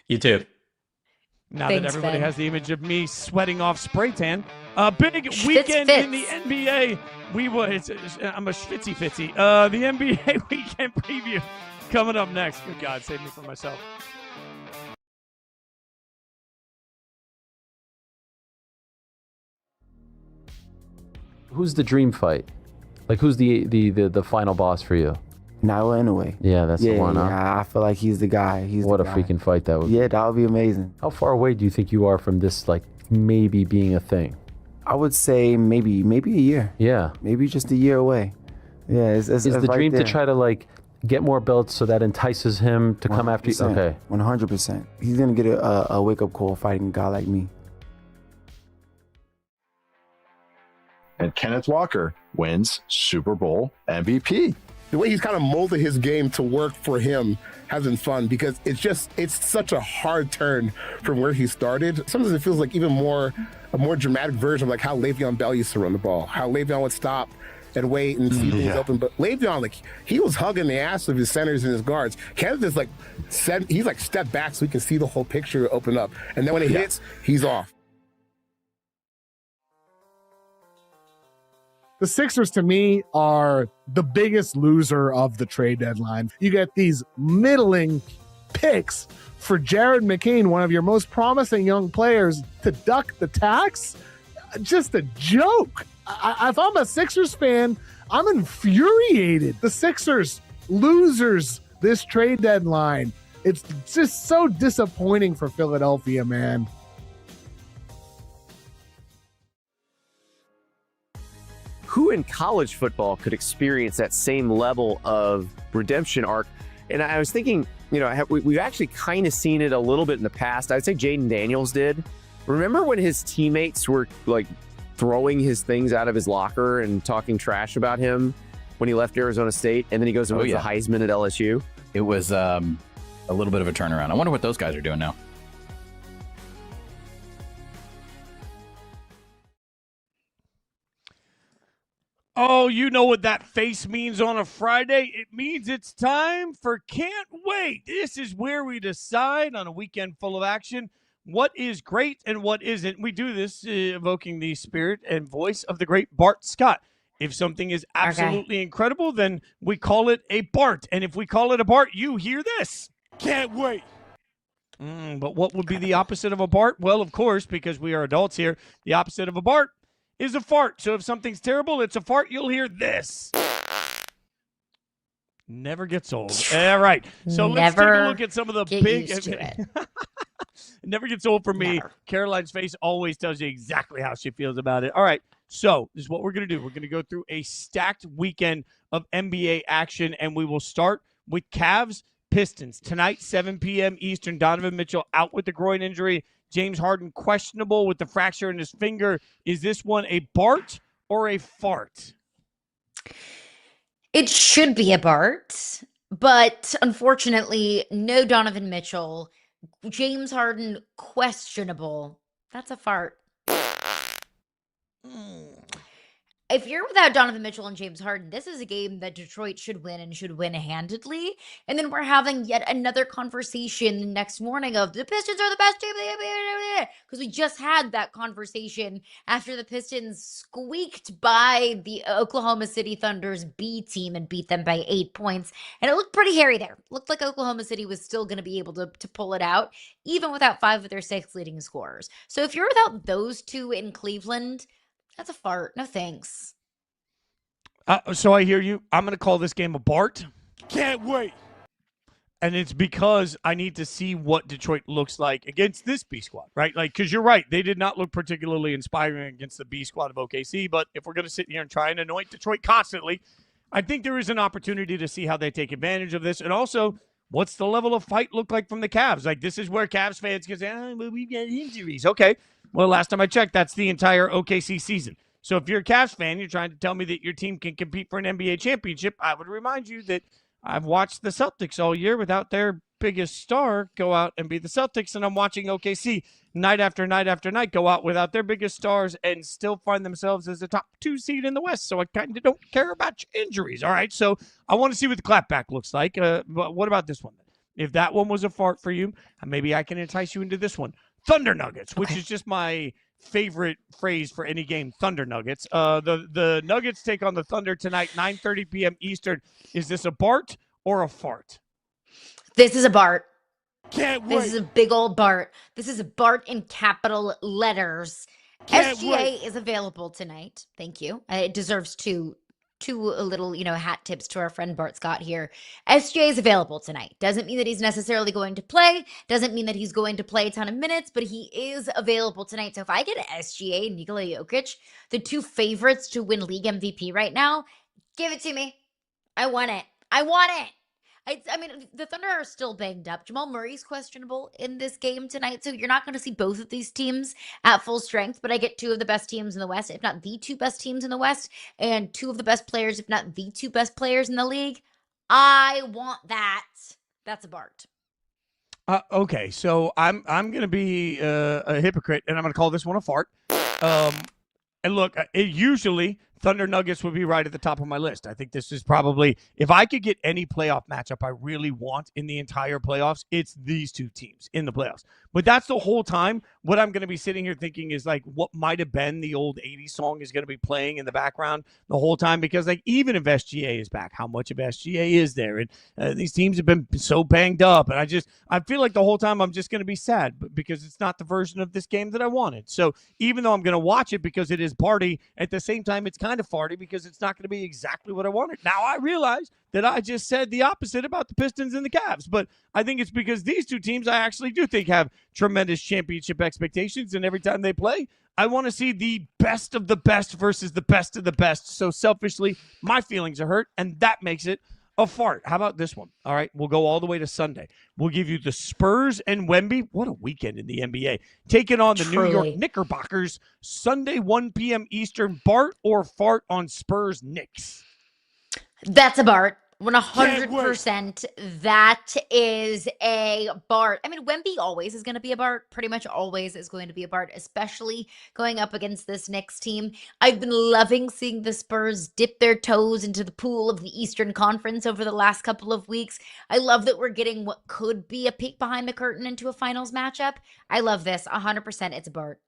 You too. Now that everybody has the image of me sweating off spray tan, big weekend in the NBA. I'm a schwitzy fitzy. The NBA weekend preview coming up next. Good God, save me from myself. Who's the dream fight? Like, who's the final boss for you? Nyla Inoue. Yeah, that's the one. Huh? Yeah, I feel like he's the guy. What a freaking fight that would be. Yeah, that would be amazing. How far away do you think you are from this, like, maybe being a thing? I would say maybe a year. Yeah. Maybe just a year away. Yeah, it's Is the right dream there. to try to, like, get more belts so that entices him to come after you? Okay. 100%. He's going to get a wake-up call fighting a guy like me. And Kenneth Walker wins Super Bowl MVP. The way he's kind of molded his game to work for him has been fun because it's such a hard turn from where he started. Sometimes it feels like a more dramatic version of like how Le'Veon Bell used to run the ball, how Le'Veon would stop and wait and see things open. But Le'Veon, like, he was hugging the ass of his centers and his guards. Kenneth is like, he's like step back so he can see the whole picture open up. And then when it hits, he's off. The Sixers, to me, are the biggest loser of the trade deadline. You get these middling picks for Jared McCain, one of your most promising young players, to duck the tax. Just a joke. If I'm a Sixers fan, I'm infuriated. The Sixers, losers this trade deadline. It's just so disappointing for Philadelphia, man. Who in college football could experience that same level of redemption arc? And I was thinking, we've actually kind of seen it a little bit in the past. I'd say Jaden Daniels did. Remember when his teammates were like throwing his things out of his locker and talking trash about him when he left Arizona State, and then he goes and wins the Heisman at LSU? It was a little bit of a turnaround. I wonder what those guys are doing now. Oh, you know what that face means on a Friday? It means it's time for Can't Wait. This is where we decide on a weekend full of action what is great and what isn't. We do this evoking the spirit and voice of the great Bart Scott. If something is absolutely incredible, then we call it a Bart. And if we call it a Bart, you hear this. Can't wait. But what would be the opposite of a Bart? Well, of course, because we are adults here, the opposite of a Bart is a fart. So if something's terrible, it's a fart, you'll hear this. Never gets old. All right. So let's take a look at some of the big. Never gets old for me. Never. Caroline's face always tells you exactly how she feels about it. All right. So this is what we're going to do. We're going to go through a stacked weekend of NBA action, and we will start with Cavs-Pistons. Tonight, 7 p.m. Eastern, Donovan Mitchell out with the groin injury. James Harden questionable with the fracture in his finger. Is this one a Bart or a fart? It should be a Bart, but unfortunately, no Donovan Mitchell. James Harden questionable. That's a fart. If you're without Donovan Mitchell and James Harden, this is a game that Detroit should win and should win handedly. And then we're having yet another conversation the next morning of the Pistons are the best team in the NBA. Because we just had that conversation after the Pistons squeaked by the Oklahoma City Thunder's B team and beat them by 8 points. And it looked pretty hairy there. Looked like Oklahoma City was still going to be able to pull it out, even without 5 of their 6 leading scorers. So if you're without those two in Cleveland, that's a fart. No thanks. So I hear you. I'm going to call this game a Bart. Can't wait. And it's because I need to see what Detroit looks like against this B squad, right? Like, because you're right. They did not look particularly inspiring against the B squad of OKC. But if we're going to sit here and try and anoint Detroit constantly, I think there is an opportunity to see how they take advantage of this. And also, what's the level of fight look like from the Cavs? Like, this is where Cavs fans can say, well, we've got injuries. Okay. Well, last time I checked, that's the entire OKC season. So if you're a Cavs fan, you're trying to tell me that your team can compete for an NBA championship, I would remind you that I've watched the Celtics all year without their biggest star go out and be the Celtics, and I'm watching OKC night after night after night go out without their biggest stars and still find themselves as the top 2 seed in the West. So I kind of don't care about injuries, all right? So I want to see what the clapback looks like. But what about this one? If that one was a fart for you, maybe I can entice you into this one. Thunder Nuggets, which is just my favorite phrase for any game, Thunder Nuggets. The Nuggets take on the Thunder tonight, 9:30 p.m. Eastern. Is this a Bart or a fart? This is a Bart. Can't wait. This is a big old Bart. This is a Bart in capital letters. SGA is available tonight. Thank you. It deserves two little, hat tips to our friend Bart Scott here. SGA is available tonight. Doesn't mean that he's necessarily going to play. Doesn't mean that he's going to play a ton of minutes, but he is available tonight. So if I get SGA and Nikola Jokic, the two favorites to win league MVP right now, give it to me. I want it. I want it. I mean, the Thunder are still banged up. Jamal Murray's questionable in this game tonight, so you're not going to see both of these teams at full strength, but I get two of the best teams in the West, if not the two best teams in the West, and two of the best players, if not the two best players in the league. I want that. That's a Bart. Okay, so I'm going to be a hypocrite, and I'm going to call this one a fart. And look, usually Thunder Nuggets would be right at the top of my list. I think this is probably, if I could get any playoff matchup I really want in the entire playoffs, it's these two teams in the playoffs. But that's the whole time. What I'm going to be sitting here thinking is like what might have been the old 80s song is going to be playing in the background the whole time, because like even if SGA is back, how much of SGA is there? And these teams have been so banged up. And I feel like the whole time I'm just going to be sad because it's not the version of this game that I wanted. So even though I'm going to watch it because it is party, at the same time, it's kind of farty because it's not going to be exactly what I wanted. Now I realize that I just said the opposite about the Pistons and the Cavs, but I think it's because these two teams I actually do think have tremendous championship expectations, and every time they play, I want to see the best of the best versus the best of the best. So selfishly, my feelings are hurt, and that makes it a fart. How about this one? All right, we'll go all the way to Sunday. We'll give you the Spurs and Wemby. What a weekend in the NBA. Taking on the New York Knickerbockers, Sunday, 1 p.m. Eastern. Bart or fart on Spurs-Knicks? That's a Bart. 100%. That is a Bart. I mean, Wemby always is going to be a Bart. Pretty much always is going to be a Bart, especially going up against this Knicks team. I've been loving seeing the Spurs dip their toes into the pool of the Eastern Conference over the last couple of weeks. I love that we're getting what could be a peek behind the curtain into a finals matchup. I love this. 100%. It's a Bart.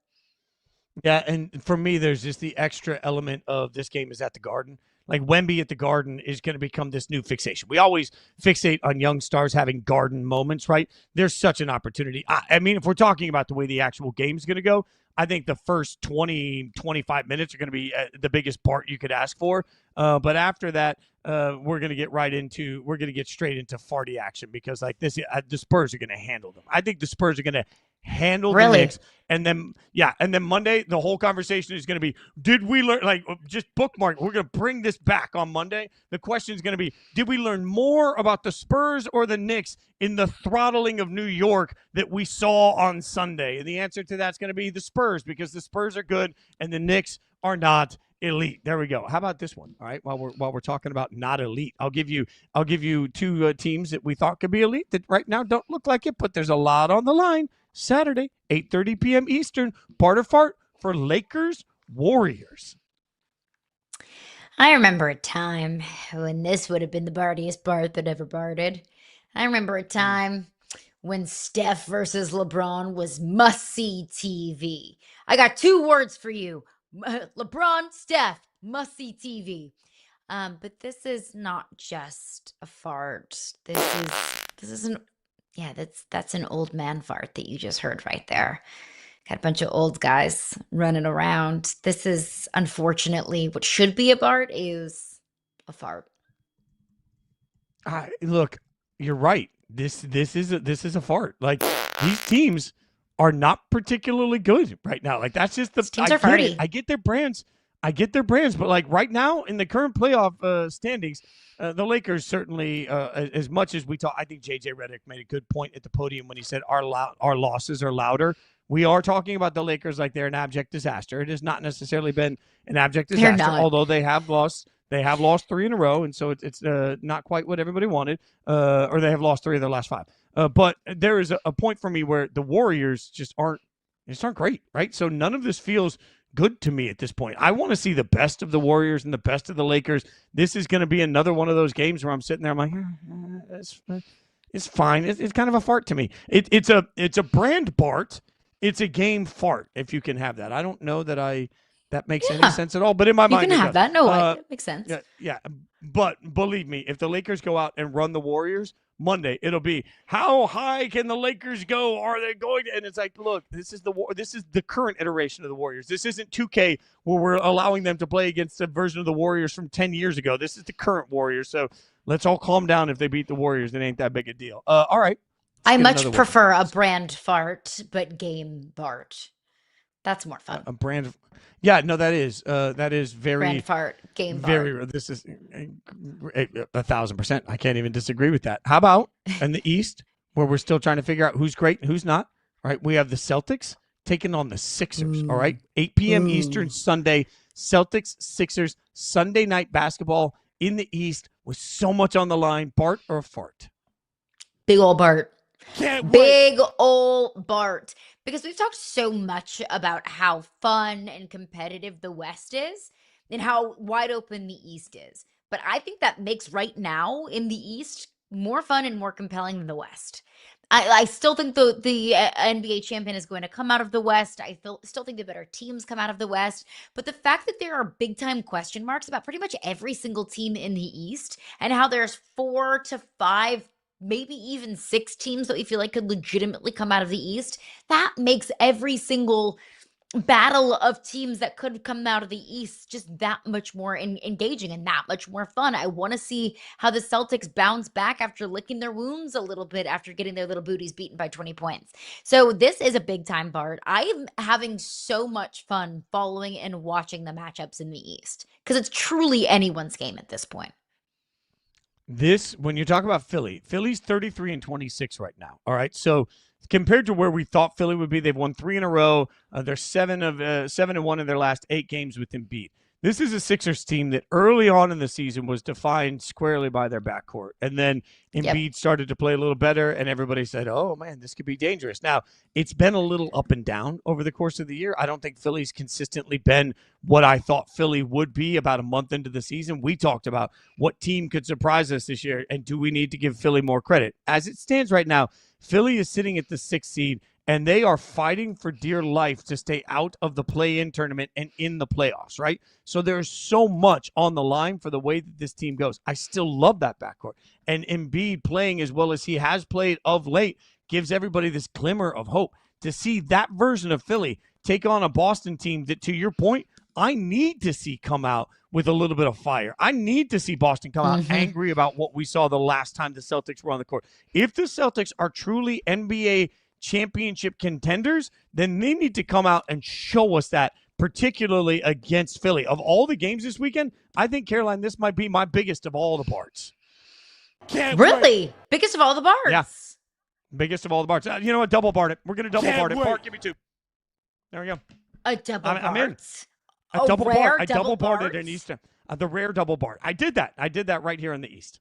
Yeah, and for me, there's just the extra element of this game is at the Garden. Like Wemby at the Garden is going to become this new fixation. We always fixate on young stars having Garden moments, right? There's such an opportunity. I mean, if we're talking about the way the actual game's going to go, I think the first 20, 25 minutes are going to be the biggest part you could ask for. But after that, we're going to get straight into farty action because like this, the Spurs are going to handle them. I think the Spurs are going to handle the Knicks. And then Monday, the whole conversation is going to be, did we learn, like just bookmark, we're going to bring this back on Monday. The question is going to be, did we learn more about the Spurs or the Knicks in the throttling of New York that we saw on Sunday? And the answer to that's going to be the Spurs, because the Spurs are good and the Knicks are not elite. There we go. How about this one? All right. While we're talking about not elite, I'll give you two teams that we thought could be elite that right now don't look like it, but there's a lot on the line. Saturday, 8:30 p.m. Eastern. Bart or fart for Lakers Warriors. I remember a time when this would have been the bartiest Bart that ever barted. I remember a time when Steph versus LeBron was must-see TV. I got two words for you. LeBron, Steph, must-see TV. But this is not just a fart. This is that's an old man fart that you just heard right there. Got a bunch of old guys running around. This is unfortunately what should be a Bart is a fart. Look, you're right. This is a fart. Like these teams are not particularly good right now. Like that's just the teams are farty. I get their brands, but like right now in the current playoff standings, the Lakers certainly, as much as we talk, I think JJ Redick made a good point at the podium when he said our losses are louder. We are talking about the Lakers like they're an abject disaster. It has not necessarily been an abject disaster, although they have lost 3 in a row, and so it's not quite what everybody wanted, or they have lost 3 of their last 5. But there is a point for me where the Warriors just aren't great, right? So none of this feels good to me at this point. I want to see the best of the Warriors and the best of the Lakers. This is going to be another one of those games where I'm sitting there, I'm like, it's fine. It's kind of a fart to me. It's a brand Bart. It's a game fart, if you can have that. I don't know that makes any sense at all, but in my mind, you can have that. No, it makes sense. Yeah. But believe me, if the Lakers go out and run the Warriors Monday, it'll be how high can the Lakers go? Are they going to? And it's like, look, this is the current iteration of the Warriors. This isn't 2K where we're allowing them to play against a version of the Warriors from 10 years ago. This is the current Warriors. So let's all calm down. If they beat the Warriors, it ain't that big a deal. All right. I much prefer a brand fart, but game Bart. That's more fun. A brand. Yeah, no, that is very brand fart game very. Bart. This is 1,000%. I can't even disagree with that. How about in the East, where we're still trying to figure out who's great and who's not? All right, we have the Celtics taking on the Sixers. All right, 8 p.m. Eastern Sunday. Celtics Sixers Sunday night basketball in the East with so much on the line. Bart or fart? Big old Bart. Can't Big old Bart. Because we've talked so much about how fun and competitive the West is and how wide open the East is. But I think that makes right now in the East more fun and more compelling than the West. I still think the NBA champion is going to come out of the West. I still think the better teams come out of the West. But the fact that there are big-time question marks about pretty much every single team in the East and how there's 4 to 5 maybe even 6 teams that we feel like could legitimately come out of the East, that makes every single battle of teams that could come out of the East just that much more engaging and that much more fun. I want to see how the Celtics bounce back after licking their wounds a little bit after getting their little booties beaten by 20 points. So this is a big time, Bart. I am having so much fun following and watching the matchups in the East because it's truly anyone's game at this point. When you talk about Philly's 33-26 right now. All right. So compared to where we thought Philly would be, they've won 3 in a row. They're 7-1 in their last 8 games with Embiid. This is a Sixers team that early on in the season was defined squarely by their backcourt. And then Embiid started to play a little better, and everybody said, oh, man, this could be dangerous. Now, it's been a little up and down over the course of the year. I don't think Philly's consistently been what I thought Philly would be about a month into the season. We talked about what team could surprise us this year, and do we need to give Philly more credit? As it stands right now, Philly is sitting at the 6th seed, and they are fighting for dear life to stay out of the play-in tournament and in the playoffs, right? So there's so much on the line for the way that this team goes. I still love that backcourt. And Embiid playing as well as he has played of late gives everybody this glimmer of hope. To see that version of Philly take on a Boston team that, to your point, I need to see come out with a little bit of fire. I need to see Boston come out angry about what we saw the last time the Celtics were on the court. If the Celtics are truly NBA championship contenders, then they need to come out and show us that, particularly against Philly. Of all the games this weekend, I think, Caroline, this might be my biggest of all the parts. Really? Biggest of all the Barts? Yeah. Biggest of all the Barts. You know what? Double Bart it. We're going to double Bart it. Bart, give me 2. There we go. A double Bart. I'm in. A double Bart. I double Barted in East. The rare double Bart. I did that. I did that right here in the East.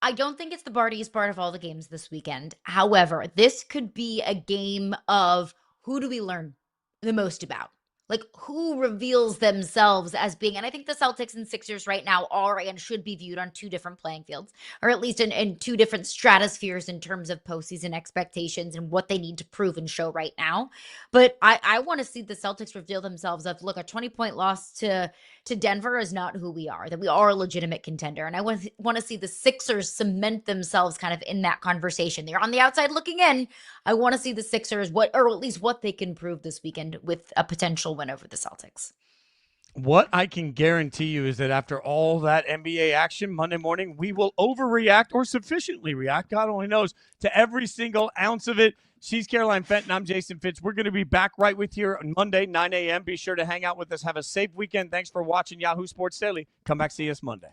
I don't think it's the Bartiest part of all the games this weekend. However, this could be a game of who do we learn the most about? Like, who reveals themselves as being, and I think the Celtics and Sixers right now are and should be viewed on 2 different playing fields, or at least in 2 different stratospheres in terms of postseason expectations and what they need to prove and show right now. But I want to see the Celtics reveal themselves of, look, a 20-point loss to Denver is not who we are, that we are a legitimate contender. And I want to see the Sixers cement themselves kind of in that conversation. They're on the outside looking in. I want to see the Sixers, or at least what they can prove this weekend with a potential win over the Celtics. What I can guarantee you is that after all that NBA action Monday morning, we will overreact or sufficiently react, God only knows, to every single ounce of it. She's Caroline Fenton. I'm Jason Fitz. We're going to be back right with you on Monday, 9 a.m. Be sure to hang out with us. Have a safe weekend. Thanks for watching Yahoo Sports Daily. Come back, see us Monday.